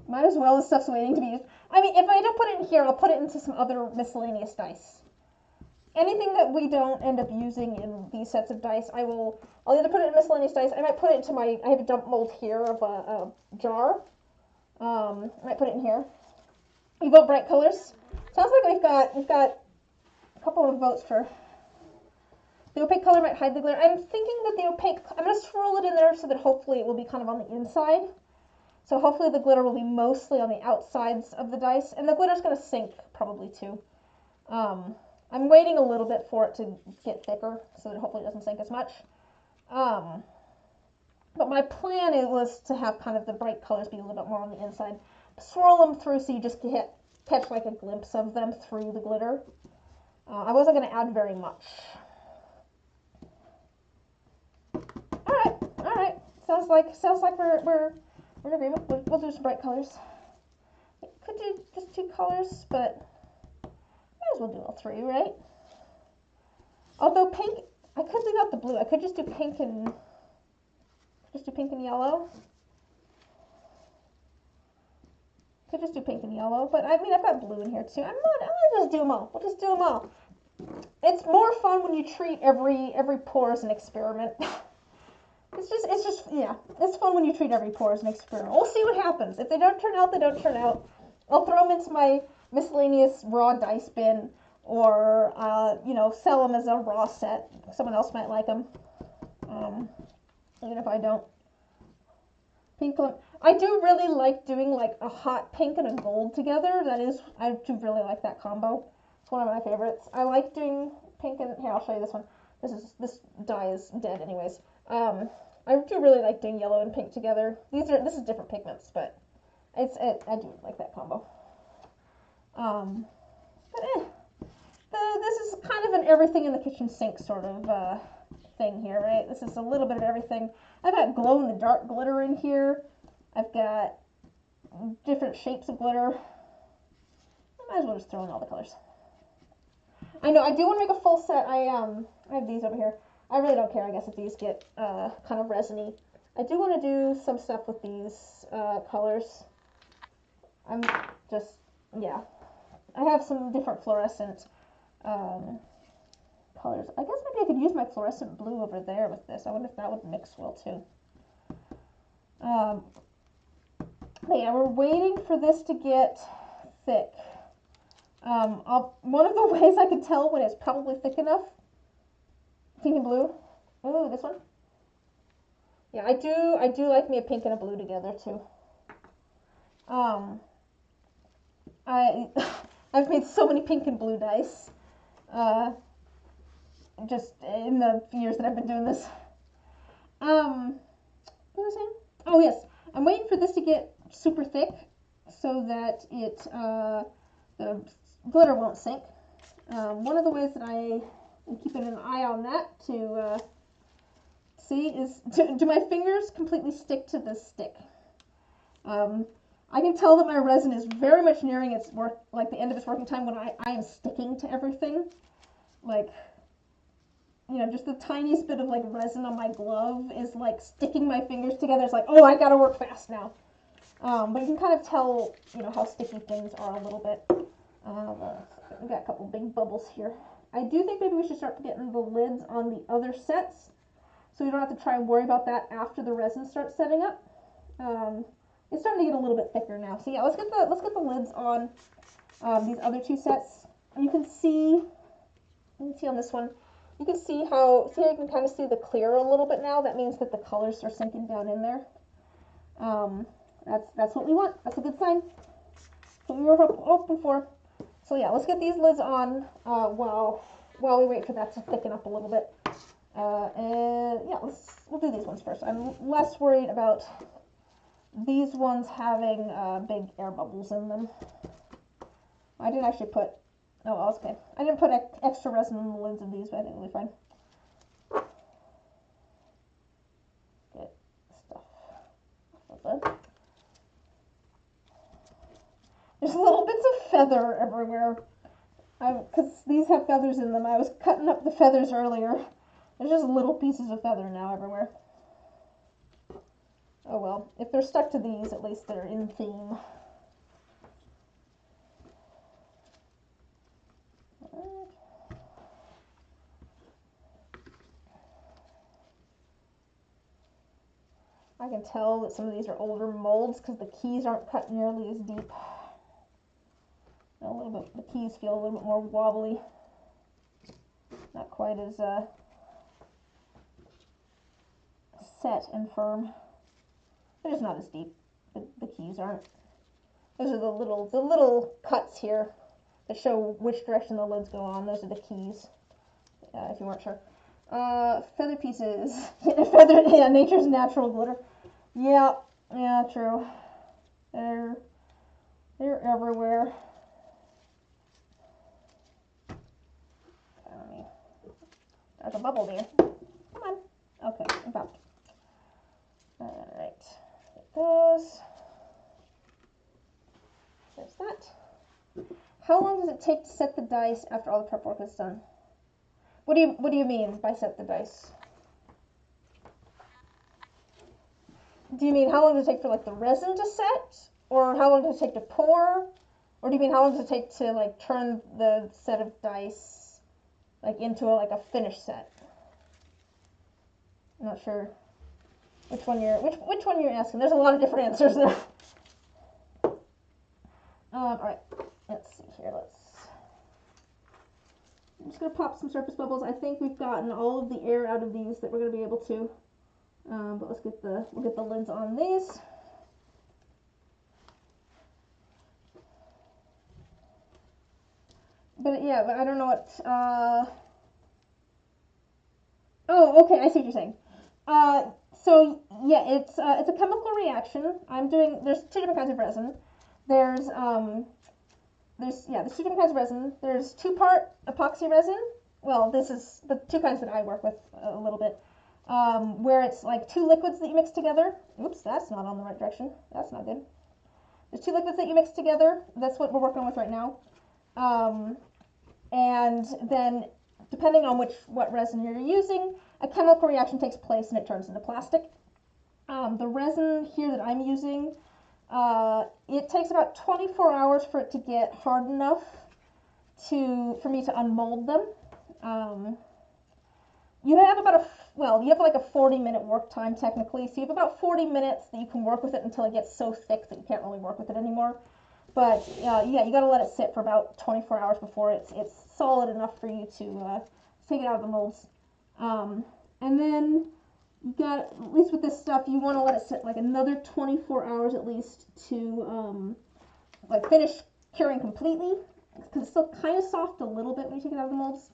Might as well, this stuff's waiting to be used. I mean, if I don't put it in here, I'll put it into some other miscellaneous dice. Anything that we don't end up using in these sets of dice, I'll either put it in miscellaneous dice. I might put it into I have a dump mold here of a jar. I might put it in here. You vote bright colors. Sounds like we've got a couple of votes for the opaque color might hide the glitter. I'm thinking that the opaque, I'm going to swirl it in there so that hopefully it will be kind of on the inside. So hopefully the glitter will be mostly on the outsides of the dice, and the glitter's going to sink probably too. I'm waiting a little bit for it to get thicker so that hopefully it doesn't sink as much. But my plan was to have kind of the bright colors be a little bit more on the inside. Swirl them through so you just catch like a glimpse of them through the glitter. I wasn't going to add very much. All right. Sounds like we're in agreement. We'll do some bright colors. I could do just 2 colors, but might as well do all 3, right? Although pink, I could leave out the blue. I could just do pink and yellow. Could just do pink and yellow, but I mean I've got blue in here too. I'll just do them all. We'll just do them all. It's more fun when you treat every pour as an experiment. It's fun when you treat every pour as an experiment. We'll see what happens. If they don't turn out, they don't turn out. I'll throw them into my miscellaneous raw dice bin, or sell them as a raw set. Someone else might like them, even if I don't. Pink. I do really like doing like a hot pink and a gold together. I do really like that combo. It's one of my favorites. I like doing pink and here I'll show you this one. This die is dead anyways. I do really like doing yellow and pink together. This is different pigments, but I do like that combo. This is kind of an everything in the kitchen sink sort of thing here, right? This is a little bit of everything. I've got glow-in-the-dark glitter in here. I've got different shapes of glitter. I might as well just throw in all the colors. I know, I do want to make a full set. I have these over here. I really don't care, I guess, if these get kind of resiny. I do want to do some stuff with these colors. I'm just, yeah. I have some different fluorescent colors. I guess maybe I could use my fluorescent blue over there with this. I wonder if that would mix well too. But yeah, we're waiting for this to get thick. One of the ways I could tell when it's probably thick enough, pink and blue. Ooh, this one. Yeah, I do like me a pink and a blue together too. I've made so many pink and blue dice. Just in the years that I've been doing this. What was I saying? Oh yes, I'm waiting for this to get super thick so that the glitter won't sink. One of the ways that I am keeping an eye on that to see is, do my fingers completely stick to this stick? I can tell that my resin is very much nearing its the end of its working time when I am sticking to everything. Like, you know, just the tiniest bit of like resin on my glove is like sticking my fingers together. It's like, oh, I gotta work fast now. But you can kind of tell, you know, how sticky things are a little bit. We've got a couple big bubbles here. I do think maybe we should start getting the lids on the other sets, so we don't have to try and worry about that after the resin starts setting up. It's starting to get a little bit thicker now. So yeah, let's get the lids on these other two sets. And you can see on this one, you can see how you can kind of see the clear a little bit now. That means that the colors are sinking down in there. That's what we want. That's a good sign. That's what we were hoping for. So yeah, let's get these lids on while we wait for that to thicken up a little bit. And yeah, we'll do these ones first. I'm less worried about these ones having big air bubbles in them. I didn't actually put, oh, that's okay. I didn't put extra resin in the lids of these, but I think it'll be fine. Get stuff off of them. There's little bits of feather everywhere. Because these have feathers in them. I was cutting up the feathers earlier. There's just little pieces of feather now everywhere. Oh well, if they're stuck to these, at least they're in theme. I can tell that some of these are older molds because the keys aren't cut nearly as deep. A little bit, the keys feel a little bit more wobbly. Not quite as set and firm. They're just not as deep. The keys aren't. Those are the little cuts here that show which direction the lids go on. Those are the keys, if you weren't sure. Feather pieces. Feather, yeah, nature's natural glitter. Yeah, true. They're everywhere. There's a bubble there. Come on. Okay, I'm back. Alright. Get those. There's that. How long does it take to set the dice after all the prep work is done? What do you mean by set the dice? Do you mean how long does it take for like the resin to set? Or how long does it take to pour? Or do you mean how long does it take to like turn the set of dice like into a finished set? I'm not sure which one you're asking. There's a lot of different answers there. Alright, let's see here. I'm just going to pop some surface bubbles. I think we've gotten all of the air out of these that we're going to be able to. But we'll get the lids on these. But yeah, but I don't know what, oh, okay, I see what you're saying. So yeah, it's a chemical reaction. There's two different kinds of resin. There's two different kinds of resin. There's 2-part epoxy resin, well, this is the two kinds that I work with a little bit, where it's like two liquids that you mix together. Oops, that's not on the right direction. That's not good. There's two liquids that you mix together. That's what we're working with right now. And then, depending on what resin you're using, a chemical reaction takes place and it turns into plastic. The resin here that I'm using, it takes about 24 hours for it to get hard enough for me to unmold them. You have you have like a 40-minute work time technically, so you have about 40 minutes that you can work with it until it gets so thick that you can't really work with it anymore. But yeah, you got to let it sit for about 24 hours before it's solid enough for you to take it out of the molds. And then you got, at least with this stuff, you want to let it sit like another 24 hours at least to like finish curing completely, because it's still kind of soft a little bit when you take it out of the molds.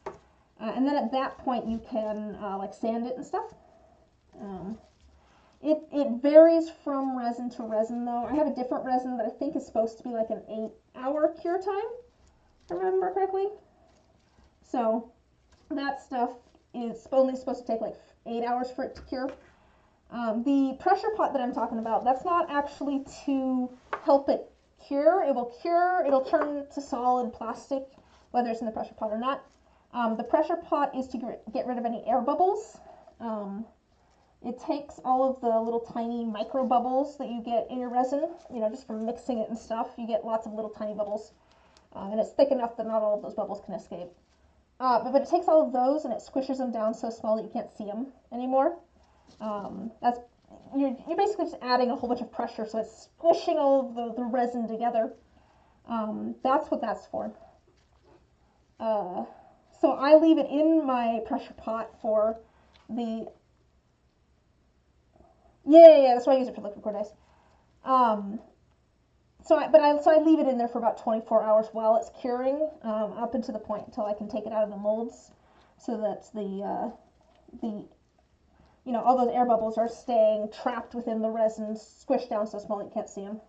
And then at that point you can like sand it and stuff. It varies from resin to resin though. I have a different resin that I think is supposed to be like an 8-hour cure time, if I remember correctly. So that stuff is only supposed to take like 8 hours for it to cure. The pressure pot that I'm talking about, that's not actually to help it cure. It will cure, it'll turn to solid plastic, whether it's in the pressure pot or not. The pressure pot is to get rid of any air bubbles. It takes all of the little tiny micro bubbles that you get in your resin, just from mixing it and stuff. You get lots of little tiny bubbles, and it's thick enough that not all of those bubbles can escape. But it takes all of those and it squishes them down so small that you can't see them anymore. You're basically just adding a whole bunch of pressure, so it's squishing all of the resin together. That's what that's for. So I leave it in my pressure pot for the... Yeah, that's why I use it for liquid core dice. So I leave it in there for about 24 hours while it's curing, up until the point until I can take it out of the molds, so that all those air bubbles are staying trapped within the resin, squished down so small you can't see them.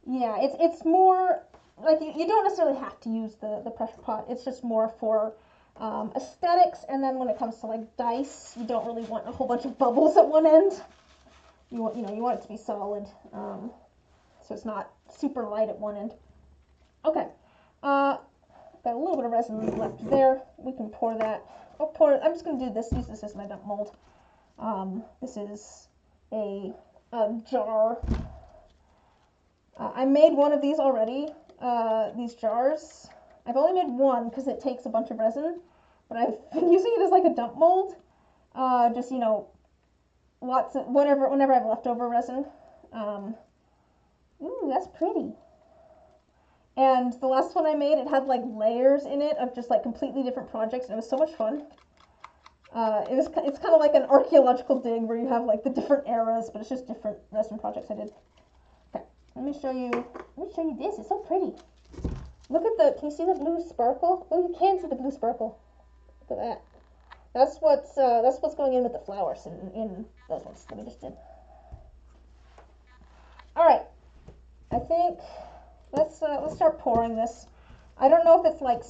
Yeah, it's more like you don't necessarily have to use the pressure pot. It's just more for aesthetics, and then when it comes to like dice, you don't really want a whole bunch of bubbles at one end. You want it to be solid, so it's not super light at one end. Okay, got a little bit of resin left there. We can pour that. I'm just going to use this as my dump mold. This is a jar. I made one of these already. These jars. I've only made one because it takes a bunch of resin, but I've been using it as like a dump mold. Just lots of whenever I have leftover resin. Ooh, that's pretty. And the last one I made, it had like layers in it of just like completely different projects, and it was so much fun. It's kind of like an archaeological dig where you have like the different eras, but it's just different resin projects I did. Okay, let me show you this. It's so pretty. Look at can you see the blue sparkle? Oh, you can see the blue sparkle. Look at that. That's what's going in with the flowers in those ones that we just did. All right, I think let's start pouring this. I don't know if it's like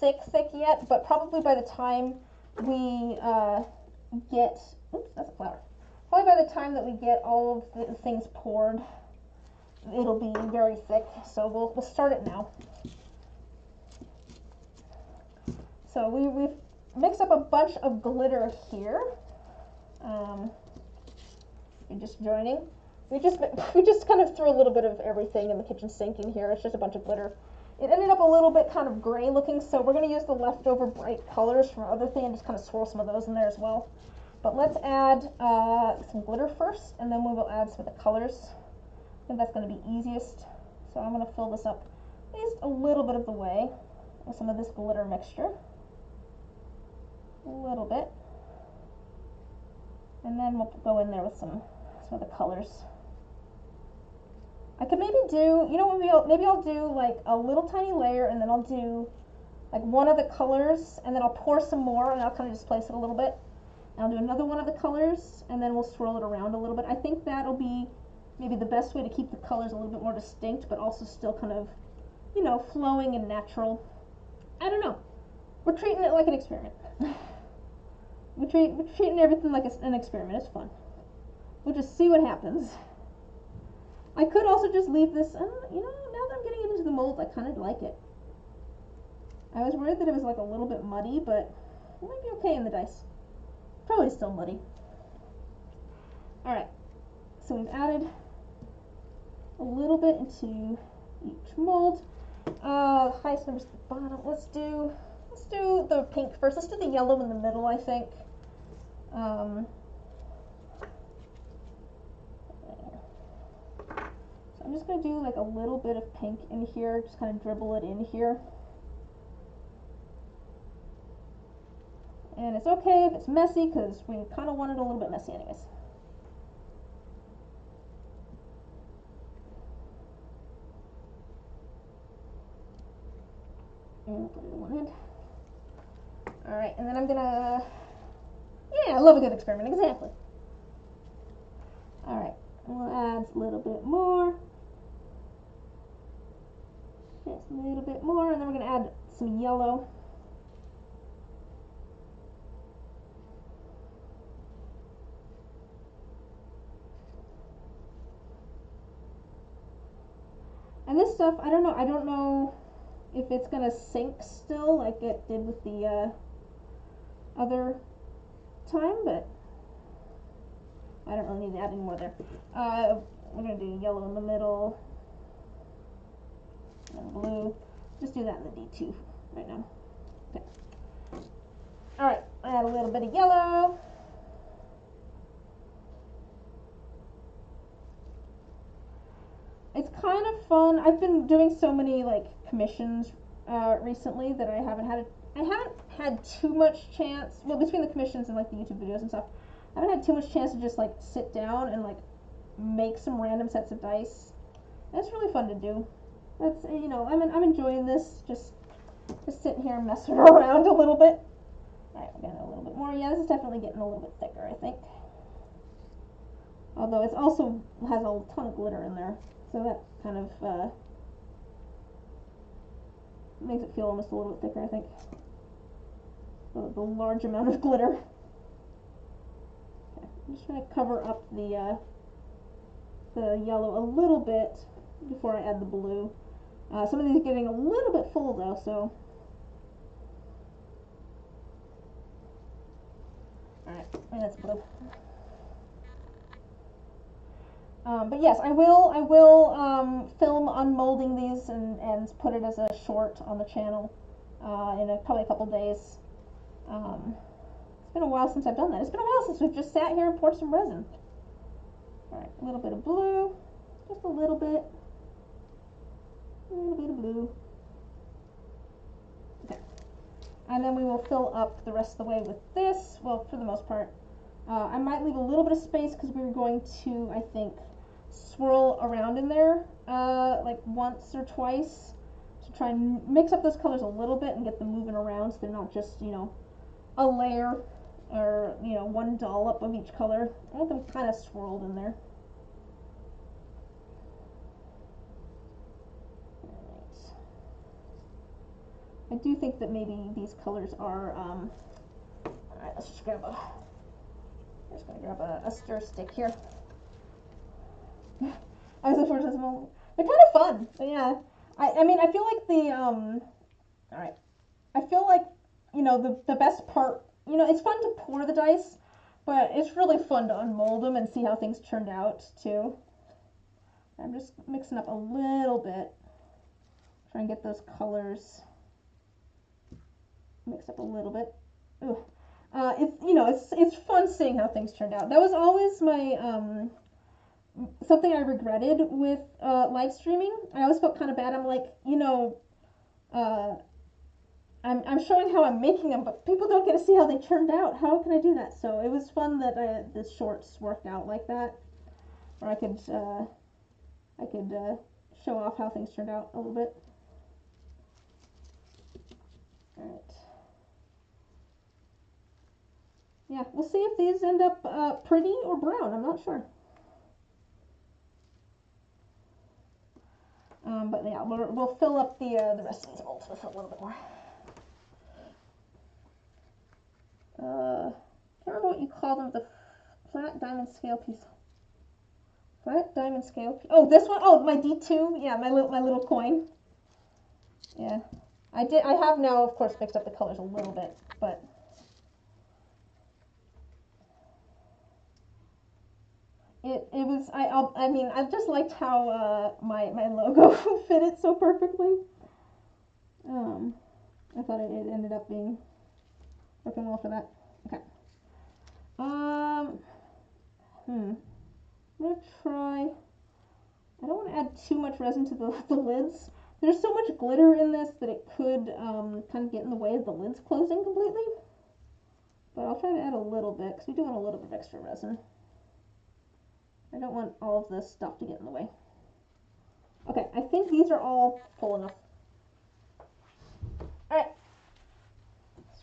thick yet, but probably by the time we get, oops, that's a flower. Probably by the time that we get all of the things poured, it'll be very thick. So we'll start it now. So we've mixed up a bunch of glitter here. You're just joining. We just kind of threw a little bit of everything in the kitchen sink in here. It's just a bunch of glitter. It ended up a little bit kind of gray looking, so we're going to use the leftover bright colors from our other thing and just kind of swirl some of those in there as well. But let's add some glitter first, and then we will add some of the colors. I think that's going to be easiest. So I'm going to fill this up at least a little bit of the way with some of this glitter mixture. A little bit. And then we'll go in there with some of the colors. I could maybe do, maybe I'll do like a little tiny layer, and then I'll do like one of the colors, and then I'll pour some more, and I'll kind of displace it a little bit. And I'll do another one of the colors, and then we'll swirl it around a little bit. I think that'll be maybe the best way to keep the colors a little bit more distinct, but also still kind of, flowing and natural. I don't know. We're treating it like an experiment. We're treating everything like an experiment. It's fun. We'll just see what happens. I could also just leave this, now that I'm getting it into the mold, I kind of like it. I was worried that it was like a little bit muddy, but it might be okay in the dice. Probably still muddy. Alright, so we've added a little bit into each mold. Highest numbers at the bottom. Let's do the pink first. Let's do the yellow in the middle, I think. So I'm just going to do like a little bit of pink in here, just kind of dribble it in here. And it's okay if it's messy, because we kind of want it a little bit messy anyways. And put it in one end. Alright, and then I'm gonna... Yeah, I love a good experiment, exactly. Alright, we'll add a little bit more. Just a little bit more, and then we're gonna add some yellow. And this stuff, I don't know if it's gonna sink still like it did with the other time, but I don't really need to add any more there. We're gonna do yellow in the middle, and blue. Just do that in the D2 right now. Okay. Alright, add a little bit of yellow. It's kind of fun. I've been doing so many like commissions recently that I haven't had too much chance. Well, between the commissions and like the YouTube videos and stuff, I haven't had too much chance to just like sit down and like make some random sets of dice. And it's really fun to do. That's I'm enjoying this. Just sitting here messing around a little bit. All right, we're getting a little bit more. Yeah, this is definitely getting a little bit thicker, I think. Although it also has a ton of glitter in there. So that kind of makes it feel almost a little bit thicker, I think. The large amount of glitter. Okay, I'm just going to cover up the yellow a little bit before I add the blue. Some of these are getting a little bit full though, so. Alright, and that's blue. But yes, I will film unmolding these and put it as a short on the channel in probably a couple days. It's been a while since I've done that. It's been a while since we've just sat here and poured some resin. Alright, a little bit of blue, just a little bit of blue. Okay, and then we will fill up the rest of the way with this, well, for the most part. I might leave a little bit of space because we're going to, I think, swirl around in there like once or twice to try and mix up those colors a little bit and get them moving around so they're not just, a layer or, one dollop of each color. I want them kind of swirled in there. I do think that maybe these colors are, alright, let's just grab I'm just going to grab a stir stick here. I was looking forward to this moment. They're kind of fun, but yeah. I mean, I feel like alright, I feel like, the best part, it's fun to pour the dice, but it's really fun to unmold them and see how things turned out, too. I'm just mixing up a little bit, try and get those colors mixed up a little bit. Ugh. It's fun seeing how things turned out. That was always my something I regretted with live streaming. I always felt kind of bad. I'm like, I'm showing how I'm making them, but people don't get to see how they turned out. How can I do that? So it was fun that the shorts worked out like that, where I could show off how things turned out a little bit. All right. Yeah, we'll see if these end up pretty or brown. I'm not sure. But yeah, we'll fill up the rest of these molds with a little bit more. can't remember what you call them, the flat diamond scale piece. Flat diamond scale. Oh, this one. Oh, my D2. Yeah, my little coin. Yeah, I have now, of course, mixed up the colors a little bit, but it was. I mean, I just liked how my logo fitted so perfectly. I thought it ended up being working well for that. Okay. I'm gonna try. I don't want to add too much resin to the lids. There's so much glitter in this that it could kind of get in the way of the lids closing completely. But I'll try to add a little bit because we do want a little bit of extra resin. I don't want all of this stuff to get in the way. Okay, I think these are all full enough. Alright.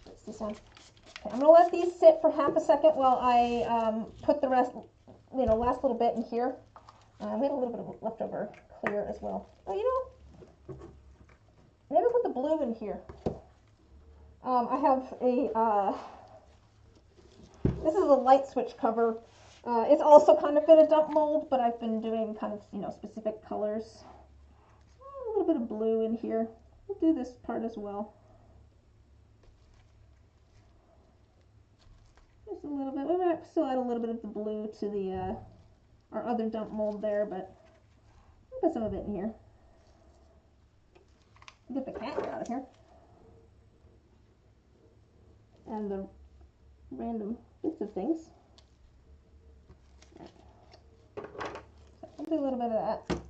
Switch this on. Okay, I'm going to let these sit for half a second while I put the rest, last little bit in here. We had a little bit of leftover clear as well. Oh, maybe put the blue in here. I have a, this is a light switch cover. It's also kind of been a dump mold, but I've been doing kind of, specific colors. A little bit of blue in here. We'll do this part as well. Just a little bit. We might still add a little bit of the blue to the our other dump mold there, but I'll put some of it in here. Get the cat out of here. And the random bits of things. I'll do a little bit of that.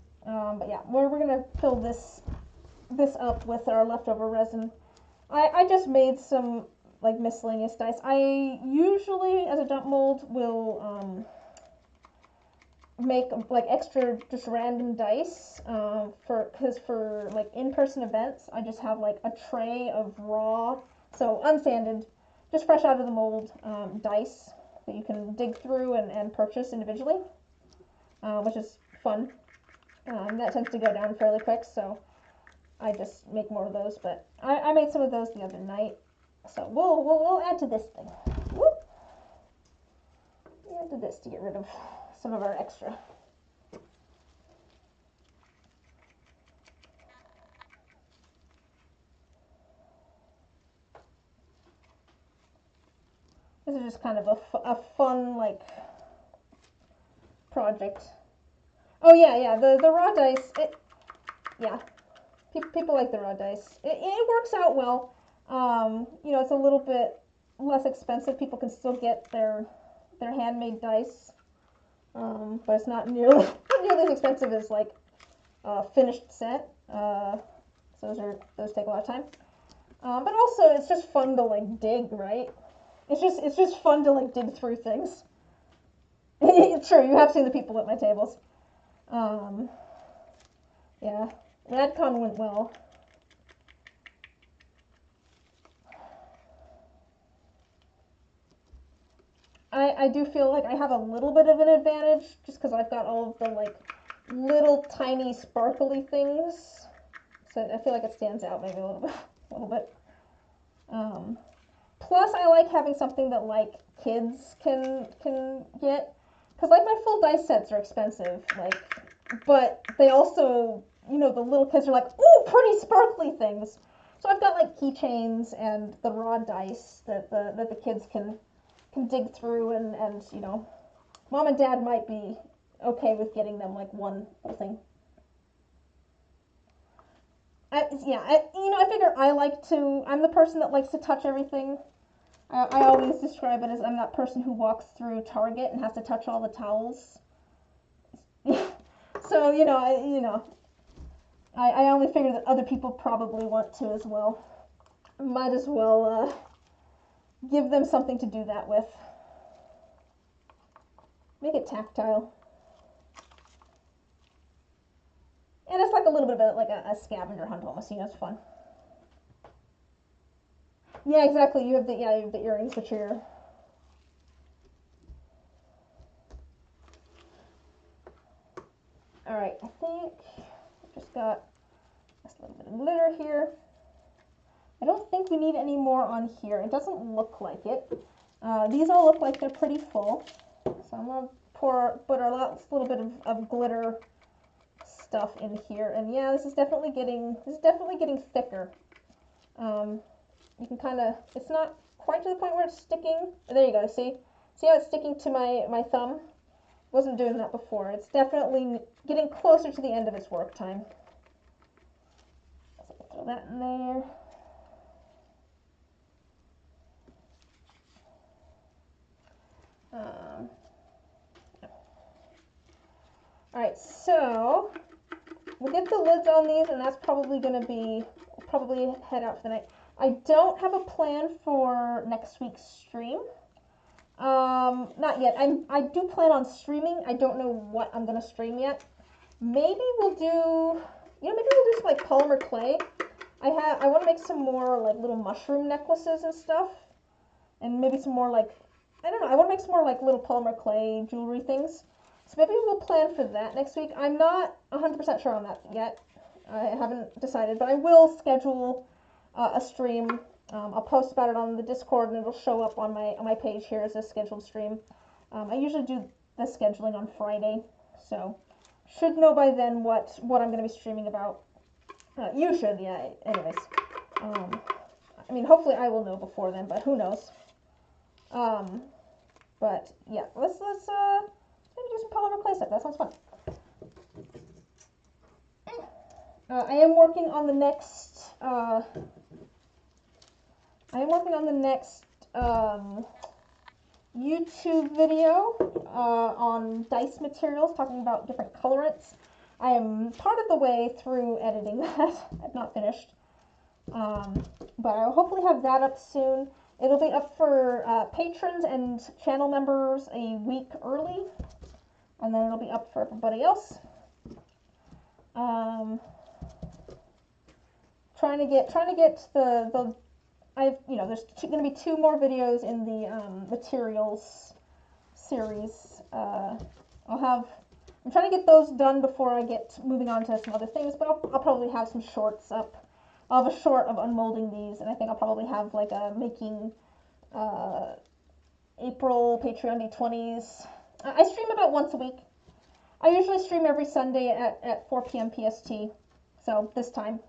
But yeah, we're gonna fill this up with our leftover resin. I just made some like miscellaneous dice. I usually, as a dump mold, will make like extra just random dice because for like in-person events, I just have like a tray of raw, so unsanded, just fresh out of the mold dice that you can dig through and purchase individually, which is fun. That tends to go down fairly quick, so I just make more of those. But I made some of those the other night, so we'll add to this thing. Whoop. Add to this to get rid of some of our extra. This is just kind of a fun like project. Oh yeah, the raw dice. People like the raw dice. It works out well. It's a little bit less expensive. People can still get their handmade dice, but it's not nearly as expensive as like a finished set. So those take a lot of time. But also it's just fun to like dig, right? It's just fun to like dig through things. Sure, you have seen the people at my tables. Yeah, RadCon went well. I do feel like I have a little bit of an advantage just because I've got all of the like little tiny sparkly things. So I feel like it stands out maybe a little bit. Plus, I like having something that like kids can get, because like my full dice sets are expensive, like, but they also, the little kids are like, ooh, pretty sparkly things. So I've got like keychains and the raw dice that the kids can dig through, and mom and dad might be okay with getting them like one whole thing. I figure I'm the person that likes to touch everything. I always describe it as I'm that person who walks through Target and has to touch all the towels. So, I only figure that other people probably want to as well. Might as well give them something to do that with. Make it tactile. And it's like a little bit of like a scavenger hunt almost, it's fun. Yeah, exactly. You have the earrings, which are. All right, I think I just got a little bit of glitter here. I don't think we need any more on here. It doesn't look like it. These all look like they're pretty full, so I'm gonna put a little bit of glitter stuff in here, and yeah, this is definitely getting thicker. You can kind of, it's not quite to the point where it's sticking. There you go. See how it's sticking to my thumb? Wasn't doing that before. It's definitely getting closer to the end of its work time. So throw that in there. Alright, so we'll get the lids on these, and that's probably going to be, probably head out for the night. I don't have a plan for next week's stream. Not yet. I do plan on streaming. I don't know what I'm going to stream yet. Maybe we'll do, maybe we'll do some like polymer clay. I want to make some more like little mushroom necklaces and stuff. And maybe some more like, I don't know, I want to make some more like little polymer clay jewelry things. So maybe we'll plan for that next week. I'm not 100% sure on that yet. I haven't decided, but I will schedule a stream. I'll post about it on the Discord, and it'll show up on my page here as a scheduled stream. I usually do the scheduling on Friday, so should know by then what I'm going to be streaming about. You should, yeah. Anyways, I mean, hopefully I will know before then, but who knows? But yeah, let's maybe do some polymer clay stuff. That sounds fun. I am working on the next. YouTube video on dice materials, talking about different colorants. I am part of the way through editing that. I've not finished. But I'll hopefully have that up soon. It'll be up for patrons and channel members a week early, and then it'll be up for everybody else. Trying to get the there's going to be 2 more videos in the materials series. I'm trying to get those done before I get moving on to some other things, but I'll probably have some shorts up. I'll have a short of unmolding these, and I think I'll probably have like a making April Patreon D20s. I stream about once a week. I usually stream every Sunday at 4 p.m. PST, so this time.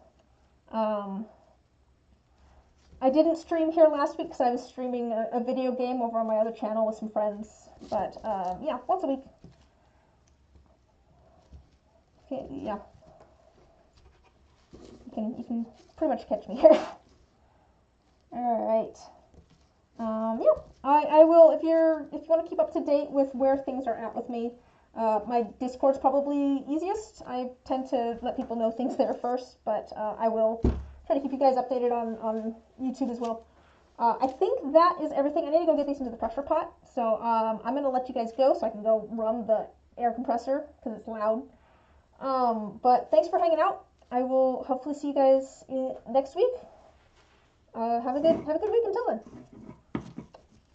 I didn't stream here last week because I was streaming a video game over on my other channel with some friends, but yeah, once a week. Okay, yeah. You can pretty much catch me here. Alright. Yeah, I will, if you want to keep up to date with where things are at with me, my Discord's probably easiest. I tend to let people know things there first, but I will try to keep you guys updated on YouTube as well. I think that is everything. I need to go get these into the pressure pot, so I'm going to let you guys go so I can go run the air compressor because it's loud. But thanks for hanging out. I will hopefully see you guys next week. Have a good week until then.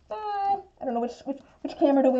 Bye. I don't know which camera to win.